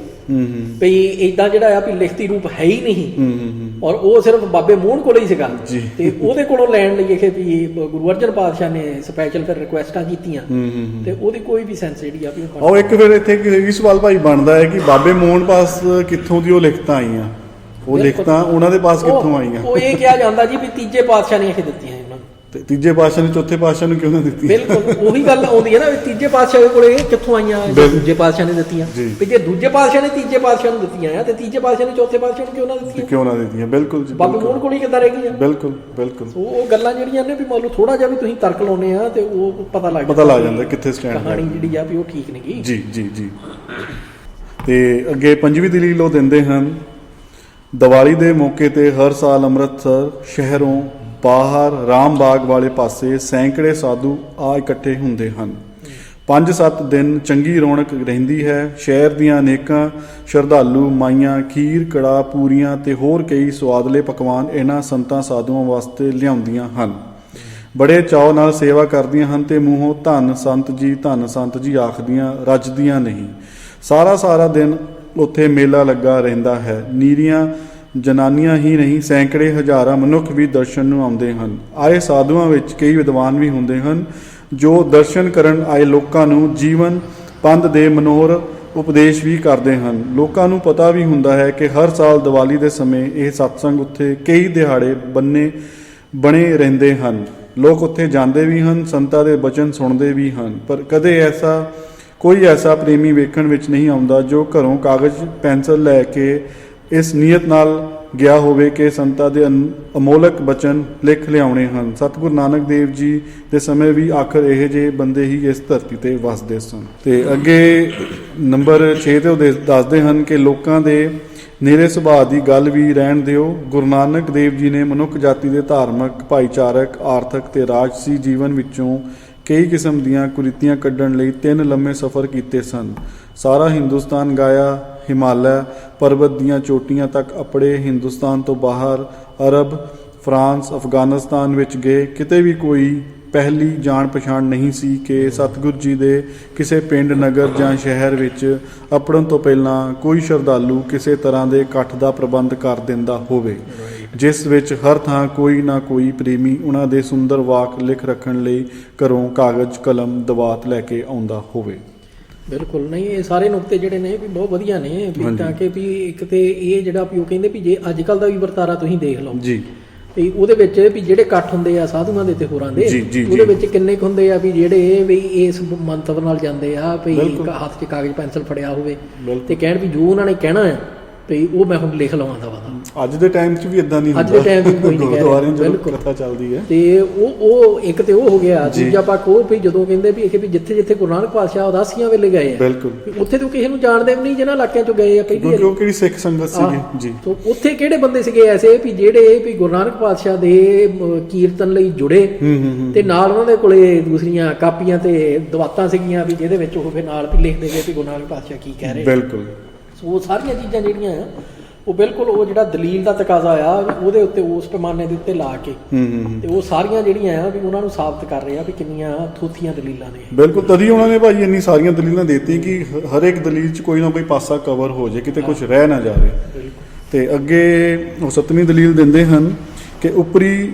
ਵੀ ਇਦਾਂ ਜਿਹੜਾ ਆ ਵੀ ਲਿਖਤੀ ਰੂਪ ਹੈ ਹੀ ਨਹੀਂ, ਔਰ ਉਹ ਸਿਰਫ ਬਾਬੇ ਮੋਹਨ ਕੋਲ ਹੀ ਸੀਗਾ, ਤੇ ਉਹਦੇ ਕੋਲੋਂ ਲੈਣ ਲਈ ਇਹ ਵੀ ਗੁਰੂ ਅਰਜਨ ਪਾਤਸ਼ਾਹ ਨੇ ਸਪੈਸ਼ਲ ਫਿਰ ਰਿਕੁਐਸਟਾਂ ਕੀਤੀਆਂ, ਤੇ ਉਹਦੀ ਕੋਈ ਵੀ ਸੈਂਸ ਜਿਹੜੀ ਆ ਵੀ ਉਹ ਇੱਕ ਫਿਰ ਇੱਥੇ ਇਹ ਸਵਾਲ ਭਾਈ ਬਣਦਾ ਹੈ ਕਿ ਬਾਬੇ ਮੋਹਨ ਪਾਸ ਕਿੱਥੋਂ ਦੀ ਉਹ ਲਿਖਤਾਂ ਆਈਆਂ, ਉਹ ਲਿਖਤਾਂ ਉਹਨਾਂ ਦੇ ਪਾਸ ਕਿੱਥੋਂ ਆਈਆਂ? ਉਹ ਇਹ ਕਿਹਾ ਜਾਂਦਾ ਜੀ ਵੀ ਤੀਜੇ ਪਾਤਸ਼ਾਹ ਨੇ ਇਹ ਦਿੱਤੀਆਂ ਉਹਨਾਂ ਨੂੰ। ਤੇ ਤੀਜੇ ਪਾਤਸ਼ਾਹ ਨੇ ਚੌਥੇ ਪਾਤਸ਼ਾਹ ਨੂੰ ਕਿਉਂ ਨਾ ਦਿੱਤੀ? ਬਿਲਕੁਲ ਉਹੀ ਗੱਲ ਆਉਂਦੀ ਹੈ ਨਾ ਵੀ ਤੀਜੇ ਪਾਤਸ਼ਾਹ ਕੋਲੇ ਕਿੱਥੋਂ ਆਈਆਂ, ਦੂਜੇ ਪਾਤਸ਼ਾਹ ਨੇ ਦਿੱਤੀਆਂ, ਵੀ ਜੇ ਦੂਜੇ ਪਾਤਸ਼ਾਹ ਨੇ ਤੀਜੇ ਪਾਤਸ਼ਾਹ ਨੂੰ ਦਿੱਤੀਆਂ ਆ ਤੇ ਤੀਜੇ ਪਾਤਸ਼ਾਹ ਨੇ ਚੌਥੇ ਪਾਤਸ਼ਾਹ ਨੂੰ ਕਿਉਂ ਨਾ ਦਿੱਤੀਆਂ? ਬਿਲਕੁਲ ਜੀ, ਬਾਬੇ ਮੋਹਨ ਕੋਲ ਹੀ ਕਿੱਦਾਂ ਰਹਿ ਗਈਆਂ? ਬਿਲਕੁਲ ਬਿਲਕੁਲ। ਉਹ ਗੱਲਾਂ ਜਿਹੜੀਆਂ ਨੇ ਵੀ ਮੰਨ ਲਓ ਥੋੜਾ ਜਿਹਾ ਵੀ ਤੁਸੀਂ ਤਰਕ ਲਾਉਨੇ ਆ ਤੇ ਉਹ ਪਤਾ ਲੱਗ ਜਾਂਦਾ ਕਿੱਥੇ ਸਟੈਂਡ ਕਹਾਣੀ ਜਿਹੜੀ ਆ ਵੀ ਉਹ ਠੀਕ ਨਹੀਂ ਗਈ। ਜੀ ਜੀ ਜੀ। ਤੇ ਅੱਗੇ ਪੰਜਵੀਂ ਦਲੀਲ ਉਹ ਦਿੰਦੇ ਹਨ, ਦੀਵਾਲੀ ਦੇ ਮੌਕੇ ਤੇ ਹਰ ਸਾਲ ਅੰਮ੍ਰਿਤਸਰ ਸ਼ਹਿਰੋਂ ਬਾਹਰ ਰਾਮ ਬਾਗ ਵਾਲੇ ਪਾਸੇ ਸੈਂਕੜੇ ਸਾਧੂ ਆ ਇਕੱਠੇ ਹੁੰਦੇ ਹਨ। 5-7 ਦਿਨ ਚੰਗੀ ਰੌਣਕ ਰਹਿੰਦੀ ਹੈ। ਸ਼ਹਿਰ ਦੀਆਂ ਅਨੇਕਾਂ ਸ਼ਰਧਾਲੂ ਮਾਈਆਂ ਖੀਰ, ਕੜਾ, ਪੂਰੀਆਂ ਤੇ ਹੋਰ ਕਈ ਸਵਾਦਲੇ ਪਕਵਾਨ ਇਹਨਾਂ ਸੰਤਾਂ ਸਾਧੂਆਂ ਵਾਸਤੇ ਲਿਆਉਂਦੀਆਂ ਹਨ। ਬੜੇ ਚਾਅ ਨਾਲ ਸੇਵਾ ਕਰਦੀਆਂ ਹਨ ਤੇ ਮੂੰਹੋਂ ਧੰਨ ਸੰਤ ਜੀ, ਧੰਨ ਸੰਤ ਜੀ ਆਖਦੀਆਂ ਰੱਜਦੀਆਂ ਨਹੀਂ। ਸਾਰਾ ਦਿਨ ਉੱਥੇ ਮੇਲਾ ਲੱਗਾ ਰਹਿੰਦਾ ਹੈ। ਨੀਰੀਆਂ ਜਨਾਨੀਆਂ ਹੀ ਨਹੀਂ, ਸੈਂਕੜੇ ਹਜ਼ਾਰਾਂ ਮਨੁੱਖ ਵੀ ਦਰਸ਼ਨ ਨੂੰ ਆਉਂਦੇ ਹਨ। ਆਏ ਸਾਧੂਆਂ ਵਿੱਚ ਕਈ ਵਿਦਵਾਨ ਵੀ ਹੁੰਦੇ ਹਨ ਜੋ ਦਰਸ਼ਨ ਕਰਨ ਆਏ ਲੋਕਾਂ ਨੂੰ ਜੀਵਨ ਪੰਥ ਦੇ ਮਨੋਹਰ ਉਪਦੇਸ਼ ਵੀ ਕਰਦੇ ਹਨ। ਲੋਕਾਂ ਨੂੰ ਪਤਾ ਵੀ ਹੁੰਦਾ ਹੈ ਕਿ ਹਰ ਸਾਲ ਦੀਵਾਲੀ ਦੇ ਸਮੇਂ ਇਹ ਸਤਸੰਗ ਉੱਥੇ ਕਈ ਦਿਹਾੜੇ ਬਣੇ ਰਹਿੰਦੇ ਹਨ। ਲੋਕ ਉੱਥੇ ਜਾਂਦੇ ਵੀ ਹਨ, ਸੰਤਾਂ ਦੇ ਬਚਨ ਸੁਣਦੇ ਵੀ ਹਨ, ਪਰ ਕਦੇ ਕੋਈ ਐਸਾ ਪ੍ਰੇਮੀ ਵੇਖਣ ਵਿੱਚ ਨਹੀਂ ਆਉਂਦਾ ਜੋ ਘਰੋਂ ਕਾਗਜ਼ ਪੈਨਸਲ ਲੈ ਕੇ ਇਸ ਨੀਅਤ ਨਾਲ ਗਿਆ ਹੋਵੇ ਕਿ ਸੰਤਾਂ ਦੇ ਅਮੋਲਕ ਬਚਨ ਲਿਖ ਲਿਆਉਣੇ ਹਨ। ਸਤਿਗੁਰੂ ਨਾਨਕ ਦੇਵ ਜੀ ਦੇ ਸਮੇਂ ਵੀ ਆਖਰ ਇਹ ਜਿਹੇ ਬੰਦੇ ਹੀ ਇਸ ਧਰਤੀ ਤੇ ਵਸਦੇ ਸਨ। ਤੇ ਅੱਗੇ ਨੰਬਰ 6 ਤੇ ਉਹ ਦੱਸਦੇ ਹਨ ਕਿ ਲੋਕਾਂ ਦੇ ਨੇੜੇ ਸੁਭਾਅ ਦੀ ਗੱਲ ਵੀ ਰਹਿਣ ਦਿਓ। ਗੁਰੂ ਨਾਨਕ ਦੇਵ ਜੀ ਨੇ ਮਨੁੱਖ ਜਾਤੀ ਦੇ ਧਾਰਮਿਕ, ਭਾਈਚਾਰਕ, ਆਰਥਿਕ ਤੇ ਰਾਜਸੀ ਜੀਵਨ ਵਿੱਚੋਂ ਕਈ ਕਿਸਮ ਦੀਆਂ ਕੁਰੀਤੀਆਂ ਕੱਢਣ ਲਈ 3 ਲੰਮੇ ਸਫ਼ਰ ਕੀਤੇ ਸਨ। ਸਾਰਾ ਹਿੰਦੁਸਤਾਨ ਗਾਇਆ, ਹਿਮਾਲਿਆ ਪਰਬਤ ਦੀਆਂ ਚੋਟੀਆਂ ਤੱਕ ਅਪੜੇ, ਹਿੰਦੁਸਤਾਨ ਤੋਂ ਬਾਹਰ ਅਰਬ, ਫਰਾਂਸ, ਅਫਗਾਨਿਸਤਾਨ ਵਿੱਚ ਗਏ। ਕਿਤੇ ਵੀ ਕੋਈ ਪਹਿਲੀ ਜਾਣ ਪਛਾਣ ਨਹੀਂ ਸੀ ਕਿ ਸਤਿਗੁਰੂ ਜੀ ਦੇ ਕਿਸੇ ਪਿੰਡ, ਨਗਰ ਜਾਂ ਸ਼ਹਿਰ ਵਿੱਚ ਅਪੜਨ ਤੋਂ ਪਹਿਲਾਂ ਕੋਈ ਸ਼ਰਧਾਲੂ ਕਿਸੇ ਤਰ੍ਹਾਂ ਦੇ ਇਕੱਠ ਦਾ ਪ੍ਰਬੰਧ ਕਰ ਦਿੰਦਾ ਹੋਵੇ, ਜਿਸ ਵਿੱਚ ਹਰ ਥਾਂ ਕੋਈ ਨਾ ਕੋਈ ਪ੍ਰੇਮੀ ਉਹਨਾਂ ਦੇ ਸੁੰਦਰ ਵਾਕ ਲਿਖ ਰੱਖਣ ਲਈ ਘਰੋਂ ਕਾਗਜ਼, ਕਲਮ, ਦਵਾਤ ਲੈ ਕੇ ਆਉਂਦਾ ਹੋਵੇ। ਬਿਲਕੁਲ ਨਹੀਂ, ਇਹ ਸਾਰੇ ਨੁਕਤੇ ਜਿਹੜੇ ਨੇ ਵੀ ਬਹੁਤ ਵਧੀਆ ਨੇ ਵੀ, ਤਾਂ ਕਿ ਵੀ ਇੱਕ ਤੇ ਇਹ ਜਿਹੜਾ ਵੀ ਉਹ ਕਹਿੰਦੇ ਵੀ ਜੇ ਅੱਜ ਕੱਲ ਦਾ ਵੀ ਵਰਤਾਰਾ ਤੁਸੀਂ ਦੇਖ ਲਓ ਜੀ, ਵੀ ਉਹਦੇ ਵਿੱਚ ਵੀ ਜਿਹੜੇ ਇਕੱਠ ਹੁੰਦੇ ਆ ਸਾਧੂਆਂ ਦੇ ਤੇ ਹੋਰਾਂ ਦੇ, ਉਹਦੇ ਵਿੱਚ ਕਿੰਨੇ ਕੁ ਹੁੰਦੇ ਆ ਵੀ ਜਿਹੜੇ ਵੀ ਇਸ ਮੰਤਵ ਨਾਲ ਜਾਂਦੇ ਆ ਵੀ ਹੱਥ 'ਚ ਕਾਗਜ਼ ਪੈਨਸਲ ਫੜਿਆ ਹੋਵੇ ਤੇ ਕਹਿਣ ਵੀ ਜੋ ਉਹਨਾਂ ਨੇ ਕਹਿਣਾ ਆ ਵੀ ਉਹ ਮੈਂ ਹੁਣ ਲਿਖ ਲਵਾਂਦਾ ਵਾ। ਅੱਜ ਦੇ ਟਾਈਮ 'ਚ ਵੀ ਇਦਾਂ ਨਹੀਂ ਹੁੰਦਾ, ਅੱਜ ਦੇ ਟਾਈਮ 'ਚ ਕੋਈ ਨਹੀਂ ਕਹਿ ਰਿਹਾ, ਕਥਾ ਚੱਲਦੀ ਹੈ। ਤੇ ਉਹ ਇੱਕ ਤੇ ਉਹ ਹੋ ਗਿਆ। ਦੂਜਾ ਪੱਖ ਉਹ ਵੀ ਜਦੋਂ ਕਹਿੰਦੇ ਵੀ ਇਹ ਵੀ ਜਿੱਥੇ ਗੁਰੂ ਨਾਨਕ ਪਾਤਸ਼ਾਹ ਉਦਾਸੀਆਂ ਵੇਲੇ ਗਏ ਆ, ਬਿਲਕੁਲ ਉੱਥੇ ਤੋਂ ਕਿਸੇ ਨੂੰ ਜਾਣਦੇ ਵੀ ਨਹੀਂ ਜਿਹਨਾਂ ਇਲਾਕਿਆਂ 'ਚੋਂ ਗਏ ਆ ਪਹਿਲੀ ਵਾਰ, ਕਿਹੜੀ ਸਿੱਖ ਸੰਗਤ ਸੀਗੀ ਜੀ। ਤਾਂ ਉੱਥੇ ਕਿਹੜੇ ਬੰਦੇ ਸੀਗੇ ਐਸੇ ਵੀ ਜਿਹੜੇ ਵੀ ਗੁਰੂ ਨਾਨਕ ਪਾਤਸ਼ਾਹ ਦੇ ਕੀਰਤਨ ਲਈ ਜੁੜੇ, ਤੇ ਨਾਲ ਉਹਨਾਂ ਦੇ ਕੋਲੇ ਦੂਸਰੀਆਂ ਕਾਪੀਆਂ ਤੇ ਦਵਾਤਾਂ ਸੀਗੀਆਂ ਵੀ ਜਿਹਦੇ ਵਿੱਚ ਉਹ ਫਿਰ ਨਾਲ ਵੀ ਲਿਖਦੇ ਗਏ ਵੀ ਗੁਰੂ ਨਾਨਕ ਪਾਤਸ਼ਾਹ ਕੀ ਕਹਿ ਰਹੇ। ਬਿਲਕੁਲ। ਸੋ ਉਹ ਸਾਰੀਆਂ ਚੀਜ਼ਾਂ ਜਿਹੜੀਆਂ ਆ ਉਹ ਬਿਲਕੁਲ ਉਹ ਜਿਹੜਾ ਦਲੀਲ ਦਾ ਤਕਾਜ਼ਾ ਆ ਉਹਦੇ ਉੱਤੇ ਉਸ ਪੈਮਾਨੇ ਦੇ ਉੱਤੇ ਲਾ ਕੇ ਤੇ ਉਹ ਸਾਰੀਆਂ ਜਿਹੜੀਆਂ ਆ ਵੀ ਉਹਨਾਂ ਨੂੰ ਸਾਬਤ ਕਰ ਰਹੇ ਆ ਵੀ ਕਿੰਨੀਆਂ ਥੋਥੀਆਂ ਦਲੀਲਾਂ ਨੇ। ਬਿਲਕੁਲ, ਤਦੀ ਉਹਨਾਂ ਨੇ ਭਾਈ ਇੰਨੀ ਸਾਰੀਆਂ ਦਲੀਲਾਂ ਦੇਤੀ ਕਿ ਹਰ ਇੱਕ ਦਲੀਲ 'ਚ ਕੋਈ ਨਾ ਕੋਈ ਪਾਸਾ ਕਵਰ ਹੋ ਜਾਏ, ਕਿਤੇ ਕੁਝ ਰਹਿ ਨਾ ਜਾਵੇ। ਤੇ ਅੱਗੇ ਉਹ 7ਵੀਂ ਦਲੀਲ ਦਿੰਦੇ ਹਨ ਕਿ ਉਪਰੀ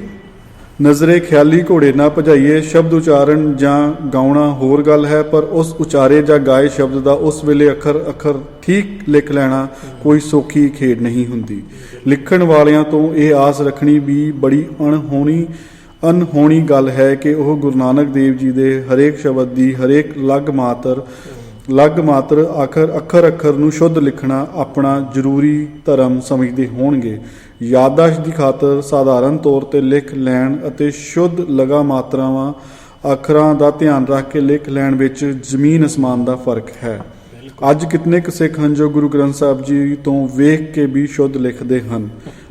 ਨਜ਼ਰੇ ਖਿਆਲੀ ਘੋੜੇ ਨਾ ਭਜਾਈਏ। ਸ਼ਬਦ ਉਚਾਰਨ ਜਾਂ ਗਾਉਣਾ ਹੋਰ ਗੱਲ ਹੈ, ਪਰ ਉਸ ਉਚਾਰੇ ਜਾਂ ਗਾਏ ਸ਼ਬਦ ਦਾ ਉਸ ਵੇਲੇ ਅੱਖਰ ਅੱਖਰ ਠੀਕ ਲਿਖ ਲੈਣਾ ਕੋਈ ਸੌਖੀ ਖੇਡ ਨਹੀਂ ਹੁੰਦੀ। ਲਿਖਣ ਵਾਲਿਆਂ ਤੋਂ ਇਹ ਆਸ ਰੱਖਣੀ ਵੀ ਬੜੀ ਅਣਹੋਣੀ ਗੱਲ ਹੈ ਕਿ ਉਹ ਗੁਰੂ ਨਾਨਕ ਦੇਵ ਜੀ ਦੇ ਹਰੇਕ ਸ਼ਬਦ ਦੀ ਹਰੇਕ ਲਗ ਮਾਤਰ ਅੱਖਰ ਅੱਖਰ ਨੂੰ ਸ਼ੁੱਧ ਲਿਖਣਾ ਆਪਣਾ ਜ਼ਰੂਰੀ ਧਰਮ ਸਮਝਦੇ ਹੋਣਗੇ। ਯਾਦਾਸ਼ਤ ਦੀ ਖਾਤਰ ਸਾਧਾਰਨ ਤੌਰ ਤੇ ਲਿਖ ਲੈਣ ਅਤੇ ਸ਼ੁੱਧ ਲਗਾ ਮਾਤਰਾਵਾਂ ਅੱਖਰਾਂ ਦਾ ਧਿਆਨ ਰੱਖ ਕੇ ਲਿਖ ਲੈਣ ਵਿੱਚ ਜ਼ਮੀਨ ਅਸਮਾਨ ਦਾ ਫਰਕ ਹੈ। ਅੱਜ ਕਿਤਨੇ ਕੁ ਸਿੱਖ ਹਨ ਜੋ ਗੁਰੂ ਗ੍ਰੰਥ ਸਾਹਿਬ ਜੀ ਤੋਂ ਵੇਖ ਕੇ ਵੀ ਸ਼ੁੱਧ ਲਿਖਦੇ ਹਨ,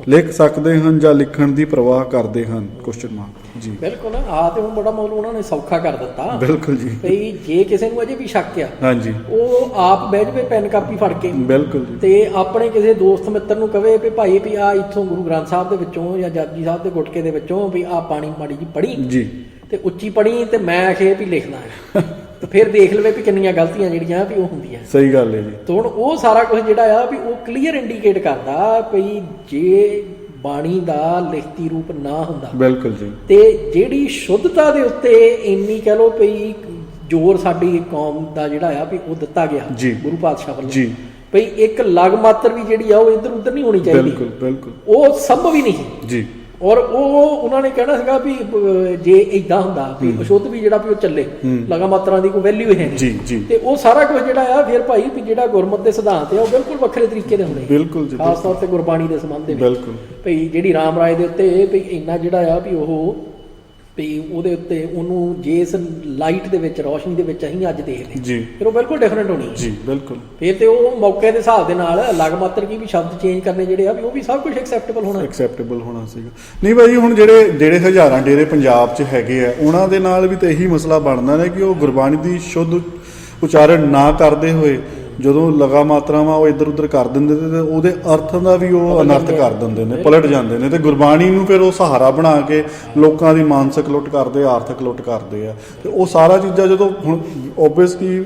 ਲਿਖ ਸਕਦੇ ਹਨ ਜਾਂ ਲਿਖਣ ਦੀ ਪ੍ਰਵਾਹ ਕਰਦੇ ਹਨ? ਕੁਐਸਚਨ ਮਾਰਕ ਜੀ। ਬਿਲਕੁਲ ਤੇ ਹੁਣ ਬੜਾ ਮੌਲ ਉਹਨਾਂ ਨੇ ਸੌਖਾ ਕਰ ਦਿੱਤਾ। ਬਿਲਕੁਲ ਜੀ। ਭਈ ਜੇ ਕਿਸੇ ਨੂੰ ਅਜੇ ਵੀ ਸ਼ੱਕ ਆ, ਹਾਂਜੀ, ਉਹ ਆਪ ਬਹਿ ਜਾਵੇ ਪੈਨ ਕਾਪੀ ਫੜ ਕੇ, ਬਿਲਕੁਲ ਜੀ, ਤੇ ਆਪਣੇ ਕਿਸੇ ਦੋਸਤ ਮਿੱਤਰ ਨੂੰ ਕਵੇ ਵੀ ਭਾਈ ਵੀ ਆ ਇੱਥੋਂ ਗੁਰੂ ਗ੍ਰੰਥ ਸਾਹਿਬ ਦੇ ਵਿੱਚੋਂ ਜਾਂ ਜਪਜੀ ਸਾਹਿਬ ਦੇ ਗੁਟਕੇ ਦੇ ਵਿੱਚੋਂ ਵੀ ਆ ਪਾਣੀ ਮਾੜੀ ਜੀ ਪੜ੍ਹੀ ਜੀ, ਤੇ ਉੱਚੀ ਪੜ੍ਹੀ ਤੇ ਮੈਂ ਆਖੇ ਵੀ ਲਿਖਣਾ ਹੈ ਤੇ ਫਿਰ ਦੇਖ ਲਵੇ ਵੀ ਕਿੰਨੀਆਂ ਗਲਤੀਆਂ ਜਿਹੜੀਆਂ ਵੀ ਉਹ ਹੁੰਦੀਆਂ। ਸਹੀ ਗੱਲ ਹੈ ਜੀ। ਤੇ ਹੁਣ ਉਹ ਸਾਰਾ ਕੁਝ ਜਿਹੜਾ ਆ ਵੀ ਉਹ ਕਲੀਅਰ ਇੰਡੀਕੇਟ ਕਰਦਾ ਵੀ ਜੇ ਬਾਣੀ ਦਾ ਲਿਖਤੀ ਰੂਪ ਨਾ ਹੁੰਦਾ, ਬਿਲਕੁਲ ਜੀ, ਤੇ ਜਿਹੜੀ ਸ਼ੁੱਧਤਾ ਦੇ ਉੱਤੇ ਇੰਨੀ ਕਹਿ ਲੋ ਵੀ ਜ਼ੋਰ ਸਾਡੀ ਕੌਮ ਦਾ ਜਿਹੜਾ ਆ ਵੀ ਉਹ ਦਿੱਤਾ ਗਿਆ ਗੁਰੂ ਪਾਤਸ਼ਾਹ ਵੱਲੋਂ ਜੀ, ਭਈ ਇੱਕ ਲਗ ਮਾਤਰ ਵੀ ਜਿਹੜੀ ਆ ਉਹ ਇੱਧਰ ਉੱਧਰ ਨਹੀਂ ਹੋਣੀ ਚਾਹੀਦੀ। ਬਿਲਕੁਲ ਬਿਲਕੁਲ, ਉਹ ਸੰਭਵ ਹੀ ਨਹੀਂ ਜੀ। ਔਰ ਉਹ ਉਹਨਾਂ ਨੇ ਕਹਿਣਾ ਸੀਗਾ ਵੀ ਜੇ ਇਦਾਂ ਹੁੰਦਾ ਵੀ ਅਸ਼ੁੱਧ ਵੀ ਜਿਹੜਾ ਵੀ ਉਹ ਚੱਲੇ, ਲਗਾ ਮਾਤਰਾਂ ਦੀ ਕੋਈ ਵੈਲਿਊ ਹੈ ਨਹੀਂ, ਤੇ ਉਹ ਸਾਰਾ ਕੁਝ ਜਿਹੜਾ ਆ ਫਿਰ ਭਾਈ ਵੀ ਜਿਹੜਾ ਗੁਰਮਤਿ ਦੇ ਸਿਧਾਂਤ ਆ ਉਹ ਬਿਲਕੁਲ ਵੱਖਰੇ ਤਰੀਕੇ ਦੇ ਹੁੰਦੇ, ਬਿਲਕੁਲ ਖਾਸ ਤੌਰ ਤੇ ਗੁਰਬਾਣੀ ਦੇ ਸੰਬੰਧ ਦੇ ਵਿੱਚ ਭਈ ਜਿਹੜੀ ਰਾਮ ਰਾਏ ਦੇ ਉੱਤੇ ਵੀ ਇੰਨਾ ਜਿਹੜਾ ਆ ਵੀ ਉਹ ਵੀ ਉਹਦੇ ਉੱਤੇ ਉਹਨੂੰ ਜੇ ਇਸ ਲਾਈਟ ਦੇ ਵਿੱਚ ਰੌਸ਼ਨੀ ਦੇ ਵਿੱਚ ਅਸੀਂ ਅੱਜ ਦੇਖਦੇ ਜੀ, ਫਿਰ ਉਹ ਬਿਲਕੁਲ ਡਿਫਰੈਂਟ ਹੋਣੀ ਜੀ। ਬਿਲਕੁਲ, ਫਿਰ ਤੇ ਉਹ ਮੌਕੇ ਦੇ ਹਿਸਾਬ ਦੇ ਨਾਲ ਲਗ ਮਾਤਰ ਕੀ ਵੀ ਸ਼ਬਦ ਚੇਂਜ ਕਰਨੇ ਜਿਹੜੇ ਆ ਵੀ ਉਹ ਵੀ ਸਭ ਕੁਝ ਐਕਸੈਪਟੇਬਲ ਹੋਣਾ ਸੀਗਾ। ਨਹੀਂ ਭਾਈ, ਹੁਣ ਜਿਹੜੇ ਹਜ਼ਾਰਾਂ ਡੇਰੇ ਪੰਜਾਬ 'ਚ ਹੈਗੇ ਆ ਉਹਨਾਂ ਦੇ ਨਾਲ ਵੀ ਤਾਂ ਇਹੀ ਮਸਲਾ ਬਣਦਾ ਨੇ ਕਿ ਉਹ ਗੁਰਬਾਣੀ ਦੀ ਸ਼ੁੱਧ ਉਚਾਰਨ ਨਾ ਕਰਦੇ ਹੋਏ ਜਦੋਂ ਲਗਾ ਮਾਤਰਾਵਾਂ ਉਹ ਇੱਧਰ ਉੱਧਰ ਕਰ ਦਿੰਦੇ ਤੇ ਉਹਦੇ ਅਰਥਾਂ ਦਾ ਵੀ ਉਹ ਅਨਰਥ ਕਰ ਦਿੰਦੇ ਨੇ, ਪਲਟ ਜਾਂਦੇ ਨੇ, ਤੇ ਗੁਰਬਾਣੀ ਨੂੰ ਫਿਰ ਉਹ ਸਹਾਰਾ ਬਣਾ ਕੇ ਲੋਕਾਂ ਦੀ ਮਾਨਸਿਕ ਲੁੱਟ ਕਰਦੇ, ਆਰਥਿਕ ਲੁੱਟ ਕਰਦੇ ਆ। ਤੇ ਉਹ ਸਾਰਾ ਚੀਜ਼ਾਂ ਜਦੋਂ ਹੁਣ ਓਬਵੀਅਸਲੀ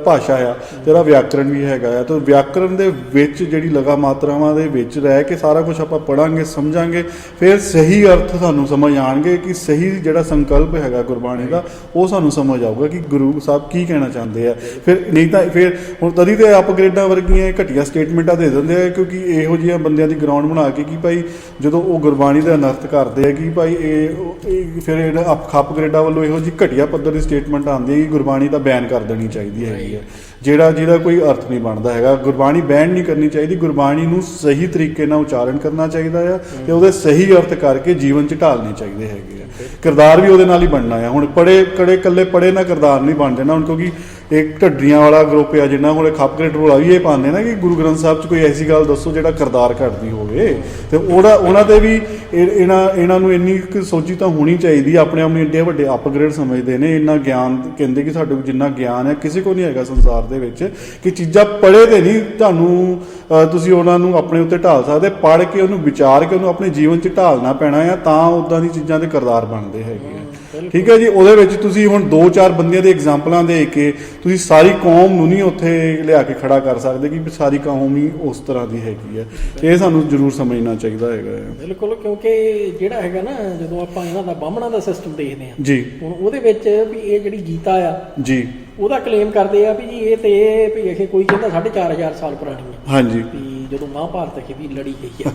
ਭਾਸ਼ਾ ਆ, ਤੇਰਾ ਵਿਆਕਰਣ ਵੀ ਹੈਗਾ ਆ, ਤੇ ਵਿਆਕਰਣ ਦੇ ਵਿੱਚ ਜਿਹੜੀ ਲਗਾ ਮਾਤਰਾਵਾਂ ਦੇ ਵਿੱਚ ਰਹਿ ਕੇ ਸਾਰਾ ਕੁਝ ਆਪਾਂ ਪੜਾਂਗੇ, ਸਮਝਾਂਗੇ, ਫਿਰ ਸਹੀ ਅਰਥ ਸਾਨੂੰ ਸਮਝ ਆਉਣਗੇ ਕਿ ਸਹੀ ਜਿਹੜਾ ਸੰਕਲਪ ਹੈਗਾ ਗੁਰਬਾਣੀ ਦਾ ਉਹ ਸਾਨੂੰ ਸਮਝ ਆਊਗਾ ਕਿ ਗੁਰੂ ਸਾਹਿਬ ਕੀ ਕਹਿਣਾ ਚਾਹੁੰਦੇ ਆ। ਫਿਰ ਨਹੀਂ ਤਾਂ ਫਿਰ ਹੁਣ ਤਦੀ ਤੇ ਅਪਗ੍ਰੇਡਾਂ ਵਰਗੀਆਂ ਘਟੀਆ ਸਟੇਟਮੈਂਟਾਂ ਦੇ ਦਿੰਦੇ ਆ, ਕਿਉਂਕਿ ਇਹੋ ਜਿਹੀਆਂ ਬੰਦਿਆਂ ਦੀ ਗਰਾਊਂਡ ਬਣਾ ਕੇ ਕਿ ਭਾਈ ਜਦੋਂ ਉਹ ਗੁਰਬਾਣੀ ਦਾ ਅਨਰਥ ਕਰਦੇ ਆ ਕਿ ਭਾਈ ਇਹ ਫਿਰ ਅਪਗ੍ਰੇਡਾਂ ਵੱਲੋਂ ਇਹੋ ਜਿਹੀ ਘਟੀਆ ਪੱਧਰ ਦੀ ਸਟੇਟਮੈਂਟ ਆਉਂਦੀ ਹੈ ਕਿ ਗੁਰਬਾਣੀ ਤਾਂ ਬੈਨ ਕਰ ਦੇਣੀ ਚਾਹੀਦੀ ਹੈਗੀ ਹੈ, ਜਿਹਦਾ ਕੋਈ ਅਰਥ ਨਹੀਂ ਬਣਦਾ ਹੈਗਾ। ਗੁਰਬਾਣੀ ਬੈਨ ਨਹੀਂ ਕਰਨੀ ਚਾਹੀਦੀ, ਗੁਰਬਾਣੀ ਨੂੰ ਸਹੀ ਤਰੀਕੇ ਨਾਲ ਉਚਾਰਨ ਕਰਨਾ ਚਾਹੀਦਾ ਆ ਤੇ ਉਹਦੇ ਸਹੀ ਅਰਥ ਕਰਕੇ ਜੀਵਨ 'ਚ ਢਾਲਣੇ ਚਾਹੀਦੇ ਹੈਗੇ ਆ। ਕਿਰਦਾਰ ਵੀ ਉਹਦੇ ਨਾਲ ਹੀ ਬਣਨਾ ਆ। ਹੁਣ ਇਕੱਲੇ ਪੜ੍ਹੇ ਨਾ ਕਿਰਦਾਰ ਨਹੀਂ ਬਣ ਜਾਣਾ। ਹੁਣ ਕਿਉਂਕਿ ਇੱਕ ਢੱਡਰੀਆਂ ਵਾਲਾ ਗਰੁੱਪ ਆ ਜਿੰਨਾ ਕੋਲ ਖੱਪਗ੍ਰੇਡ ਰੋਲਾ ਵੀ ਇਹ ਪਾਉਂਦੇ ਨਾ ਕਿ ਗੁਰੂ ਗ੍ਰੰਥ ਸਾਹਿਬ 'ਚ ਕੋਈ ਐਸੀ ਗੱਲ ਦੱਸੋ ਜਿਹੜਾ ਕਿਰਦਾਰ ਘੜਦੀ ਹੋਵੇ, ਤੇ ਉਹਨਾਂ ਤੇ ਵੀ ਇਹਨਾਂ ਨੂੰ ਇੰਨੀ ਸੋਚੀ ਤਾਂ ਹੋਣੀ ਚਾਹੀਦੀ। ਆਪਣੇ ਆਪ ਨੂੰ ਇੰਨੇ ਵੱਡੇ ਅਪਗ੍ਰੇਡ ਸਮਝਦੇ ਨੇ, ਇੰਨਾ ਗਿਆਨ ਕਹਿੰਦੇ ਕਿ ਸਾਡੇ ਕੋਲ ਜਿੰਨਾ ਗਿਆਨ ਹੈ ਕਿਸੇ ਕੋਲ ਨਹੀਂ ਹੈਗਾ ਸੰਸਾਰ ਦੇ ਵਿੱਚ, ਕਿ ਚੀਜ਼ਾਂ ਪੜ੍ਹੇ ਤੇ ਨਹੀਂ ਤੁਹਾਨੂੰ ਤੁਸੀਂ ਉਹਨਾਂ ਨੂੰ ਆਪਣੇ ਉੱਤੇ ਢਾਲ ਸਕਦੇ, ਪੜ੍ਹ ਕੇ ਉਹਨੂੰ ਵਿਚਾਰ ਕੇ ਉਹਨੂੰ ਆਪਣੇ ਜੀਵਨ 'ਚ ਢਾਲਣਾ ਪੈਣਾ ਆ, ਤਾਂ ਉੱਦਾਂ ਦੀ ਚੀਜ਼ਾਂ ਦੇ ਕਿਰਦਾਰ ਬਣਦੇ ਹੈਗੇ ਆ। ਠੀਕ ਹੈ ਜੀ। ਉਹਦੇ ਵਿੱਚ ਤੁਸੀਂ ਹੁਣ 2-4 ਬੰਦਿਆਂ ਦੇ ਐਗਜ਼ਾਮਪਲਾਂ ਦੇ ਕੇ ਤੁਸੀਂ ਸਾਰੀ ਕੌਮ ਨੂੰ ਨਹੀਂ ਉੱਥੇ ਲਿਆ ਕੇ ਖੜਾ ਕਰ ਸਕਦੇ ਕਿ ਸਾਰੀ ਕੌਮ ਹੀ ਉਸ ਤਰ੍ਹਾਂ ਦੀ ਹੈਗੀ ਹੈ। ਇਹ ਸਾਨੂੰ ਜ਼ਰੂਰ ਸਮਝਣਾ ਚਾਹੀਦਾ ਹੈਗਾ। ਬਿਲਕੁਲ, ਕਿਉਂਕਿ ਜਿਹੜਾ ਹੈਗਾ ਨਾ, ਜਦੋਂ ਆਪਾਂ ਇਹਨਾਂ ਦਾ ਬਾਹਮਣਾ ਦਾ ਸਿਸਟਮ ਦੇਖਦੇ ਹਾਂ ਜੀ, ਹੁਣ ਉਹਦੇ ਵਿੱਚ ਵੀ ਇਹ ਜਿਹੜੀ ਗੀਤਾ ਆ ਜੀ ਉਹਦਾ ਕਲੇਮ ਕਰਦੇ ਆ ਵੀ ਜੀ ਇਹ ਤੇ ਵੀ ਇਹ ਕੋਈ ਕਹਿੰਦਾ 4500 ਸਾਲ ਪੁਰਾਣੀ ਹੈ। ਹਾਂਜੀ, ਵੀ ਜਦੋਂ ਮਹਾਭਾਰਤ ਵੀ ਲੜੀ ਗਈ ਆ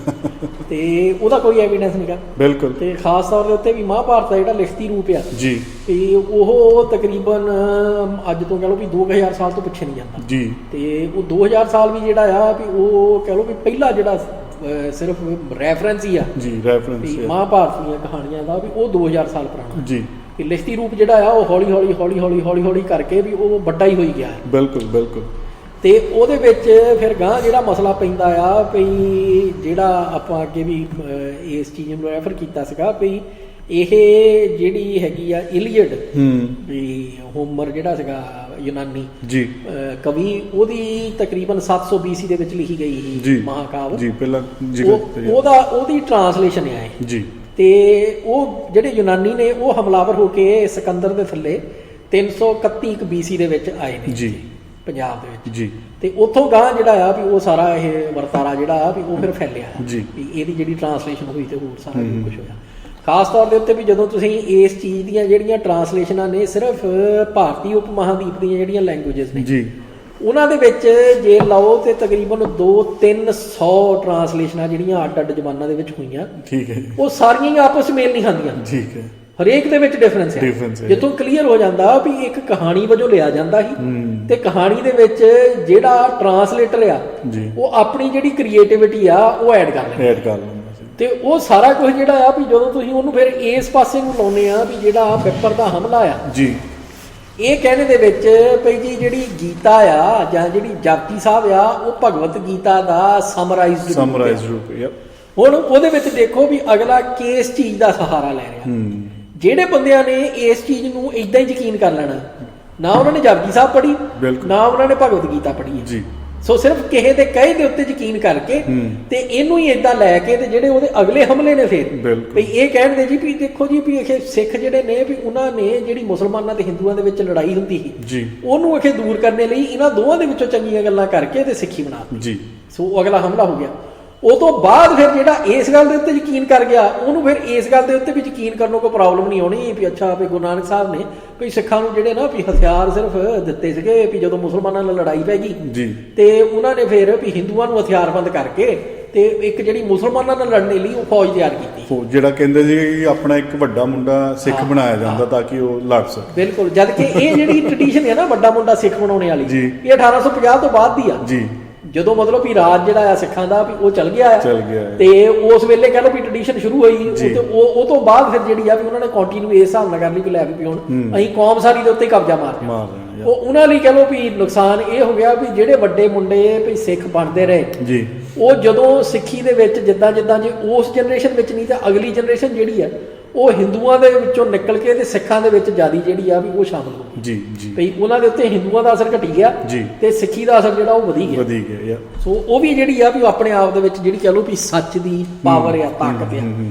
ਤੇ ਉਹਦਾ ਕੋਈ ਐਵੀਡੈਂਸ ਨਹੀਂਗਾ। ਬਿਲਕੁਲ, ਤੇ ਖਾਸ ਤੌਰ ਦੇ ਉੱਤੇ ਵੀ ਮਹਾਭਾਰਤ ਦਾ ਜਿਹੜਾ ਲਿਖਤੀ ਰੂਪ ਆ ਜੀ ਤੇ ਉਹ ਤਕਰੀਬਨ ਅੱਜ ਤੋਂ ਕਹਿ ਲਓ ਵੀ 2000 ਸਾਲ ਤੋਂ ਪਿੱਛੇ ਨਹੀਂ ਜਾਂਦਾ ਜੀ। ਤੇ ਉਹ 2000 ਸਾਲ ਵੀ ਜਿਹੜਾ ਆ ਵੀ ਉਹ ਕਹਿ ਲਓ ਵੀ ਪਹਿਲਾ ਜਿਹੜਾ ਸਿਰਫ ਰੈਫਰੈਂਸ ਹੀ ਆ ਜੀ, ਰੈਫਰੈਂਸ ਮਹਾਭਾਰਤ ਦੀਆਂ ਕਹਾਣੀਆਂ ਦਾ, ਵੀ ਉਹ 2000 ਸਾਲ ਪੁਰਾਣਾ ਜੀ। ਕਿ ਲਿਖਤੀ ਰੂਪ ਜਿਹੜਾ ਆ ਉਹ ਹੌਲੀ ਕਰਕੇ ਵੀ ਉਹ ਵੱਡਾ ਹੀ ਹੋਈ ਗਿਆ ਹੈ। ਬਿਲਕੁਲ ਬਿਲਕੁਲ। ਤੇ ਉਹਦੇ ਵਿੱਚ ਫਿਰ ਗਾਂ ਜਿਹੜਾ ਮਸਲਾ ਪੈਂਦਾ ਆ ਵੀ ਜਿਹੜਾ ਆਪਾਂ ਅੱਗੇ ਵੀ ਇਸ ਚੀਜ਼ ਨੂੰ ਰੈਫਰ ਕੀਤਾ ਸੀਗਾ ਵੀ ਇਹ ਜਿਹੜੀ ਹੈਗੀ ਆ ਇਲੀਅਡ, ਵੀ ਹੋਮਰ ਜਿਹੜਾ ਸੀਗਾ ਯੂਨਾਨੀ ਜੀ ਕਵੀ, ਉਹਦੀ ਤਕਰੀਬਨ 700 BC ਦੇ ਵਿੱਚ ਲਿਖੀ ਗਈ ਸੀ ਮਹਾਕਾਵ ਜੀ। ਪਹਿਲਾਂ ਉਹਦੀ ਟਰਾਂਸਲੇਸ਼ਨ ਹੈ ਜੀ। ਤੇ ਉਹ ਜਿਹੜੇ ਯੂਨਾਨੀ ਨੇ ਉਹ ਹਮਲਾਵਰ ਹੋ ਕੇ ਸਿਕੰਦਰ ਦੇ ਥੱਲੇ 331 BC ਦੇ ਵਿੱਚ ਆਏ ਨੇ ਜੀ ਪੰਜਾਬ ਦੇ ਵਿੱਚ ਜੀ। ਤੇ ਉੱਥੋਂ ਗਾਂ ਜਿਹੜਾ ਆ ਵੀ ਉਹ ਸਾਰਾ ਇਹ ਵਰਤਾਰਾ ਜਿਹੜਾ ਆ ਵੀ ਉਹ ਫਿਰ ਫੈਲਿਆ ਜੀ, ਵੀ ਇਹਦੀ ਜਿਹੜੀ ਟਰਾਂਸਲੇਸ਼ਨ ਹੋਈ ਤੇ ਹੋਰ ਸਾਰਾ ਕੁਝ ਹੋਇਆ। ਖਾਸ ਤੌਰ ਦੇ ਉੱਤੇ ਵੀ ਜਦੋਂ ਤੁਸੀਂ ਇਸ ਚੀਜ਼ ਦੀਆਂ ਜਿਹੜੀਆਂ ਟਰਾਂਸਲੇਸ਼ਨਾਂ ਨੇ ਸਿਰਫ ਭਾਰਤੀ ਉਪ ਮਹਾਦੀਪ ਦੀਆਂ ਜਿਹੜੀਆਂ ਲੈਂਗੁਏਜਸ ਨੇ ਜੀ, ਉਹਨਾਂ ਦੇ ਵਿੱਚ ਜੇ ਲਓ ਤੇ ਤਕਰੀਬਨ 200-300 ਟਰਾਂਸਲੇਸ਼ਨਾਂ ਜਿਹੜੀਆਂ ਅੱਡ-ਅੱਡ ਜ਼ਬਾਨਾਂ ਦੇ ਵਿੱਚ ਹੋਈਆਂ, ਠੀਕ ਹੈ, ਉਹ ਸਾਰੀਆਂ ਹੀ ਆਪਸ ਵਿੱਚ ਮੇਲ ਨਹੀਂ ਖਾਂਦੀਆਂ। ਠੀਕ ਹੈ, ਹਰੇਕ ਦੇ ਵਿੱਚ ਡਿਫਰੈਂਸ ਹੈ। ਜਿੱਥੋਂ ਕਲੀਅਰ ਹੋ ਜਾਂਦਾ ਵੀ ਇੱਕ ਕਹਾਣੀ ਵਜੋਂ ਲਿਆ ਜਾਂਦਾ ਸੀ ਤੇ ਕਹਾਣੀ ਦੇ ਵਿੱਚ ਜਿਹੜਾ ਟਰਾਂਸਲੇਟਰ ਆ ਉਹ ਆਪਣੀ ਜਿਹੜੀ ਕ੍ਰੀਏਟੀਵਿਟੀ ਆ ਉਹ ਐਡ ਕਰ ਲੈਂਦਾ ਤੇ ਉਹ ਸਾਰਾ ਕੁਝ ਜਿਹੜਾ ਆ ਵੀ ਜਦੋਂ ਤੁਸੀਂ ਉਹਨੂੰ ਫਿਰ ਇਸ ਪਾਸੇ ਨੂੰ ਲਾਉਨੇ ਆ ਵੀ ਜਿਹੜਾ ਵਿਪਰ ਦਾ ਹਮਲਾ ਆ ਜੀ, ਇਹ ਕਹਿਣੇ ਦੇ ਵਿੱਚ ਭਈ ਜੀ ਜਿਹੜੀ ਗੀਤਾ ਆ ਜਾਂ ਜਿਹੜੀ ਜਾਪਜੀ ਸਾਹਿਬ ਆ ਉਹ ਭਗਵਤ ਗੀਤਾ ਦਾ ਸਮਰਾਈਜ਼ਡ ਰੂਪ। ਹੁਣ ਉਹਦੇ ਵਿੱਚ ਦੇਖੋ ਵੀ ਅਗਲਾ ਕਿਸ ਚੀਜ਼ ਦਾ ਸਹਾਰਾ ਲੈ ਰਿਹਾ। ਜਿਹੜੇ ਬੰਦਿਆਂ ਨੇ ਇਸ ਚੀਜ਼ ਨੂੰ ਇਦਾਂ ਹੀ ਯਕੀਨ ਕਰ ਲੈਣਾ, ਨਾ ਉਹਨਾਂ ਨੇ ਜਾਪਜੀ ਸਾਹਿਬ ਪੜ੍ਹੀ, ਨਾ ਉਹਨਾਂ ਨੇ ਭਗਵਤ ਗੀਤਾ ਪੜ੍ਹੀ ਹੈ, ਸੋ ਸਿਰਫ ਕਿਸੇ ਦੇ ਕਹੇ ਦੇ ਉੱਤੇ ਯਕੀਨ ਕਰਕੇ ਤੇ ਇਹਨੂੰ ਹੀ ਇਦਾਂ ਲੈ ਕੇ ਤੇ ਜਿਹੜੇ ਉਹਦੇ ਅਗਲੇ ਹਮਲੇ ਨੇ ਫਿਰ ਵੀ ਇਹ ਕਹਿੰਦੇ ਜੀ ਵੀ ਦੇਖੋ ਜੀ ਵੀ ਇਹ ਸਿੱਖ ਜਿਹੜੇ ਨੇ ਵੀ ਉਹਨਾਂ ਨੇ ਜਿਹੜੀ ਮੁਸਲਮਾਨਾਂ ਤੇ ਹਿੰਦੂਆਂ ਦੇ ਵਿੱਚ ਲੜਾਈ ਹੁੰਦੀ ਸੀ ਉਹਨੂੰ ਇਹ ਦੂਰ ਕਰਨ ਲਈ ਇਹਨਾਂ ਦੋਵਾਂ ਦੇ ਵਿੱਚੋਂ ਚੰਗੀਆਂ ਗੱਲਾਂ ਕਰਕੇ ਤੇ ਸਿੱਖੀ ਬਣਾ ਦਿੱਤੀ। ਸੋ ਅਗਲਾ ਹਮਲਾ ਹੋ ਗਿਆ। ਉਹ ਤੋਂ ਬਾਅਦ ਫਿਰ ਜਿਹੜਾ ਇਸ ਗੱਲ ਦੇ ਉੱਤੇ ਯਕੀਨ ਕਰ ਗਿਆ ਉਹਨੂੰ ਫਿਰ ਇਸ ਗੱਲ ਦੇ ਉੱਤੇ ਵੀ ਯਕੀਨ ਕਰਨ ਨੂੰ ਕੋਈ ਪ੍ਰੋਬਲਮ ਨਹੀਂ ਆਉਣੀ ਵੀ ਅੱਛਾ ਵੀ ਗੁਰੂ ਨਾਨਕ ਸਾਹਿਬ ਨੇ ਵੀ ਸਿੱਖਾਂ ਨੂੰ ਜਿਹੜੇ ਨਾ ਵੀ ਹਥਿਆਰ ਸਿਰਫ ਦਿੱਤੇ ਸੀਗੇ ਵੀ ਜਦੋਂ ਮੁਸਲਮਾਨਾਂ ਨਾਲ ਲੜਾਈ ਪੈ ਗਈ ਤੇ ਉਹਨਾਂ ਨੇ ਫਿਰ ਵੀ ਹਿੰਦੂਆਂ ਨੂੰ ਹਥਿਆਰਬੰਦ ਕਰਕੇ ਤੇ ਇੱਕ ਜਿਹੜੀ ਮੁਸਲਮਾਨਾਂ ਨਾਲ ਲੜਨ ਲਈ ਉਹ ਫੌਜ ਤਿਆਰ ਕੀਤੀ। ਜਿਹੜਾ ਕਹਿੰਦੇ ਸੀ ਕਿ ਆਪਣਾ ਇੱਕ ਵੱਡਾ ਮੁੰਡਾ ਸਿੱਖ ਬਣਾਇਆ ਜਾਂਦਾ ਤਾਂ ਕਿ ਉਹ ਲੜ ਸਕੇ। ਬਿਲਕੁਲ, ਜਦ ਕਿ ਇਹ ਜਿਹੜੀ ਟ੍ਰੈਡੀਸ਼ਨ ਹੈ ਨਾ ਵੱਡਾ ਮੁੰਡਾ ਸਿੱਖ ਬਣਾਉਣੇ ਵਾਲੀ ਇਹ 1850 ਤੋਂ ਬਾਅਦ ਦੀ ਆ ਜਦੋਂ ਮਤਲਬ ਵੀ ਰਾਜ ਜਿਹੜਾ ਆ ਸਿੱਖਾਂ ਦਾ ਵੀ ਉਹ ਚੱਲ ਗਿਆ ਆ ਤੇ ਉਸ ਵੇਲੇ ਕਹਿ ਲਓ ਵੀ ਟ੍ਰੈਡੀਸ਼ਨ ਸ਼ੁਰੂ ਹੋਈ ਉਹ ਤੋਂ ਬਾਅਦ ਫਿਰ ਜਿਹੜੀ ਆ ਵੀ ਉਹਨਾਂ ਨੇ ਕੰਟੀਨਿਊ ਇਸ ਹਿਸਾਬ ਨਾਲ ਕਰ ਲਈ ਵੀ ਲੈ ਵੀ ਹੁਣ ਅਸੀਂ ਕੌਮ ਸਾਰੀ ਦੇ ਉੱਤੇ ਕਬਜ਼ਾ ਮਾਰ ਉਹ ਉਹਨਾਂ ਲਈ ਕਹਿ ਲਓ ਵੀ ਨੁਕਸਾਨ ਇਹ ਹੋ ਗਿਆ ਵੀ ਜਿਹੜੇ ਵੱਡੇ ਮੁੰਡੇ ਵੀ ਸਿੱਖ ਬਣਦੇ ਰਹੇ ਉਹ ਜਦੋਂ ਸਿੱਖੀ ਦੇ ਵਿੱਚ ਜਿੱਦਾਂ ਜੇ ਉਸ ਜਨਰੇਸ਼ਨ ਵਿੱਚ ਨਹੀਂ ਤਾਂ ਅਗਲੀ ਜਨਰੇਸ਼ਨ ਜਿਹੜੀ ਹੈ ਉਹ ਹਿੰਦੂਆਂ ਦੇ ਵਿੱਚੋਂ ਨਿਕਲ ਕੇ ਤੇ ਸਿੱਖਾਂ ਦੇ ਵਿੱਚ ਜਿਆਦੀ ਜਿਹੜੀ ਆ ਵੀ ਉਹ ਸ਼ਾਮਲ ਹੋ ਗਈ ਭਈ ਉਹਨਾਂ ਦੇ ਉੱਤੇ ਹਿੰਦੂਆਂ ਦਾ ਅਸਰ ਘਟੀ ਗਿਆ ਤੇ ਸਿੱਖੀ ਦਾ ਅਸਰ ਜਿਹੜਾ ਉਹ ਵਧੀ ਗਿਆ। ਸੋ ਉਹ ਵੀ ਜਿਹੜੀ ਆ ਵੀ ਆਪਣੇ ਆਪ ਦੇ ਵਿੱਚ ਜਿਹੜੀ ਕਹ ਲਓ ਵੀ ਸੱਚ ਦੀ ਪਾਵਰ ਆ ਤਾਕਤ ਆ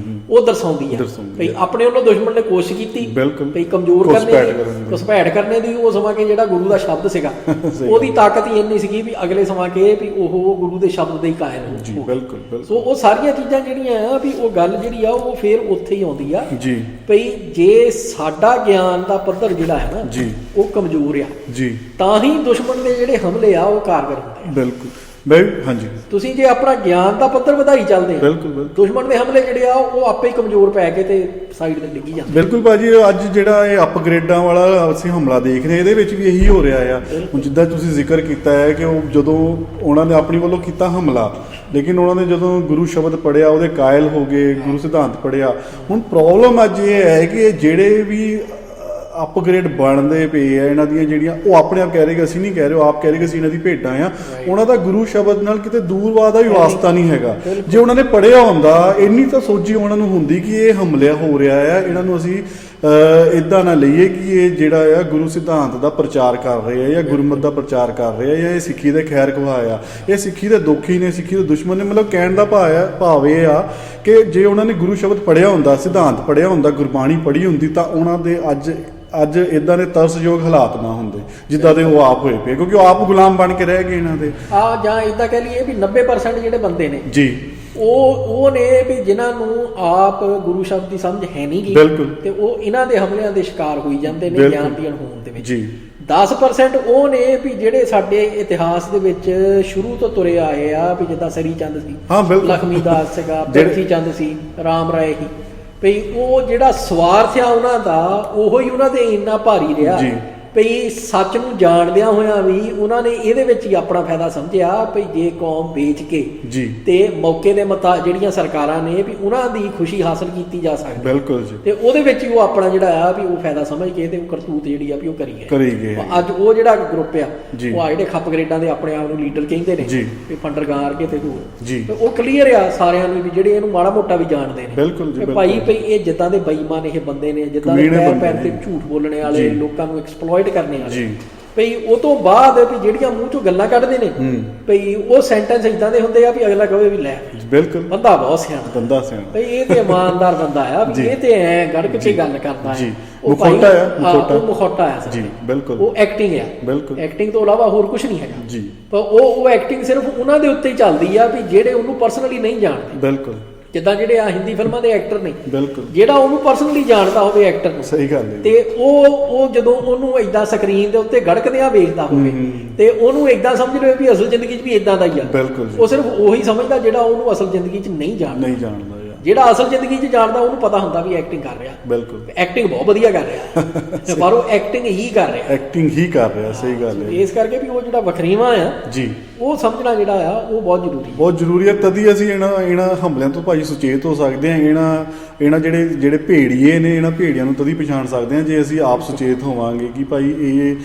ਉਹ ਦਰਸਾਉਂਦੀ ਆ ਭਈ ਆਪਣੇ ਵੱਲੋਂ ਦੁਸ਼ਮਣ ਨੇ ਕੋਸ਼ਿਸ਼ ਕੀਤੀ ਭਈ ਕਮਜ਼ੋਰ ਕਰਨੇ ਦੀ ਘੁਸਪੈਠ ਕਰਨੇ ਦੀ ਉਹ ਸਮਾਂ ਕੇ ਜਿਹੜਾ ਗੁਰੂ ਦਾ ਸ਼ਬਦ ਸੀਗਾ ਉਹਦੀ ਤਾਕਤ ਹੀ ਇੰਨੀ ਸੀਗੀ ਵੀ ਅਗਲੇ ਸਮਾਂ ਕੇ ਵੀ ਉਹ ਗੁਰੂ ਦੇ ਸ਼ਬਦ ਦੇ ਹੀ ਕਾਇਲ ਹੋ। ਸੋ ਉਹ ਸਾਰੀਆਂ ਚੀਜ਼ਾਂ ਜਿਹੜੀਆਂ ਆ ਵੀ ਉਹ ਗੱਲ ਜਿਹੜੀ ਆ ਉਹ ਫੇਰ ਉੱਥੇ ਹੀ ਆਉਂਦੀ ਆ ਭਈ ਜੇ ਸਾਡਾ ਗਿਆਨ ਦਾ ਪੱਧਰ ਜਿਹੜਾ ਹੈ ਨਾ ਉਹ ਕਮਜ਼ੋਰ ਆ ਤਾਂ ਹੀ ਦੁਸ਼ਮਣ ਦੇ ਜਿਹੜੇ ਹਮਲੇ ਆ ਉਹ ਕਾਰਗਰ ਹੁੰਦੇ ਆ। ਬਿਲਕੁਲ ਤੁਸੀਂ ਜੇ ਆਪਣਾ ਗਿਆਨ ਦਾ ਪੱਧਰ ਵਧਾਈ ਚੱਲਦੇ ਆ ਦੁਸ਼ਮਣ ਦੇ ਹਮਲੇ ਜਿਹੜੇ ਆ ਉਹ ਆਪੇ ਹੀ ਕਮਜ਼ੋਰ ਪੈ ਕੇ ਤੇ ਸਾਈਡ ਤੇ ਡਿੱਗੀ ਜਾਂਦੇ। ਬਿਲਕੁਲ ਭਾਜੀ, ਅੱਜ ਜਿਹੜਾ ਇਹ ਅਪਗ੍ਰੇਡਾਂ ਵਾਲਾ ਅਸੀਂ ਹਮਲਾ ਦੇਖ ਰਹੇ ਇਹਦੇ ਵਿੱਚ ਵੀ ਇਹੀ ਹੋ ਰਿਹਾ ਆ। ਹੁਣ ਜਿੱਦਾਂ ਤੁਸੀਂ ਜ਼ਿਕਰ ਕੀਤਾ ਹੈ ਕਿ ਉਹ ਜਦੋਂ ਉਹਨਾਂ ਨੇ ਆਪਣੀ ਵੱਲੋਂ ਕੀਤਾ ਹਮਲਾ ਲੇਕਿਨ ਉਹਨਾਂ ਨੇ ਜਦੋਂ ਗੁਰੂ ਸ਼ਬਦ ਪੜ੍ਹਿਆ ਉਹਦੇ ਕਾਇਲ ਹੋ ਗਏ, ਗੁਰੂ ਸਿਧਾਂਤ ਪੜ੍ਹਿਆ। ਹੁਣ ਪ੍ਰੋਬਲਮ ਅੱਜ ਇਹ ਹੈ ਕਿ ਜਿਹੜੇ ਵੀ ਅਪਗ੍ਰੇਡ ਬਣਦੇ ਪਏ ਆ ਇਹਨਾਂ ਦੀਆਂ ਜਿਹੜੀਆਂ ਉਹ ਆਪਣੇ ਆਪ ਕਹਿ ਰਹੇ ਕਿ ਅਸੀਂ ਨਹੀਂ ਕਹਿ ਰਹੇ, ਆਪ ਕਹਿ ਰਹੇ ਕਿ ਅਸੀਂ ਇਹਨਾਂ ਦੀ ਭੇਟਾਂ ਆ, ਉਹਨਾਂ ਦਾ ਗੁਰੂ ਸ਼ਬਦ ਨਾਲ ਕਿਤੇ ਦੂਰਵਾਦ ਦਾ ਵੀ ਵਾਸਤਾ ਨਹੀਂ ਹੈਗਾ। ਜੇ ਉਹਨਾਂ ਨੇ ਪੜ੍ਹਿਆ ਹੁੰਦਾ ਇੰਨੀ ਤਾਂ ਸੋਝੀ ਉਹਨਾਂ ਨੂੰ ਹੁੰਦੀ ਕਿ ਇਹ ਹਮਲਾ ਹੋ ਰਿਹਾ ਆ, ਇਹਨਾਂ ਨੂੰ ਅਸੀਂ ਇੱਦਾਂ ਨਾ ਲਈਏ ਕਿ ਇਹ ਜਿਹੜਾ ਆ ਗੁਰੂ ਸਿਧਾਂਤ ਦਾ ਪ੍ਰਚਾਰ ਕਰ ਰਹੇ ਆ ਜਾਂ ਗੁਰਮਤ ਦਾ ਪ੍ਰਚਾਰ ਕਰ ਰਹੇ ਆ ਜਾਂ ਇਹ ਸਿੱਖੀ ਦੇ ਖੈਰ ਖਵਾਹ ਆ, ਇਹ ਸਿੱਖੀ ਦੇ ਦੁਖੀ ਨੇ, ਸਿੱਖੀ ਦੇ ਦੁਸ਼ਮਣ ਨੇ। ਮਤਲਬ ਕਹਿਣ ਦਾ ਭਾਵ ਇਹ ਆ ਕਿ ਜੇ ਉਹਨਾਂ ਨੇ ਗੁਰੂ ਸ਼ਬਦ ਪੜ੍ਹਿਆ ਹੁੰਦਾ, ਸਿਧਾਂਤ ਪੜ੍ਹਿਆ ਹੁੰਦਾ, ਗੁਰਬਾਣੀ ਪੜ੍ਹੀ ਹੁੰਦੀ ਤਾਂ ਉਹਨਾਂ ਦੇ ਅੱਜ ਇਦਾਂ ਦੇ ਤਰਸਯੋਗ ਹਾਲਾਤ ਨਾ ਹੁੰਦੇ ਜਿੱਦਾਂ ਦੇ ਉਹ ਆਪ ਹੋਏ ਪਏ, ਕਿਉਂਕਿ ਉਹ ਆਪ ਗੁਲਾਮ ਬਣ ਕੇ ਰਹਿ ਗਏ ਇਹਨਾਂ ਦੇ। ਜਾਂ ਇਦਾਂ ਕਹਿ ਲਈਏ ਵੀ 90% ਜਿਹੜੇ ਬੰਦੇ ਨੇ ਉਹ ਨੇ ਵੀ ਜਿਨ੍ਹਾਂ ਨੂੰ ਆਪ ਗੁਰੂ ਸ਼ਬਦ ਦੀ ਸਮਝ ਹੈ ਨਹੀਂ ਗੀ ਤੇ ਉਹ ਇਹਨਾਂ ਦੇ ਹਮਲਿਆਂ ਦੇ ਸ਼ਿਕਾਰ ਹੋਈ ਜਾਂਦੇ ਨੇ ਗਿਆਨ ਦੀ ਅਣਹੋਂਦ ਦੇ ਵਿੱਚ। 10% ਉਹ ਨੇ ਵੀ ਜਿਹੜੇ ਸਾਡੇ ਇਤਿਹਾਸ ਦੇ ਵਿੱਚ ਸ਼ੁਰੂ ਤੋਂ ਤੁਰੇ ਆਏ ਆ ਵੀ ਜਿੱਦਾਂ ਸਰੀ ਚੰਦ ਸੀ, ਲਖਮੀ ਦਾਸ ਸੀਗਾ, ਪ੍ਰਿਥੀ ਚੰਦ ਸੀ, ਰਾਮ ਰਾਏ ਸੀ, ਭਈ ਉਹ ਜਿਹੜਾ ਸਵਾਰਥ ਆ ਉਹਨਾਂ ਦਾ ਉਹੋ ਹੀ ਉਹਨਾਂ ਦੇ ਇੰਨਾ ਭਾਰੀ ਰਿਹਾ ਭਈ ਸੱਚ ਨੂੰ ਜਾਣਦਿਆਂ ਹੋਇਆਂ ਵੀ ਉਹਨਾਂ ਨੇ ਇਹਦੇ ਵਿੱਚ ਹੀ ਆਪਣਾ ਫਾਇਦਾ ਸਮਝਿਆ ਭਈ ਜੇ ਕੌਮ ਵੇਚ ਕੇ ਤੇ ਮੌਕੇ ਦੇ ਜਿਹੜੀਆਂ ਸਰਕਾਰਾਂ ਨੇ ਵੀ ਉਹਨਾਂ ਦੀ ਖੁਸ਼ੀ ਹਾਸਲ ਕੀਤੀ ਜਾ ਸਕਦੀ ਤੇ ਉਹਦੇ ਵਿੱਚ ਹੀ ਉਹ ਆਪਣਾ ਜਿਹੜਾ ਆ ਵੀ ਉਹ ਫਾਇਦਾ ਸਮਝ ਕੇ ਤੇ ਉਹ ਕਰਤੂਤ ਜਿਹੜੀ ਆ ਵੀ ਉਹ ਕਰੀ ਗਏ। ਅੱਜ ਉਹ ਜਿਹੜਾ ਗਰੁੱਪ ਆ ਉਹ ਜਿਹੜੇ ਖੱਪਗਰੇਡਾਂ ਦੇ ਆਪਣੇ ਆਪ ਨੂੰ ਲੀਡਰ ਕਹਿੰਦੇ ਨੇ ਵੀ ਫੰਡਰ ਗਾਰ ਕੇ ਤੇ ਉਹ ਕਲੀਅਰ ਆ ਸਾਰਿਆਂ ਨੂੰ ਵੀ ਜਿਹੜੇ ਇਹਨੂੰ ਮਾੜਾ ਮੋਟਾ ਵੀ ਜਾਣਦੇ ਨੇ ਭਾਈ ਇਹ ਜਿੱਦਾਂ ਦੇ ਬੇਈਮਾਨ ਇਹ ਬੰਦੇ ਨੇ, ਜਿੱਦਾਂ ਦੇ ਪੈਰ ਤੇ ਝੂਠ ਬੋਲਣੇ ਵਾਲੇ, ਲੋਕਾਂ ਨੂੰ ਐਕਸਪਲੋਇਟ ਕਰਨੇ ਵਾਲੇ ਭਈ ਉਹ ਤੋਂ ਬਾਅਦ ਵੀ ਜਿਹੜੀਆਂ ਮੂੰਹ ਚੋਂ ਗੱਲਾਂ ਕੱਢਦੇ ਨੇ ਭਈ ਉਹ ਸੈਂਟੈਂਸ ਇਦਾਂ ਦੇ ਹੁੰਦੇ ਆ ਵੀ ਅਗਲਾ ਕਹੇ ਵੀ ਲੈ ਬੰਦਾ ਬਹੁਤ ਸਿਆਣਾ ਭਈ ਇਹ ਤੇ ਇਮਾਨਦਾਰ ਬੰਦਾ ਆ ਵੀ ਇਹ ਤੇ ਐ ਗੜਕ ਚ ਗੱਲ ਕਰਦਾ ਹੈ, ਉਹ ਮੁਖੌਟਾ ਆ ਉਹ ਐਕਟਿੰਗ ਆ, ਐਕਟਿੰਗ ਤੋਂ ਇਲਾਵਾ ਹੋਰ ਕੁਝ ਨਹੀਂ ਹੈਗਾ। ਪਰ ਉਹ ਐਕਟਿੰਗ ਸਿਰਫ ਉਹਨਾਂ ਦੇ ਉੱਤੇ ਹੀ ਚੱਲਦੀ ਆ ਵੀ ਜਿਹੜੇ ਉਹਨੂੰ ਪਰਸਨਲੀ ਨਹੀਂ ਜਾਣਦੇ। ਜਿੱਦਾਂ ਜਿਹੜੇ ਆ ਹਿੰਦੀ ਫਿਲਮਾਂ ਦੇ ਐਕਟਰ ਨੇ, ਬਿਲਕੁਲ ਜਿਹੜਾ ਉਹਨੂੰ ਪਰਸਨਲੀ ਜਾਣਦਾ ਹੋਵੇ ਐਕਟਰ ਨੂੰ, ਸਹੀ ਗੱਲ ਹੈ। ਤੇ ਉਹ ਜਦੋਂ ਉਹਨੂੰ ਏਦਾਂ ਸਕਰੀਨ ਦੇ ਉੱਤੇ ਗੜਕਦਿਆਂ ਵੇਖਦਾ ਹੋਵੇ ਤੇ ਉਹਨੂੰ ਏਦਾਂ ਸਮਝ ਲਵੇ ਵੀ ਅਸਲ ਜ਼ਿੰਦਗੀ 'ਚ ਵੀ ਏਦਾਂ ਦਾ ਹੀ ਆ। ਬਿਲਕੁਲ ਜੀ। ਉਹ ਸਿਰਫ ਉਹੀ ਸਮਝਦਾ ਜਿਹੜਾ ਉਹਨੂੰ ਅਸਲ ਜ਼ਿੰਦਗੀ 'ਚ ਨਹੀਂ ਜਾਣਦਾ। ਜਿਹੜਾ ਅਸਲ ਜ਼ਿੰਦਗੀ 'ਚ ਜਾਣਦਾ ਉਹਨੂੰ ਪਤਾ ਹੁੰਦਾ ਵੀ ਐਕਟਿੰਗ ਕਰ ਰਿਹਾ, ਬਿਲਕੁਲ ਐਕਟਿੰਗ ਬਹੁਤ ਵਧੀਆ ਕਰ ਰਿਹਾ ਪਰ ਉਹ ਐਕਟਿੰਗ ਹੀ ਕਰ ਰਿਹਾ। ਸਹੀ ਗੱਲ ਹੈ। ਇਸ ਕਰਕੇ ਵੀ ਉਹ ਜਿਹੜਾ ਵਖਰੀਵਾ ਆ ਜੀ, ਉਹ ਸਮਝਣਾ ਜਿਹੜਾ ਆ ਉਹ ਬਹੁਤ ਜ਼ਰੂਰੀ ਹੈ। ਤਦੀ ਅਸੀਂ ਇਹਨਾਂ ਹਮਲਿਆਂ ਤੋਂ ਭਾਈ ਸੁਚੇਤ ਹੋ ਸਕਦੇ ਹਾਂ। ਇਹਨਾਂ ਜਿਹੜੇ ਭੇੜੀਏ ਨੇ, ਇਹਨਾਂ ਭੇੜੀਆਂ ਨੂੰ ਤਦੀ ਪਛਾਣ ਸਕਦੇ ਹਾਂ ਜੇ ਅਸੀਂ ਆਪ ਸੁਚੇਤ ਹੋਵਾਂਗੇ ਕਿ ਭਾਈ ਇਹ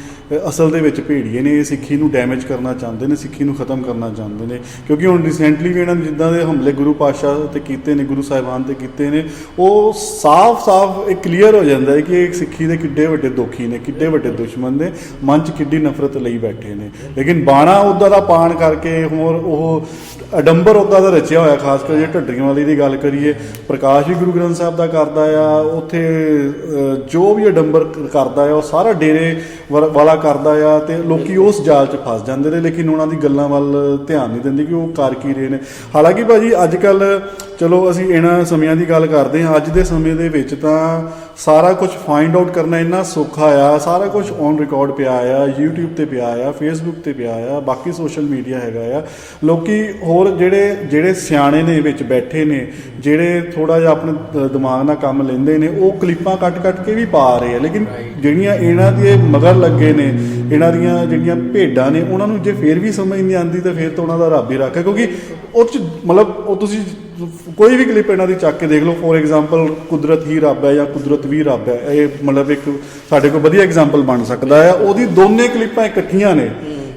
ਅਸਲ ਦੇ ਵਿੱਚ ਭੇੜੀਏ ਨੇ, ਇਹ ਸਿੱਖੀ ਨੂੰ ਡੈਮੇਜ ਕਰਨਾ ਚਾਹੁੰਦੇ ਨੇ, ਸਿੱਖੀ ਨੂੰ ਖਤਮ ਕਰਨਾ ਚਾਹੁੰਦੇ ਨੇ। ਕਿਉਂਕਿ ਹੁਣ ਰੀਸੈਂਟਲੀ ਵੀ ਇਹਨਾਂ ਨੇ ਜਿੱਦਾਂ ਦੇ ਹਮਲੇ ਗੁਰੂ ਪਾਤਸ਼ਾਹ ਤੇ ਕੀਤੇ ਨੇ, ਗੁਰੂ ਸਾਹਿਬਾਨ ਤੇ ਕੀਤੇ ਨੇ, ਉਹ ਸਾਫ਼ ਇਹ ਕਲੀਅਰ ਹੋ ਜਾਂਦਾ ਹੈ ਕਿ ਇਹ ਸਿੱਖੀ ਦੇ ਕਿੱਡੇ ਵੱਡੇ ਦੋਖੀ ਨੇ, ਕਿੱਡੇ ਵੱਡੇ ਦੁਸ਼ਮਣ ਨੇ, ਮਨ 'ਚ ਕਿੱਡੀ ਨਫ਼ਰਤ ਲਈ ਬੈਠੇ ਨੇ। ਲੇਕਿਨ ਬਾਣਾ ਉੱਦਾਂ ਦਾ ਪਾਣ ਕਰਕੇ ਹੋਰ ਉਹ ਅਡੰਬਰ ਉੱਦਾਂ ਦਾ ਰਚਿਆ ਹੋਇਆ, ਖਾਸ ਕਰ ਜੇ ਢੱਡਰੀਆਂ ਵਾਲੀ ਦੀ ਗੱਲ ਕਰੀਏ, ਪ੍ਰਕਾਸ਼ ਵੀ ਗੁਰੂ ਗ੍ਰੰਥ ਸਾਹਿਬ ਦਾ ਕਰਦਾ ਆ, ਉੱਥੇ ਜੋ ਵੀ ਅਡੰਬਰ ਕਰਦਾ ਆ ਉਹ ਸਾਰਾ ਡੇਰੇ ਵਾਲਾ ਕਰਦਾ ਆ, ਤੇ ਲੋਕੀ ਉਸ ਜਾਲ 'ਚ ਫਸ ਜਾਂਦੇ ਨੇ। ਲੇਕਿਨ ਉਹਨਾਂ ਦੀ ਗੱਲਾਂ ਵੱਲ ਧਿਆਨ ਨਹੀਂ ਦਿੰਦੇ ਕਿ ਉਹ ਕਰ ਕੀ ਰਹੇ ਨੇ। ਹਾਲਾਂਕਿ ਭਾਜੀ ਅੱਜ ਕੱਲ੍ਹ ਚਲੋ ਅਸੀਂ ਇਹਨਾਂ ਸਮਿਆਂ ਦੀ ਗੱਲ ਕਰਦੇ ਹਾਂ, ਅੱਜ ਦੇ ਸਮੇਂ ਦੇ ਵਿੱਚ ਤਾਂ ਸਾਰਾ ਕੁਝ ਫਾਈਂਡ ਆਊਟ ਕਰਨਾ ਇੰਨਾ ਸੌਖਾ ਆ, ਸਾਰਾ ਕੁਝ ਔਨ ਰਿਕਾਰਡ ਪਿਆ ਆ, YouTube ਤੇ ਪਿਆ ਆ, Facebook ਤੇ ਪਿਆ ਆ, ਬਾਕੀ ਸੋਸ਼ਲ ਮੀਡੀਆ ਹੈਗਾ ਆ। ਲੋਕੀ ਹੋਰ ਜਿਹੜੇ ਸਿਆਣੇ ਨੇ ਵਿੱਚ ਬੈਠੇ ਨੇ, ਜਿਹੜੇ ਥੋੜਾ ਜਿਹਾ ਆਪਣੇ ਦਿਮਾਗ ਨਾਲ ਕੰਮ ਲੈਂਦੇ ਨੇ, ਉਹ ਕਲਿੱਪਾਂ ਕੱਟ ਕੇ ਵੀ ਪਾ ਰਹੇ ਆ। ਲੇਕਿਨ ਜਿਹੜੀਆਂ ਇਹਨਾਂ ਦੇ ਮਗਰ ਲੱਗੇ ਨੇ, ਇਹਨਾਂ ਦੀਆਂ ਜਿਹੜੀਆਂ ਭੇਡਾਂ ਨੇ, ਉਹਨਾਂ ਨੂੰ ਜੇ ਫੇਰ ਵੀ ਸਮਝ ਨਹੀਂ ਆਉਂਦੀ ਤਾਂ ਫਿਰ ਤਾਂ ਉਹਨਾਂ ਦਾ ਰੱਬ ਹੀ ਰੱਖਾ। ਕਿਉਂਕਿ ਉਹ 'ਚ ਮਤਲਬ ਉਹ ਤੁਸੀਂ ਕੋਈ ਵੀ ਕਲਿੱਪ ਇਹਨਾਂ ਦੀ ਚੱਕ ਕੇ ਦੇਖ ਲਓ, ਫੋਰ ਐਗਜ਼ਾਮਪਲ ਕੁਦਰਤ ਹੀ ਰੱਬ ਹੈ ਜਾਂ ਕੁਦਰਤ ਵੀ ਰੱਬ ਹੈ, ਇਹ ਮਤਲਬ ਇੱਕ ਸਾਡੇ ਕੋਲ ਵਧੀਆ ਐਗਜ਼ਾਮਪਲ ਬਣ ਸਕਦਾ ਹੈ। ਉਹਦੀ ਦੋਨੇ ਕਲਿੱਪਾਂ ਇਕੱਠੀਆਂ ਨੇ,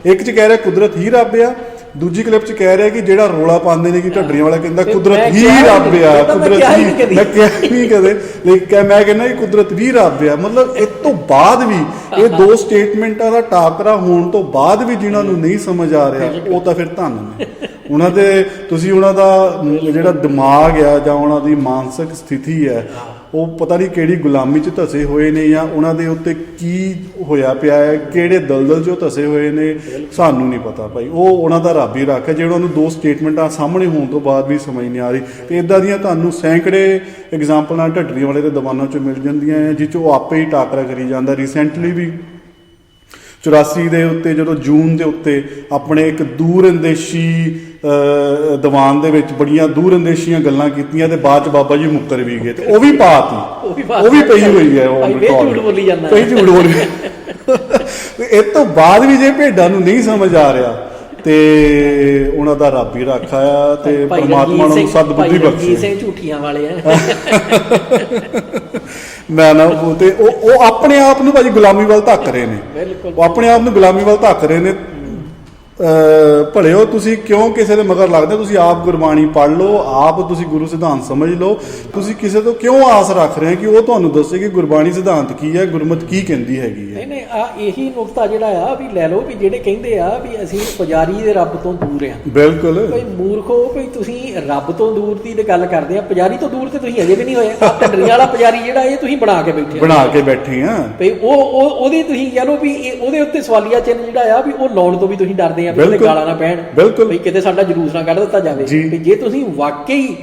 ਇੱਕ 'ਚ ਕਹਿ ਰਿਹਾ ਕੁਦਰਤ ਹੀ ਰੱਬ ਆ, ਦੂਜੀ ਕਲਿੱਪ 'ਚ ਕਹਿ ਰਿਹਾ ਕਿ ਜਿਹੜਾ ਰੋਲਾ ਪਾਉਂਦੇ ਨੇ ਕਿ ਢੱਡਰੀਆਂ ਵਾਲਾ ਕਹਿੰਦਾ ਕੁਦਰਤ ਹੀ ਰੱਬ ਆ, ਕੁਦਰਤ ਹੀ, ਮੈਂ ਕਿਹਾ ਨਹੀਂ ਕਦੇ, ਲੇਕਿਨ ਮੈਂ ਕਹਿੰਦਾ ਕਿ ਕੁਦਰਤ ਵੀ ਰੱਬ ਆ। ਮਤਲਬ ਇਸ ਤੋਂ ਬਾਅਦ ਵੀ ਇਹ ਦੋ ਸਟੇਟਮੈਂਟਾਂ ਦਾ ਟਾਕਰਾ ਹੋਣ ਤੋਂ ਬਾਅਦ ਵੀ ਜਿਨ੍ਹਾਂ ਨੂੰ ਨਹੀਂ ਸਮਝ ਆ ਰਿਹਾ ਉਹ ਤਾਂ ਫਿਰ ਧੰਨ ਨੇ ਉਹਨਾਂ ਦੇ। ਤੁਸੀਂ ਉਹਨਾਂ ਦਾ ਜਿਹੜਾ ਦਿਮਾਗ ਆ ਜਾਂ ਉਹਨਾਂ ਦੀ ਮਾਨਸਿਕ ਸਥਿਤੀ ਹੈ, ਉਹ ਪਤਾ ਨਹੀਂ ਕਿਹੜੀ ਗੁਲਾਮੀ 'ਚ ਧਸੇ ਹੋਏ ਨੇ, ਜਾਂ ਉਹਨਾਂ ਦੇ ਉੱਤੇ ਕੀ ਹੋਇਆ ਪਿਆ ਹੈ, ਕਿਹੜੇ ਦਲਦਲ 'ਚ ਉਹ ਧਸੇ ਹੋਏ ਨੇ, ਸਾਨੂੰ ਨਹੀਂ ਪਤਾ ਭਾਈ। ਉਹ ਉਹਨਾਂ ਦਾ ਰੱਬ ਹੀ ਰੱਖ ਹੈ ਜਿਹੜਾ ਉਹਨੂੰ ਦੋ ਸਟੇਟਮੈਂਟਾਂ ਸਾਹਮਣੇ ਹੋਣ ਤੋਂ ਬਾਅਦ ਵੀ ਸਮਝ ਨਹੀਂ ਆ ਰਹੀ। ਤੇ ਇੱਦਾਂ ਦੀਆਂ ਤੁਹਾਨੂੰ ਸੈਂਕੜੇ ਐਗਜ਼ਾਮਪਲਾਂ ਢੱਡਰੀਆਂ ਵਾਲੇ ਦੇ ਦੀਵਾਨਾਂ 'ਚੋਂ ਮਿਲ ਜਾਂਦੀਆਂ ਹੈ, ਜਿਸ 'ਚ ਉਹ ਆਪੇ ਹੀ ਟਾਕਰਾ ਕਰੀ ਜਾਂਦਾ। ਰੀਸੈਂਟਲੀ ਵੀ 84 ਦੇ ਉੱਤੇ ਜਦੋਂ ਜੂਨ ਦੇ ਉੱਤੇ ਆਪਣੇ ਇੱਕ ਦੂਰ ਅੰਦੇਸ਼ੀ ਦੀਵਾਨ ਦੇ ਵਿੱਚ ਬੜੀਆਂ ਦੂਰ ਅੰਦੇਸ਼ੀਆਂ ਗੱਲਾਂ ਕੀਤੀਆਂ ਤੇ ਬਾਅਦ 'ਚ ਬਾਬਾ ਜੀ ਮੁੱਕਰ ਵੀ ਗਏ, ਤੇ ਉਹ ਵੀ ਪਾਤੀ, ਉਹ ਵੀ ਪਈ ਹੋਈ ਹੈ। ਉਹ ਝੂਠ ਬੋਲੀ ਜਾਂਦਾ, ਕਈ ਝੂਠ ਬੋਲੀ। ਇਹ ਤੋਂ ਬਾਅਦ ਵੀ ਜੇ ਭੇਡਾਂ ਨੂੰ ਨਹੀਂ ਸਮਝ ਆ ਰਿਹਾ ਤੇ ਉਹਨਾਂ ਦਾ ਰੱਬ ਹੀ ਰੱਖਾ ਆ, ਤੇ ਪਰਮਾਤਮਾ ਨੂੰ ਸਦ ਬੁੱਧੀ ਬਖਸ਼ੇ। ਝੂਠੀਆਂ ਵਾਲੇ ਆ ਨਾ ਉਹ ਤੇ ਉਹ ਆਪਣੇ ਆਪ ਨੂੰ ਭਾਜੀ ਗੁਲਾਮੀ ਵੱਲ ਧੱਕ ਰਹੇ ਨੇ, ਉਹ ਆਪਣੇ ਆਪ ਨੂੰ ਗੁਲਾਮੀ ਵੱਲ ਧੱਕ ਰਹੇ ਨੇ। ਭਲਿਓ ਤੁਸੀਂ ਕਿਉਂ ਕਿਸੇ ਦੇ ਮਗਰ ਲੱਗਦੇ? ਤੁਸੀਂ ਆਪ ਗੁਰਬਾਣੀ ਪੜ੍ਹ ਲਓ, ਆਪ ਤੁਸੀਂ ਗੁਰੂ ਸਿਧਾਂਤ ਸਮਝ ਲਓ। ਤੁਸੀਂ ਕਿਸੇ ਤੋਂ ਕਿਉਂ ਆਸ ਰੱਖ ਰਹੇ ਕਿ ਉਹ ਤੁਹਾਨੂੰ ਦੱਸੇ ਕਿ ਗੁਰਬਾਣੀ ਸਿਧਾਂਤ ਕੀ ਹੈ, ਗੁਰਮਤਿ ਕੀ ਕਹਿੰਦੀ ਹੈਗੀ ਹੈ? ਨਹੀਂ ਆ ਇਹੀ ਨੁਕਤਾ ਜਿਹੜਾ ਆ ਵੀ ਲੈ ਲਓ ਵੀ ਜਿਹੜੇ ਕਹਿੰਦੇ ਆ ਵੀ ਅਸੀਂ ਪੁਜਾਰੀ ਦੇ ਰੱਬ ਤੋਂ ਦੂਰ ਆ। ਬਿਲਕੁਲ ਕੋਈ ਮੂਰਖੋ, ਕੋਈ ਤੁਸੀਂ ਰੱਬ ਤੋਂ ਦੂਰ ਦੀ ਤੇ ਗੱਲ ਕਰਦੇ ਆ, ਪੁਜਾਰੀ ਤੋਂ ਦੂਰ ਤੇ ਤੁਸੀਂ ਅਜੇ ਵੀ ਨਹੀਂ ਹੋਏ। ਢੱਡਰੀਆਂ ਵਾਲਾ ਪੁਜਾਰੀ ਜਿਹੜਾ ਇਹ ਤੁਸੀਂ ਬਣਾ ਕੇ ਬੈਠੇ ਆ ਵੀ ਉਹਦੀ ਤੁਸੀਂ ਕਹਿ ਲਓ ਵੀ ਉਹਦੇ ਉੱਤੇ ਸਵਾਲੀਆ ਚਿੰਨ੍ਹ ਜਿਹੜਾ ਆ ਵੀ ਉਹ ਲਾਉਣ ਤੋਂ ਵੀ ਤੁਸੀਂ ਡਰਦੇ ਆ ਵੀ ਗਾਲਾਂ ਨਾ ਪੈਣ, ਵੀ ਕਿਤੇ ਸਾਡਾ ਜਲੂਸ ਨਾ ਕੱਢ ਦਿੱਤਾ ਜਾਵੇ। ਵੀ ਜੇ ਤੁਸੀਂ ਵਾਕਈ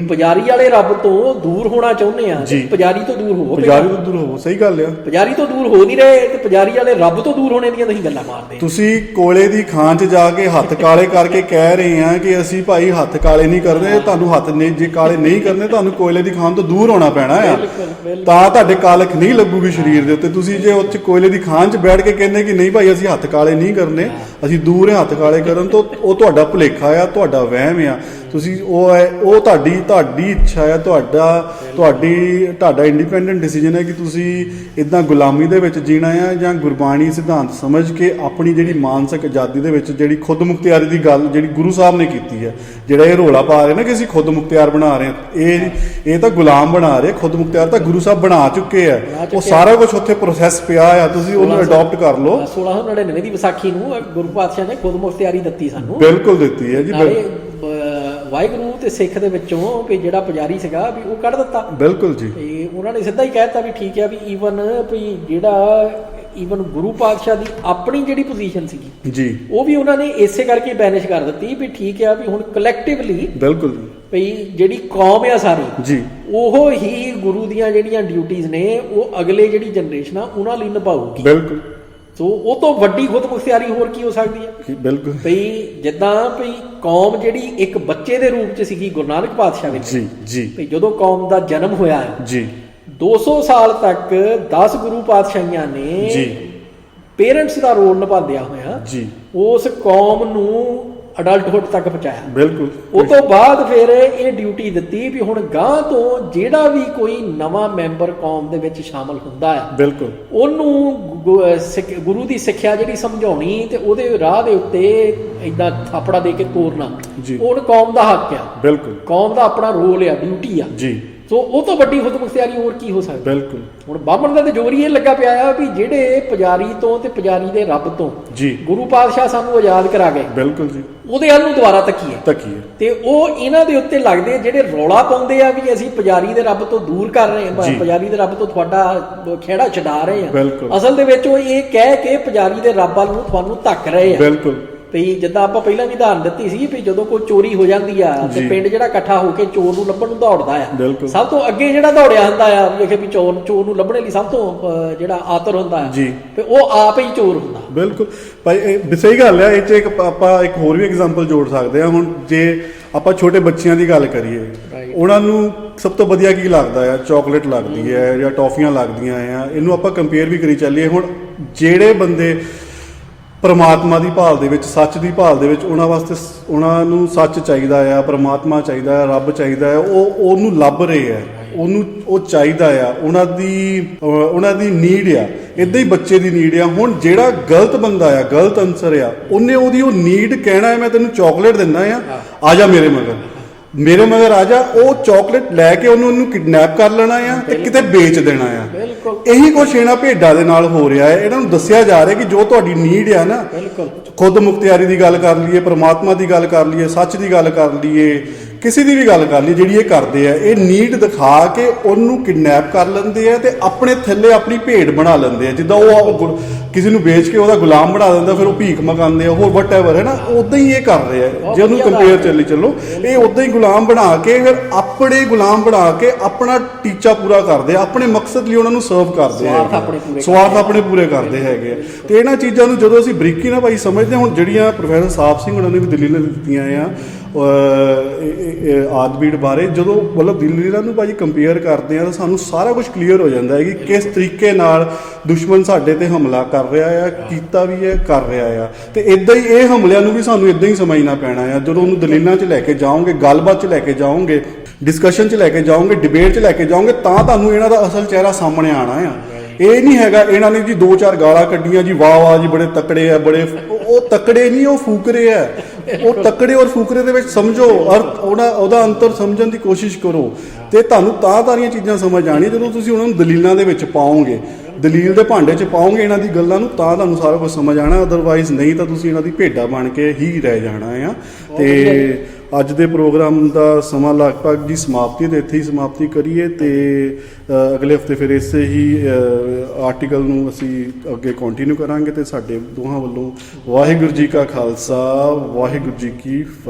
ਪੁਜਾਰੀ ਵਾਲੇ ਰੱਬ ਤੋਂ ਦੂਰ ਹੋਣਾ ਚਾਹੁੰਦੇ ਆ, ਪੁਜਾਰੀ ਤੋਂ ਦੂਰ ਹੋਵੋ। ਪੁਜਾਰੀ ਤੋਂ ਦੂਰ ਹੋਵੋ, ਸਹੀ ਗੱਲ ਆ। ਪੁਜਾਰੀ ਤੋਂ ਦੂਰ ਹੋ ਨਹੀਂ ਰਹੇ ਤੇ ਪੁਜਾਰੀ ਵਾਲੇ ਰੱਬ ਤੋਂ ਦੂਰ ਹੋਣੇ ਦੀਆਂ ਤੁਸੀਂ ਗੱਲਾਂ ਮਾਰਦੇ। ਤੁਸੀਂ ਕੋਲੇ ਦੀ ਖਾਨ 'ਚ ਜਾ ਕੇ ਹੱਥ ਕਾਲੇ ਕਰਕੇ ਕਹਿ ਰਹੇ ਆ ਕਿ ਅਸੀਂ ਭਾਈ ਹੱਥ ਕਾਲੇ ਨਹੀਂ ਕਰਦੇ। ਤੁਹਾਨੂੰ ਹੱਥ ਨੇ ਜੇ ਕਾਲੇ ਨਹੀਂ ਕਰਨੇ, ਤੁਹਾਨੂੰ ਕੋਲੇ ਦੀ ਖਾਨ ਤੋਂ ਦੂਰ ਹੋਣਾ ਪੈਣਾ ਆ, ਤਾਂ ਤੁਹਾਡੇ ਕਾਲਖ ਨਹੀਂ ਲੱਗੂਗੀ ਸਰੀਰ ਦੇ ਉੱਤੇ। ਤੁਸੀਂ ਜੇ ਉੱਥੇ ਕੋਲੇ ਦੀ ਖਾਨ 'ਚ ਬੈਠ ਕੇ ਕਹਿੰਦੇ ਕਿ ਨਹੀਂ ਭਾਈ ਅਸੀਂ ਹੱਥ ਕਾਲੇ ਨਹੀਂ ਕਰਨੇ, ਅਸੀਂ ਦੂਰ ਹੱਥ ਕਾਲੇ ਕਰਨ ਤੋਂ, ਉਹ ਤੁਹਾਡਾ ਭੁਲੇਖਾ ਆ, ਤੁਹਾਡਾ ਵਹਿਮ ਆ। ਤੁਸੀਂ ਉਹ ਤੁਹਾਡੀ ਇੱਛਾ ਆ, ਤੁਹਾਡਾ ਇੰਡੀਪੈਂਡੈਂਟ ਡਿਸੀਜਨ ਹੈ ਕਿ ਤੁਸੀਂ ਇੱਦਾਂ ਗੁਲਾਮੀ ਦੇ ਵਿੱਚ ਜੀਣਾ ਆ ਜਾਂ ਗੁਰਬਾਣੀ ਸਿਧਾਂਤ ਸਮਝ ਕੇ ਆਪਣੀ ਜਿਹੜੀ ਮਾਨਸਿਕ ਆਜ਼ਾਦੀ ਦੇ ਵਿੱਚ ਜਿਹੜੀ ਖੁਦ ਮੁਖਤਿਆਰੀ ਦੀ ਗੱਲ ਜਿਹੜੀ ਗੁਰੂ ਸਾਹਿਬ ਨੇ ਕੀਤੀ ਹੈ, ਜਿਹੜਾ ਇਹ ਰੋਲਾ ਪਾ ਰਹੇ ਨਾ ਕਿ ਅਸੀਂ ਖੁਦ ਮੁਖਤਿਆਰ ਬਣਾ ਰਹੇ ਹਾਂ, ਇਹ ਤਾਂ ਗੁਲਾਮ ਬਣਾ ਰਹੇ। ਖੁਦ ਮੁਖਤਿਆਰ ਤਾਂ ਗੁਰੂ ਸਾਹਿਬ ਬਣਾ ਚੁੱਕੇ ਆ, ਉਹ ਸਾਰਾ ਕੁਝ ਉੱਥੇ ਪ੍ਰੋਸੈਸ ਪਿਆ ਆ, ਤੁਸੀਂ ਉਹਨੂੰ ਅਡਾਪਟ ਕਰ ਲਓ। 1699 ਦੀ ਵਿਸਾਖੀ ਨੂੰ ਗੁਰੂ ਪਾਤਸ਼ਾਹ ਨੇ ਖੁਦ ਮੁਖਤਿਆਰੀ ਦਿੱਤੀ ਸਾਨੂੰ, ਬਿਲਕੁਲ ਦਿੱਤੀ ਹੈ ਜੀ। ਵਾਹਿਗੁਰੂ ਤੇ ਸਿੱਖ ਦੇ ਵਿੱਚੋਂ ਵੀ ਜਿਹੜਾ ਪੁਜਾਰੀ ਸੀਗਾ ਵੀ ਉਹ ਕੱਢ ਦਿੱਤਾ। ਬਿਲਕੁਲ ਜੀ। ਤੇ ਉਹਨਾਂ ਨੇ ਸਿੱਧਾ ਹੀ ਕਹਿ ਦਿੱਤਾ ਵੀ ਠੀਕ ਹੈ ਵੀ ਈਵਨ ਵੀ ਜਿਹੜਾ ਈਵਨ ਗੁਰੂ ਪਾਤਸ਼ਾਹ ਦੀ ਆਪਣੀ ਜਿਹੜੀ ਪੋਜੀਸ਼ਨ ਸੀਗੀ ਜੀ ਉਹ ਵੀ ਉਹਨਾਂ ਨੇ ਇਸੇ ਕਰਕੇ ਬੈਨਿਸ਼ ਕਰ ਦਿੱਤੀ ਵੀ ਠੀਕ ਆ ਵੀ ਹੁਣ ਕਲੈਕਟਿਵਲੀ ਬਿਲਕੁਲ ਭਈ ਜਿਹੜੀ ਕੌਮ ਆ ਸਾਰੀ ਜੀ ਉਹ ਹੀ ਗੁਰੂ ਦੀਆਂ ਜਿਹੜੀਆਂ ਡਿਊਟੀਆਂ ਨੇ ਉਹ ਅਗਲੇ ਜਿਹੜੀ ਜਨਰੇਸ਼ਨ ਆ ਉਹਨਾਂ ਲਈ ਨਿਭਾਊਗੀ। ਬਿਲਕੁਲ। ਸੋ ਉਹ ਤੋਂ ਵੱਡੀ ਖੁਦਮੁਖਤਿਆਰੀ ਹੋਰ ਕੀ ਹੋ ਸਕਦੀ ਹੈ? ਬਿਲਕੁਲ। ਭਈ ਜਿੱਦਾਂ ਭਈ ਕੌਮ ਜਿਹੜੀ ਇੱਕ ਬੱਚੇ ਦੇ ਰੂਪ 'ਚ ਸੀਗੀ ਗੁਰੂ ਨਾਨਕ ਪਾਤਸ਼ਾਹ ਵਿੱਚ ਜੀ ਜੀ ਭਈ ਜਦੋਂ ਕੌਮ ਦਾ ਜਨਮ ਹੋਇਆ ਜੀ 200 ਸਾਲ ਤੱਕ 10 ਗੁਰੂ ਪਾਤਸ਼ਾਹੀਆਂ ਨੇ ਜੀ ਪੇਰੈਂਟਸ ਦਾ ਰੋਲ ਨਿਭਾਉਂਦਿਆਂ ਹੋਇਆ ਜੀ ਉਸ ਕੌਮ ਨੂੰ ਅਡਲਟਹੁੱਡ ਤੱਕ ਪਹੁੰਚਾਇਆ। ਬਿਲਕੁਲ। ਉਹ ਤੋਂ ਬਾਅਦ ਫਿਰ ਇਹ ਡਿਊਟੀ ਦਿੱਤੀ ਵੀ ਹੁਣ ਗਾਂ ਤੋਂ ਜਿਹੜਾ ਵੀ ਕੋਈ ਨਵਾਂ ਮੈਂਬਰ ਕੌਮ ਦੇ ਵਿੱਚ ਸ਼ਾਮਲ ਹੁੰਦਾ ਆ ਬਿਲਕੁਲ ਉਹਨੂੰ ਗੁਰੂ ਦੀ ਸਿੱਖਿਆ ਜਿਹੜੀ ਸਮਝਾਉਣੀ ਤੇ ਉਹਦੇ ਰਾਹ ਦੇ ਉੱਤੇ ਏਦਾਂ ਥਾਪੜਾ ਦੇ ਕੇ ਤੋਰਨਾ ਉਹ ਕੌਮ ਦਾ ਹੱਕ ਆ। ਬਿਲਕੁਲ। ਕੌਮ ਦਾ ਆਪਣਾ ਰੋਲ ਆ, ਡਿਊਟੀ ਆ ਜੀ। ਸੋ ਉਹ ਤੋਂ ਵੱਡੀ ਖੁਦਮੁਖਤਿਆਰੀ ਹੋਰ ਕੀ ਹੋ ਸਕਦੀ? ਬਿਲਕੁਲ। ਹੁਣ ਬਾਹਮਣ ਦਾ ਤੇ ਜ਼ੋਰ ਹੀ ਇਹ ਲੱਗਾ ਪਿਆ ਆ ਵੀ ਜਿਹੜੇ ਪੁਜਾਰੀ ਤੋਂ ਤੇ ਪੁਜਾਰੀ ਦੇ ਰੱਬ ਤੋਂ ਜੀ ਗੁਰੂ ਪਾਤਸ਼ਾਹ ਸਾਨੂੰ ਆਜ਼ਾਦ ਕਰਾ ਗਏ। ਬਿਲਕੁਲ ਜੀ। ਉਹਦੇ ਵੱਲ ਨੂੰ ਦੁਬਾਰਾ ਤੱਕੀਏ ਤੇ ਉਹ ਇਹਨਾਂ ਦੇ ਉੱਤੇ ਲੱਗਦੇ ਜਿਹੜੇ ਰੌਲਾ ਪਾਉਂਦੇ ਆ ਵੀ ਅਸੀਂ ਪੁਜਾਰੀ ਦੇ ਰੱਬ ਤੋਂ ਦੂਰ ਕਰ ਰਹੇ ਹਾਂ, ਪੁਜਾਰੀ ਦੇ ਰੱਬ ਤੋਂ ਤੁਹਾਡਾ ਖਹਿੜਾ ਛਡਾ ਰਹੇ ਹਾਂ, ਅਸਲ ਦੇ ਵਿੱਚ ਉਹ ਇਹ ਕਹਿ ਕੇ ਪੁਜਾਰੀ ਦੇ ਰੱਬ ਵੱਲ ਨੂੰ ਤੁਹਾਨੂੰ ਧੱਕ ਰਹੇ ਆ। ਬਿਲਕੁਲ। ਵੀ ਜਿੱਦਾਂ ਆਪਾਂ ਪਹਿਲਾਂ ਵੀ ਉਦਾਹਰਨ ਦਿੱਤੀ ਸੀ ਵੀ ਜਦੋਂ ਕੋਈ ਚੋਰੀ ਹੋ ਜਾਂਦੀ ਆ ਤੇ ਪਿੰਡ ਜਿਹੜਾ ਇਕੱਠਾ ਹੋ ਕੇ ਚੋਰ ਨੂੰ ਲੱਭਣ ਨੂੰ ਦੌੜਦਾ ਆ, ਸਭ ਤੋਂ ਅੱਗੇ ਜਿਹੜਾ ਦੌੜਿਆ ਹੁੰਦਾ ਆ ਵੇਖੇ ਵੀ ਚੋਰ ਨੂੰ ਲੱਭਣ ਲਈ ਸਭ ਤੋਂ ਜਿਹੜਾ ਆਤਰ ਹੁੰਦਾ ਆ ਤੇ ਉਹ ਆਪ ਹੀ ਚੋਰ ਹੁੰਦਾ। ਬਿਲਕੁਲ ਭਾਈ, ਸਹੀ ਗੱਲ ਆ। ਇਹ 'ਚ ਆਪਾਂ ਇੱਕ ਹੋਰ ਵੀ ਐਗਜ਼ਾਮਪਲ ਜੋੜ ਸਕਦੇ ਆ। ਹੁਣ ਜੇ ਆਪਾਂ ਛੋਟੇ ਬੱਚਿਆਂ ਦੀ ਗੱਲ ਕਰੀਏ, ਉਹਨਾਂ ਨੂੰ ਸਭ ਤੋਂ ਵਧੀਆ ਕੀ ਲੱਗਦਾ ਆ? ਚਾਕਲੇਟ ਲੱਗਦੀ ਹੈ ਜਾਂ ਟੌਫੀਆਂ ਲੱਗਦੀਆਂ ਆ। ਇਹਨੂੰ ਆਪਾਂ ਕੰਪੇਅਰ ਵੀ ਕਰੀ ਚੱਲੀਏ। ਹੁਣ ਜਿਹੜੇ ਬੰਦੇ ਪਰਮਾਤਮਾ ਦੀ ਭਾਲ ਦੇ ਵਿੱਚ, ਸੱਚ ਦੀ ਭਾਲ ਦੇ ਵਿੱਚ, ਉਹਨਾਂ ਵਾਸਤੇ ਉਹਨਾਂ ਨੂੰ ਸੱਚ ਚਾਹੀਦਾ ਆ, ਪਰਮਾਤਮਾ ਚਾਹੀਦਾ ਆ, ਰੱਬ ਚਾਹੀਦਾ ਆ, ਉਹ ਉਹਨੂੰ ਲੱਭ ਰਹੇ ਆ, ਉਹਨੂੰ ਉਹ ਚਾਹੀਦਾ ਆ, ਉਹਨਾਂ ਦੀ ਨੀਡ ਆ। ਇਦਾਂ ਹੀ ਬੱਚੇ ਦੀ ਨੀਡ ਆ। ਹੁਣ ਜਿਹੜਾ ਗਲਤ ਬੰਦਾ ਆ, ਗਲਤ ਅਨਸਰ ਆ, ਉਹਨੇ ਉਹਦੀ ਉਹ ਨੀਡ ਕਹਿਣਾ ਹੈ ਮੈਂ ਤੈਨੂੰ ਚਾਕਲੇਟ ਦਿੰਦਾ ਆ ਜਾ ਮੇਰੇ ਮਗਰ ਆ ਜਾ। ਉਹ ਚਾਕਲੇਟ ਲੈ ਕੇ ਉਹਨੂੰ ਕਿਡਨੈਪ ਕਰ ਲੈਣਾ ਆ ਤੇ ਕਿਤੇ ਵੇਚ ਦੇਣਾ ਆ। ਇਹੀ ਕੁਛ ਇਹਨਾਂ ਭੇਡਾਂ ਦੇ ਨਾਲ ਹੋ ਰਿਹਾ ਹੈ। ਇਹਨਾਂ ਨੂੰ ਦੱਸਿਆ ਜਾ ਰਿਹਾ ਕਿ ਜੋ ਤੁਹਾਡੀ ਨੀਡ ਆ ਨਾ, ਖੁਦ ਮੁਖਤਿਆਰੀ ਦੀ ਗੱਲ ਕਰ ਲਈਏ, ਪਰਮਾਤਮਾ ਦੀ ਗੱਲ ਕਰ ਲਈਏ, ਸੱਚ ਦੀ ਗੱਲ ਕਰ ਲਈਏ, ਕਿਸੇ ਦੀ ਵੀ ਗੱਲ ਕਰ ਲਈ, ਜਿਹੜੀ ਇਹ ਕਰਦੇ ਆ, ਇਹ ਨੀਡ ਦਿਖਾ ਕੇ ਉਹਨੂੰ ਕਿਡਨੈਪ ਕਰ ਲੈਂਦੇ ਆ ਤੇ ਆਪਣੇ ਥੱਲੇ ਆਪਣੀ ਭੇਡ ਬਣਾ ਲੈਂਦੇ ਆ। ਜਿੱਦਾਂ ਉਹ ਕਿਸੇ ਨੂੰ ਵੇਚ ਕੇ ਉਹਦਾ ਗੁਲਾਮ ਬਣਾ ਦਿੰਦਾ, ਫਿਰ ਉਹ ਭੀਖ ਮੰਗਾਉਂਦੇ ਆ, ਹੋਰ ਵਟਐਵਰ ਹੈ ਨਾ, ਉਦਾਂ ਹੀ ਇਹ ਕਰ ਰਹੇ ਆ। ਜੇ ਉਹਨੂੰ ਕੰਪੇਅਰ ਚੱਲੀ ਚੱਲੋ, ਇਹ ਉਦਾਂ ਹੀ ਗੁਲਾਮ ਬਣਾ ਕੇ, ਫਿਰ ਆਪਣੇ ਗੁਲਾਮ ਬਣਾ ਕੇ ਆਪਣਾ ਟੀਚਾ ਪੂਰਾ ਕਰਦੇ ਆ, ਆਪਣੇ ਮਕਸਦ ਲਈ ਉਹਨਾਂ ਨੂੰ ਸਰਵ ਕਰਦੇ ਆ, ਸਵਾਰਥ ਆਪਣੇ ਪੂਰੇ ਕਰਦੇ ਹੈਗੇ ਆ। ਤੇ ਇਹਨਾਂ ਚੀਜ਼ਾਂ ਨੂੰ ਜਦੋਂ ਅਸੀਂ ਬਰੀਕੀ ਨਾਲ ਭਾਈ ਸਮਝਦੇ, ਹੁਣ ਜਿਹੜੀਆਂ ਪ੍ਰੋਫੈਸਰ ਸਾਹਿਬ ਸਿੰਘ ਉਹਨਾਂ ਨੇ ਵੀ ਦਲੀਲਾਂ ਦਿੱਤੀਆਂ ਆ ਆਦਬੀੜ ਬਾਰੇ, ਜਦੋਂ ਮਤਲਬ ਦਲੀਲਾਂ ਨੂੰ ਭਾਜੀ ਕੰਪੇਅਰ ਕਰਦੇ ਆ ਤਾਂ ਸਾਨੂੰ ਸਾਰਾ ਕੁਝ ਕਲੀਅਰ ਹੋ ਜਾਂਦਾ ਹੈ ਕਿ ਕਿਸ ਤਰੀਕੇ ਨਾਲ ਦੁਸ਼ਮਣ ਸਾਡੇ ਤੇ ਹਮਲਾ ਕਰ ਰਿਹਾ ਆ, ਕੀਤਾ ਵੀ ਹੈ, ਕਰ ਰਿਹਾ ਆ। ਤੇ ਇਦਾਂ ਹੀ ਇਹ ਹਮਲਿਆਂ ਨੂੰ ਵੀ ਸਾਨੂੰ ਇਦਾਂ ਹੀ ਸਮਝਣਾ ਪੈਣਾ ਆ। ਜਦੋਂ ਉਹਨੂੰ ਦਲੀਲਾਂ 'ਚ ਲੈ ਕੇ ਜਾਓਗੇ, ਗੱਲਬਾਤ 'ਚ ਲੈ ਕੇ ਜਾਓਗੇ, ਡਿਸਕਸ਼ਨ 'ਚ ਲੈ ਕੇ ਜਾਓਗੇ, ਡਿਬੇਟ 'ਚ ਲੈ ਕੇ ਜਾਓਗੇ, ਤਾਂ ਤੁਹਾਨੂੰ ਇਹਨਾਂ ਦਾ ਅਸਲ ਚਿਹਰਾ ਸਾਹਮਣੇ ਆਉਣਾ ਆ। ਇਹ ਨਹੀਂ ਹੈਗਾ ਇਹਨਾਂ ਨੇ ਜੀ 2-4 ਗਾਲਾਂ ਕੱਢੀਆਂ ਜੀ, ਵਾਹ ਵਾਹ ਜੀ ਬੜੇ ਤਕੜੇ ਆ, ਬੜੇ ਉਹ ਤਕੜੇ ਨਹੀਂ, ਉਹ ਫੂਕਰੇ ਆ। ਉਹ ਤਕੜੇ ਔਰ ਫੂਕਰੇ ਦੇ ਵਿੱਚ ਸਮਝੋ, ਅਰਥ ਉਹਦਾ ਅੰਤਰ ਸਮਝਣ ਦੀ ਕੋਸ਼ਿਸ਼ ਕਰੋ ਤੇ ਤੁਹਾਨੂੰ ਤਾਂ ਸਾਰੀਆਂ ਚੀਜ਼ਾਂ ਸਮਝ ਆਉਣੀਆਂ ਜਦੋਂ ਤੁਸੀਂ ਉਹਨਾਂ ਨੂੰ ਦਲੀਲਾਂ ਦੇ ਵਿੱਚ ਪਾਓਗੇ, ਦਲੀਲ ਦੇ ਭਾਂਡੇ 'ਚ ਪਾਓਗੇ ਇਹਨਾਂ ਦੀ ਗੱਲਾਂ ਨੂੰ, ਤਾਂ ਤੁਹਾਨੂੰ ਸਾਰਾ ਕੁਝ ਸਮਝ ਆਉਣਾ। ਅਦਰਵਾਈਜ਼ ਨਹੀਂ ਤਾਂ ਤੁਸੀਂ ਇਹਨਾਂ ਦੀ ਭੇਡਾਂ ਬਣ ਕੇ ਹੀ ਰਹਿ ਜਾਣਾ ਆ। ਤੇ ਅੱਜ ਦੇ ਪ੍ਰੋਗਰਾਮ ਦਾ ਸਮਾਂ ਲਗਭਗ ਜੀ ਸਮਾਪਤੀ, ਤੇ ਇੱਥੇ ਹੀ ਸਮਾਪਤੀ ਕਰੀਏ ਤੇ ਅਗਲੇ ਹਫਤੇ ਫਿਰ ਇਸੇ ਹੀ ਆਰਟੀਕਲ ਨੂੰ ਅਸੀਂ ਅੱਗੇ ਕੰਟੀਨਿਊ ਕਰਾਂਗੇ। ਤੇ ਸਾਡੇ ਦੋਹਾਂ ਵੱਲੋਂ ਵਾਹਿਗੁਰੂ ਜੀ ਕਾ ਖਾਲਸਾ, ਵਾਹਿਗੁਰੂ ਜੀ ਕੀ